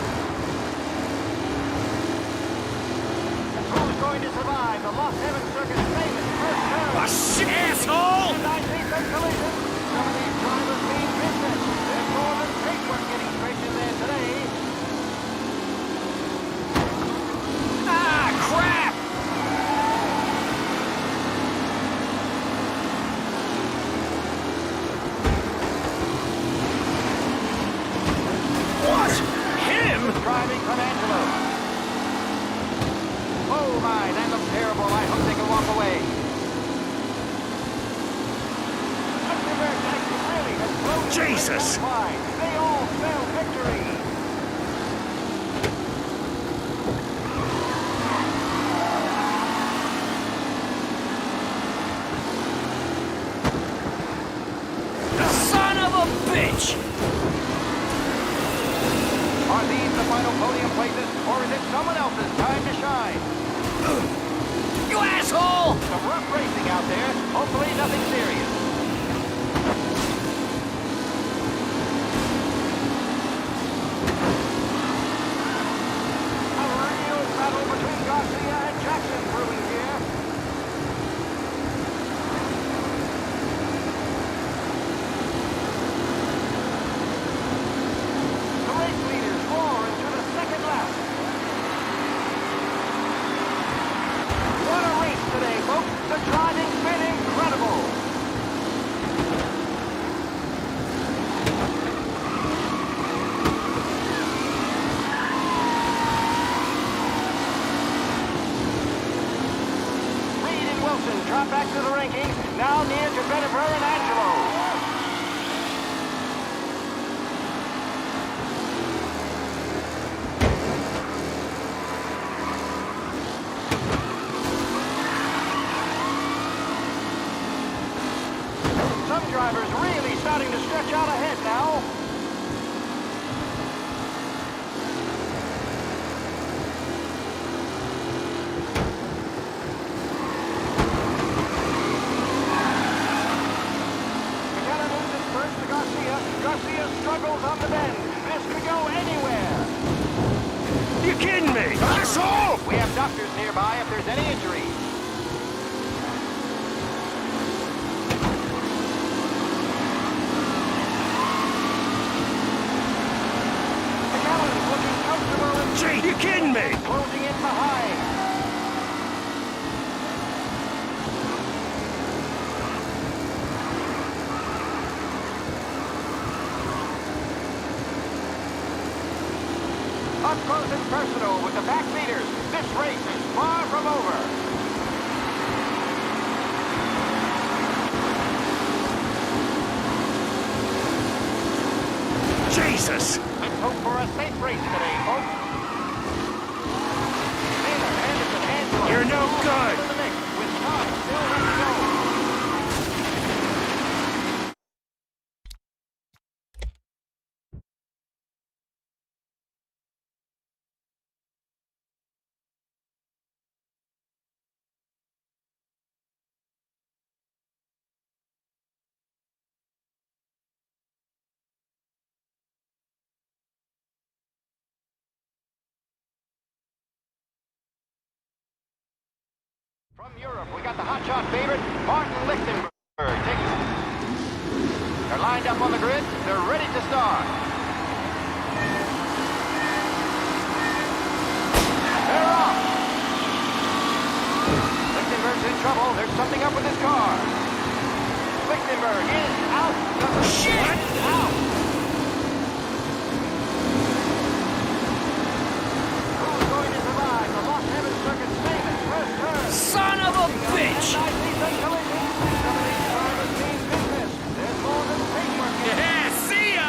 Speaker 22: Who's going to survive the Lost Heaven Circuit's famous first turn?
Speaker 16: Oh, shit, asshole!
Speaker 22: And I see some collisions. Some of these drivers mean business. There's more than paintwork getting straight in there today.
Speaker 16: Ah, crap! What? Him?
Speaker 22: Driving from Angelo. Oh my, that looks terrible. I hope they can walk away. Really has blown
Speaker 16: Jesus!
Speaker 22: They all spell victory.
Speaker 16: Son of a bitch!
Speaker 22: Are these the final podium places, or is it someone else's time to shine?
Speaker 16: You asshole!
Speaker 22: Some rough racing out there. Hopefully nothing serious. A real battle between Garcia and Jackson brewing here. The race leaders roar into the second lap. What a race today, folks. The driving's been incredible. Reed and Wilson drop back to the rankings, now near to Bennifer and Angelo. Some drivers really starting to stretch out ahead now. McKenna loses first to Garcia. Garcia struggles on the bend. This could go anywhere.
Speaker 16: You kidding me? Asshole!
Speaker 22: We have doctors nearby if there's any injuries. McAllen's looking comfortable and
Speaker 16: Gee, you kidding me?
Speaker 22: closing in behind. Up close and personal with the back leaders. This race is far from over.
Speaker 16: Jesus!
Speaker 22: Let's hope for a safe race today, folks. Taylor, Anderson, Angelo.
Speaker 16: You're no good!
Speaker 22: In the mix with time still left to go. From Europe, we got the hotshot favorite, Martin Lichtenberg. They're lined up on the grid. They're ready to start. They're off. Lichtenberg's in trouble. There's something up with his car. Lichtenberg is out. Shit! Out. Who's going to survive the Lost Heaven Circuit's famous first turn?
Speaker 16: Son of a bitch!
Speaker 22: And I see some collisions. Some of these drivers mean business. There's more than paintwork here.
Speaker 16: Yeah, see ya!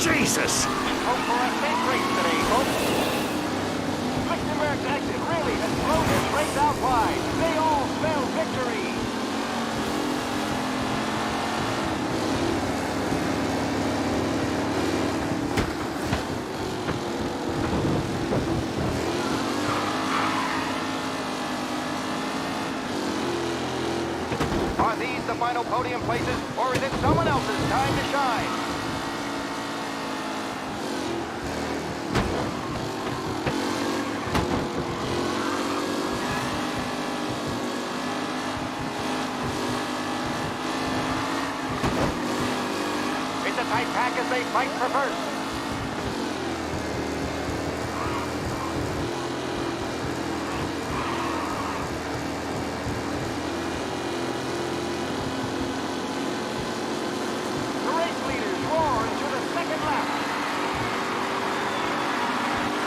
Speaker 16: Jesus!
Speaker 22: Hope for a safe race today, folks. Lichtenberg's exit really has blown this race out wide. They all spell victory. Are these the final podium places, or is it someone else's time to shine? It's a tight pack as they fight for first. The race leaders roar into the second lap.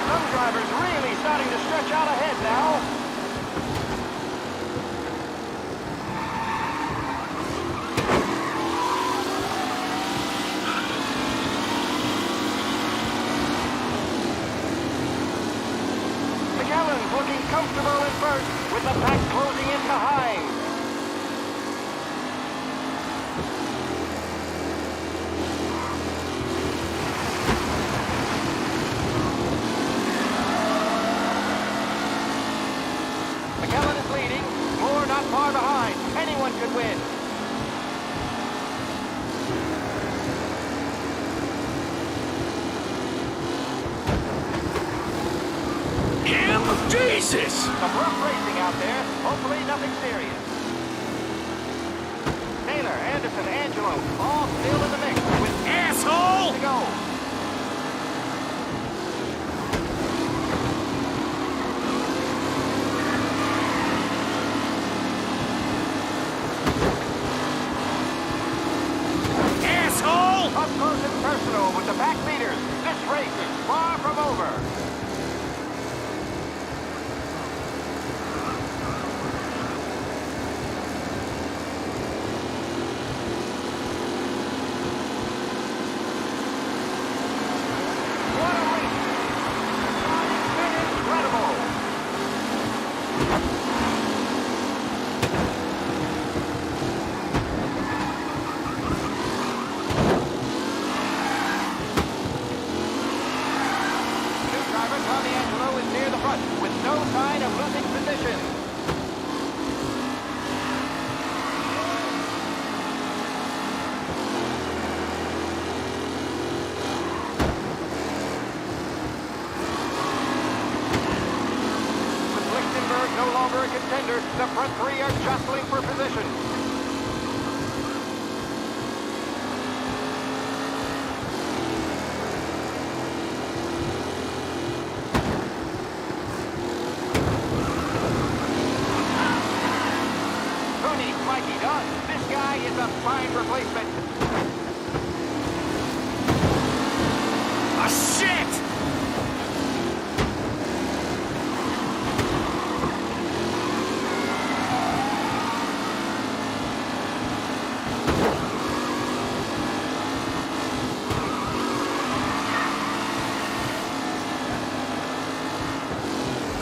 Speaker 22: Some drivers really starting to stretch out ahead now. McAllen's looking comfortable at first, with the pack closing in behind. McAllen is leading. Moore not far behind. Anyone could win.
Speaker 16: Jesus!
Speaker 22: Some rough racing out there. Hopefully nothing serious. Taylor, Anderson, Angelo, all still in the mix with
Speaker 16: Asshole!
Speaker 22: to go.
Speaker 16: Asshole!
Speaker 22: Up close and personal with the back leaders. This race is far from over. What a race! It's been incredible! New driver Tommy Angelo is near the front with no sign of losing position. With Lichtenberg no longer a contender, the front three are jostling for position. Who needs Mikey Dunn? This guy is a fine replacement.
Speaker 16: Ah, shit!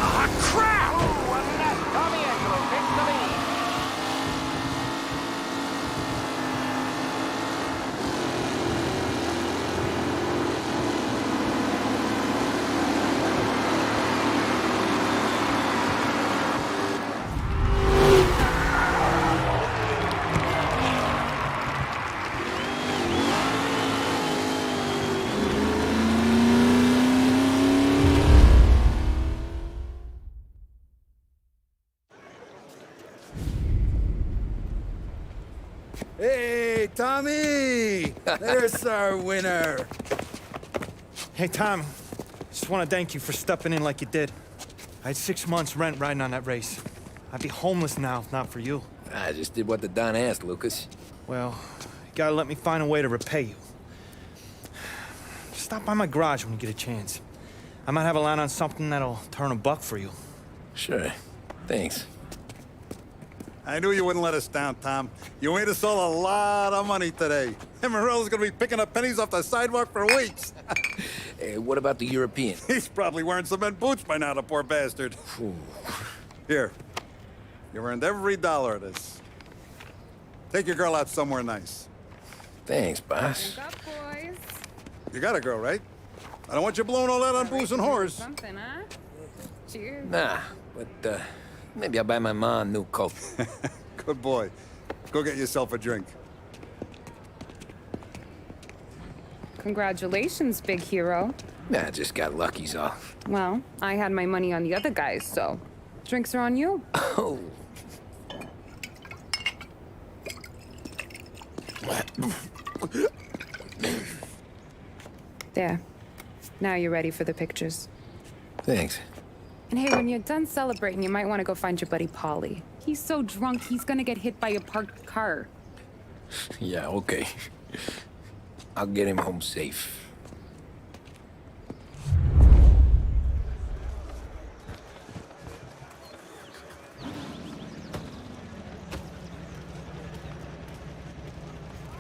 Speaker 16: Ah, crap!
Speaker 22: Ooh, and that's Tommy Angelo takes the lead.
Speaker 11: Hey, Tommy! There's our winner.
Speaker 14: Hey, Tom. Just want to thank you for stepping in like you did. I had 6 months rent riding on that race. I'd be homeless now if not for you.
Speaker 2: I just did what the Don asked, Lucas.
Speaker 14: Well, you gotta let me find a way to repay you. Stop by my garage when you get a chance. I might have a line on something that'll turn $1 for you.
Speaker 2: Sure. Thanks.
Speaker 11: I knew you wouldn't let us down, Tom. You made us all a lot of money today. And Morello's gonna be picking up pennies off the sidewalk for weeks.
Speaker 2: Hey, what about the European?
Speaker 11: He's probably wearing cement boots by now, the poor bastard. Here. You earned every dollar of this. Take your girl out somewhere nice.
Speaker 2: Thanks, boss.
Speaker 20: Drink up, boys.
Speaker 11: You got a girl, right? I don't want you blowing all that on booze and whores.
Speaker 20: Something, huh? Cheers.
Speaker 2: Nah, but, maybe I'll buy my mom a new coat.
Speaker 11: Good boy. Go get yourself a drink.
Speaker 20: Congratulations, big hero.
Speaker 2: Nah, I just got lucky's off.
Speaker 20: Well, I had my money on the other guys, so drinks are on you.
Speaker 2: Oh.
Speaker 20: There. Now you're ready for the pictures.
Speaker 2: Thanks.
Speaker 20: And hey, when you're done celebrating, you might want to go find your buddy Paulie. He's so drunk, he's gonna get hit by a parked car.
Speaker 2: Yeah, okay. I'll get him home safe.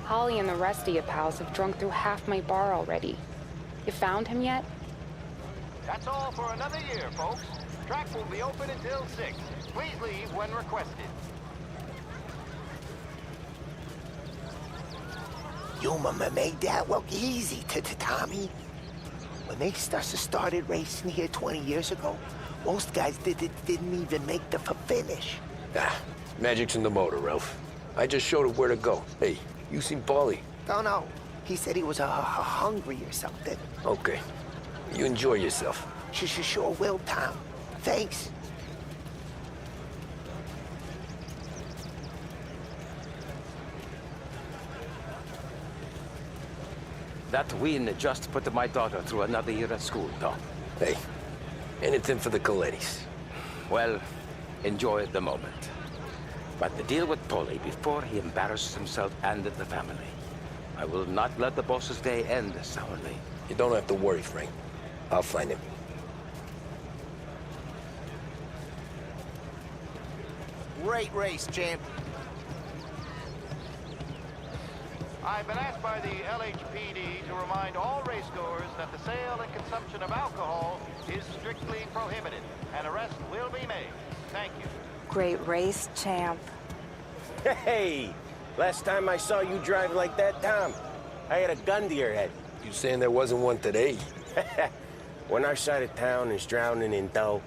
Speaker 20: Holly and the rest of your pals have drunk through half my bar already. You found him yet?
Speaker 22: That's all for another year, folks. Track will be open until 6. Please leave when requested.
Speaker 13: You made that look easy to Tommy. When they started racing here 20 years ago, most guys didn't even make the finish.
Speaker 12: Ah, magic's in the motor, Ralph. I just showed it where to go. Hey, you seen Paulie?
Speaker 13: No. He said he was hungry or something.
Speaker 12: Okay. You enjoy yourself.
Speaker 13: Sure will, Tom. Thanks.
Speaker 6: That win just put my daughter through another year at school, Tom.
Speaker 12: Hey, anything for the Colettis.
Speaker 6: Well, enjoy the moment. But the deal with Paulie before he embarrasses himself and the family. I will not let the boss's day end sourly.
Speaker 12: You don't have to worry, Frank. I'll find him.
Speaker 5: Great race, champ.
Speaker 22: I've been asked by the LHPD to remind all racegoers that the sale and consumption of alcohol is strictly prohibited. An arrest will be made. Thank you.
Speaker 17: Great race, champ.
Speaker 5: Hey, last time I saw you drive like that, Tom, I had a gun to your head.
Speaker 12: You saying there wasn't one today?
Speaker 5: When our side of town is drowning in dough,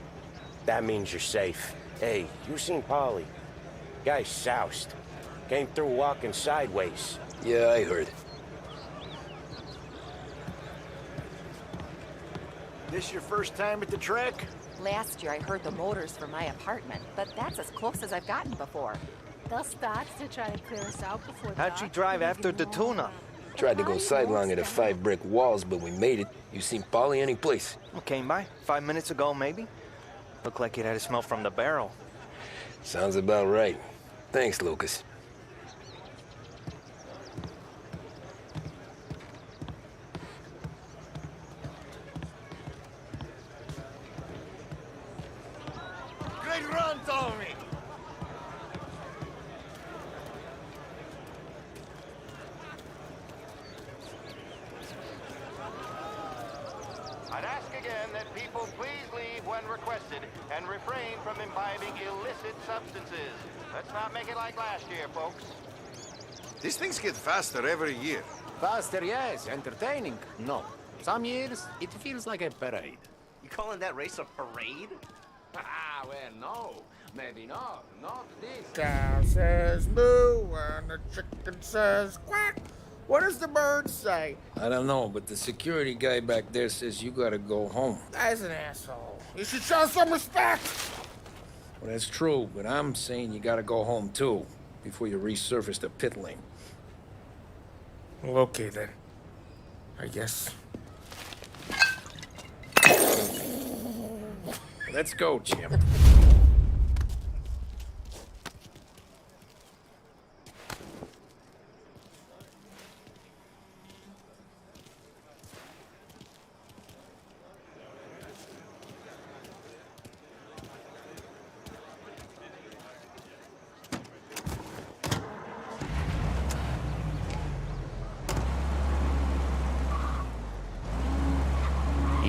Speaker 5: that means you're safe. Hey, you seen Paulie? Guy's soused. Came through walking sideways.
Speaker 12: Yeah, I heard.
Speaker 22: This your first time at the track?
Speaker 17: Last year I heard the motors from my apartment, but that's as close as I've gotten before.
Speaker 18: They'll start to try to clear us out before
Speaker 3: How'd she drive after the tuna?
Speaker 12: Tried to go sidelong at the 5 brick walls, but we made it. You seen Paulie any place?
Speaker 3: I came by 5 minutes ago, maybe. Looked like it had a smell from the barrel.
Speaker 12: Sounds about right. Thanks, Lucas.
Speaker 16: Great run, Tommy!
Speaker 22: I'd ask again that people please leave when requested and refrain from imbibing illicit substances. Let's not make it like last year, folks.
Speaker 16: These things get faster every year.
Speaker 6: Faster, yes. Entertaining, no. Some years, it feels like a parade.
Speaker 7: You calling that race a parade?
Speaker 6: Ah, well, no. Maybe not. Not this.
Speaker 5: Cow says moo and the chicken says quack. What does the bird say?
Speaker 2: I don't know, but the security guy back there says you gotta go home.
Speaker 5: Guy's an asshole. You should show some respect.
Speaker 2: Well, that's true, but I'm saying you gotta go home too, before you resurface the pit lane.
Speaker 5: Well, okay then. I guess.
Speaker 2: Let's go, champ.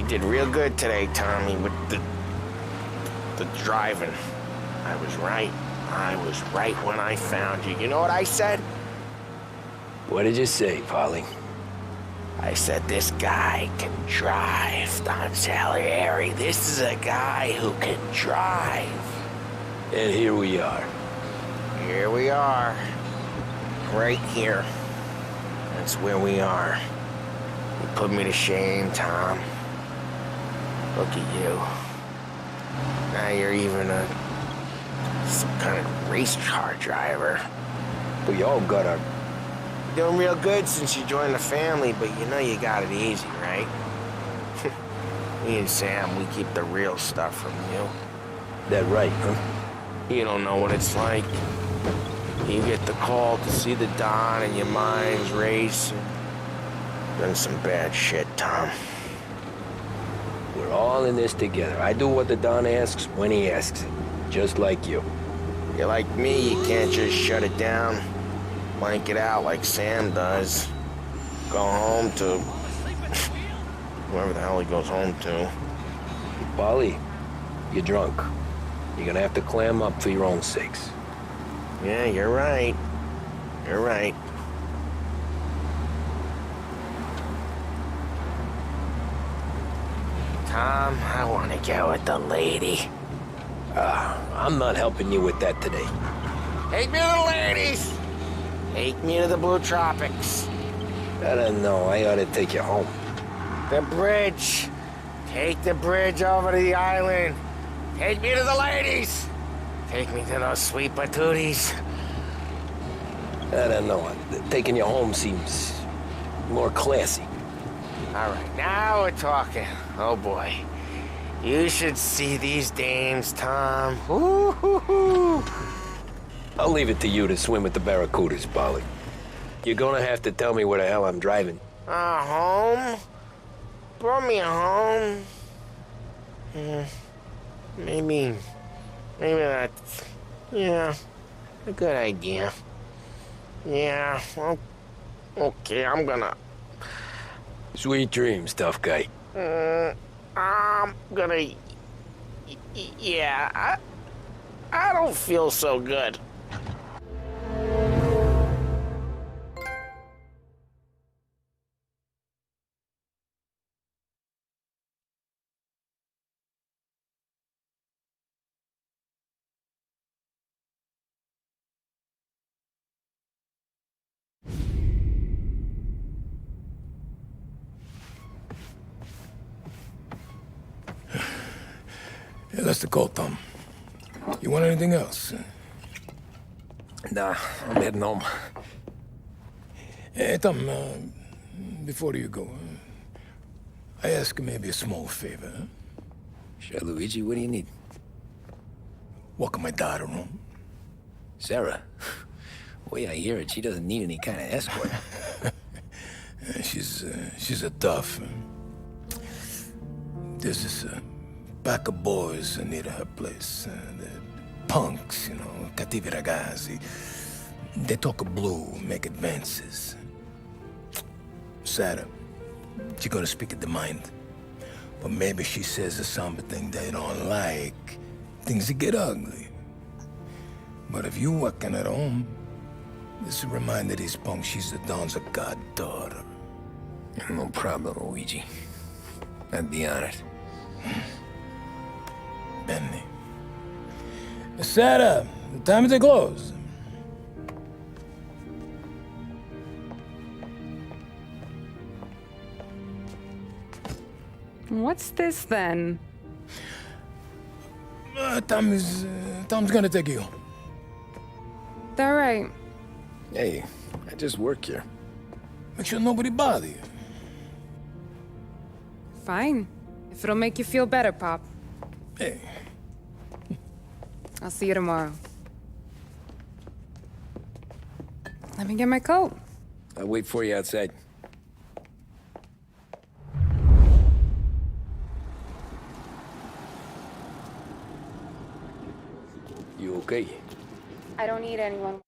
Speaker 5: did real good today, Tommy, with the driving. I was right. I was right when I found you. You know what I said?
Speaker 12: What did you say, Polly?
Speaker 5: I said, this guy can drive, Don Salieri. This is a guy who can drive.
Speaker 12: And here we are.
Speaker 5: Here we are. Right here. That's where we are. You put me to shame, Tom. Look at you. Now you're even some kind of race car driver.
Speaker 12: We all got our...
Speaker 5: Doing real good since you joined the family, but you know you got it easy, right? Me and Sam, we keep the real stuff from you.
Speaker 12: That right, huh?
Speaker 5: You don't know what it's like. You get the call to see the Don and your mind's racing. Done some bad shit, Tom.
Speaker 12: We're all in this together. I do what the Don asks when he asks it. Just like you.
Speaker 5: You're like me, you can't just shut it down. Blank it out like Sam does. Go home to... whoever the hell he goes home to.
Speaker 12: Polly, you're drunk. You're gonna have to clam up for your own sakes.
Speaker 5: Yeah, you're right. You're right. Tom, I want to go with the lady.
Speaker 12: I'm not helping you with that today.
Speaker 5: Take me to the ladies! Take me to the Blue Tropics.
Speaker 12: I don't know. I ought to take you home.
Speaker 5: The bridge. Take the bridge over to the island. Take me to the ladies. Take me to those sweet patooties.
Speaker 12: I don't know. Taking you home seems more classy.
Speaker 5: All right, now we're talking. Oh boy. You should see these dames, Tom. Ooh.
Speaker 12: I'll leave it to you to swim with the barracudas, Polly. You're gonna have to tell me where the hell I'm driving.
Speaker 5: Home? Brought me home. Maybe that's, yeah, a good idea. Yeah, well, okay, I'm gonna...
Speaker 12: Sweet dreams, tough guy.
Speaker 5: I'm gonna... Yeah, I don't feel so good.
Speaker 2: Yeah, that's the call, Tom. You want anything else?
Speaker 12: Nah, I'm heading home.
Speaker 2: Hey, Tom, before you go, I ask maybe a small favor. Huh?
Speaker 12: Sure, Luigi, what do you need?
Speaker 2: Walk my daughter home.
Speaker 12: Sarah? The way I hear it, she doesn't need any kind of escort.
Speaker 2: She's a tough. There's this pack of boys near her place. The punks, you know, cattivi ragazzi. They talk blue, make advances. Sarah, she's gonna speak at the mind. But maybe she says something they don't like. Things get ugly. But if you walking at home, this will remind these punks she's the Don's goddaughter.
Speaker 12: No problem, Luigi. I'd be honored.
Speaker 2: Benny. Sarah, time to close.
Speaker 20: What's this then?
Speaker 2: Tom's gonna take you.
Speaker 20: All right.
Speaker 12: Hey, I just work here.
Speaker 2: Make sure nobody bother you.
Speaker 20: Fine. If it'll make you feel better, Pop.
Speaker 2: Hey.
Speaker 20: I'll see you tomorrow. Let me get my coat.
Speaker 12: I'll wait for you outside. You okay?
Speaker 20: I don't need anyone.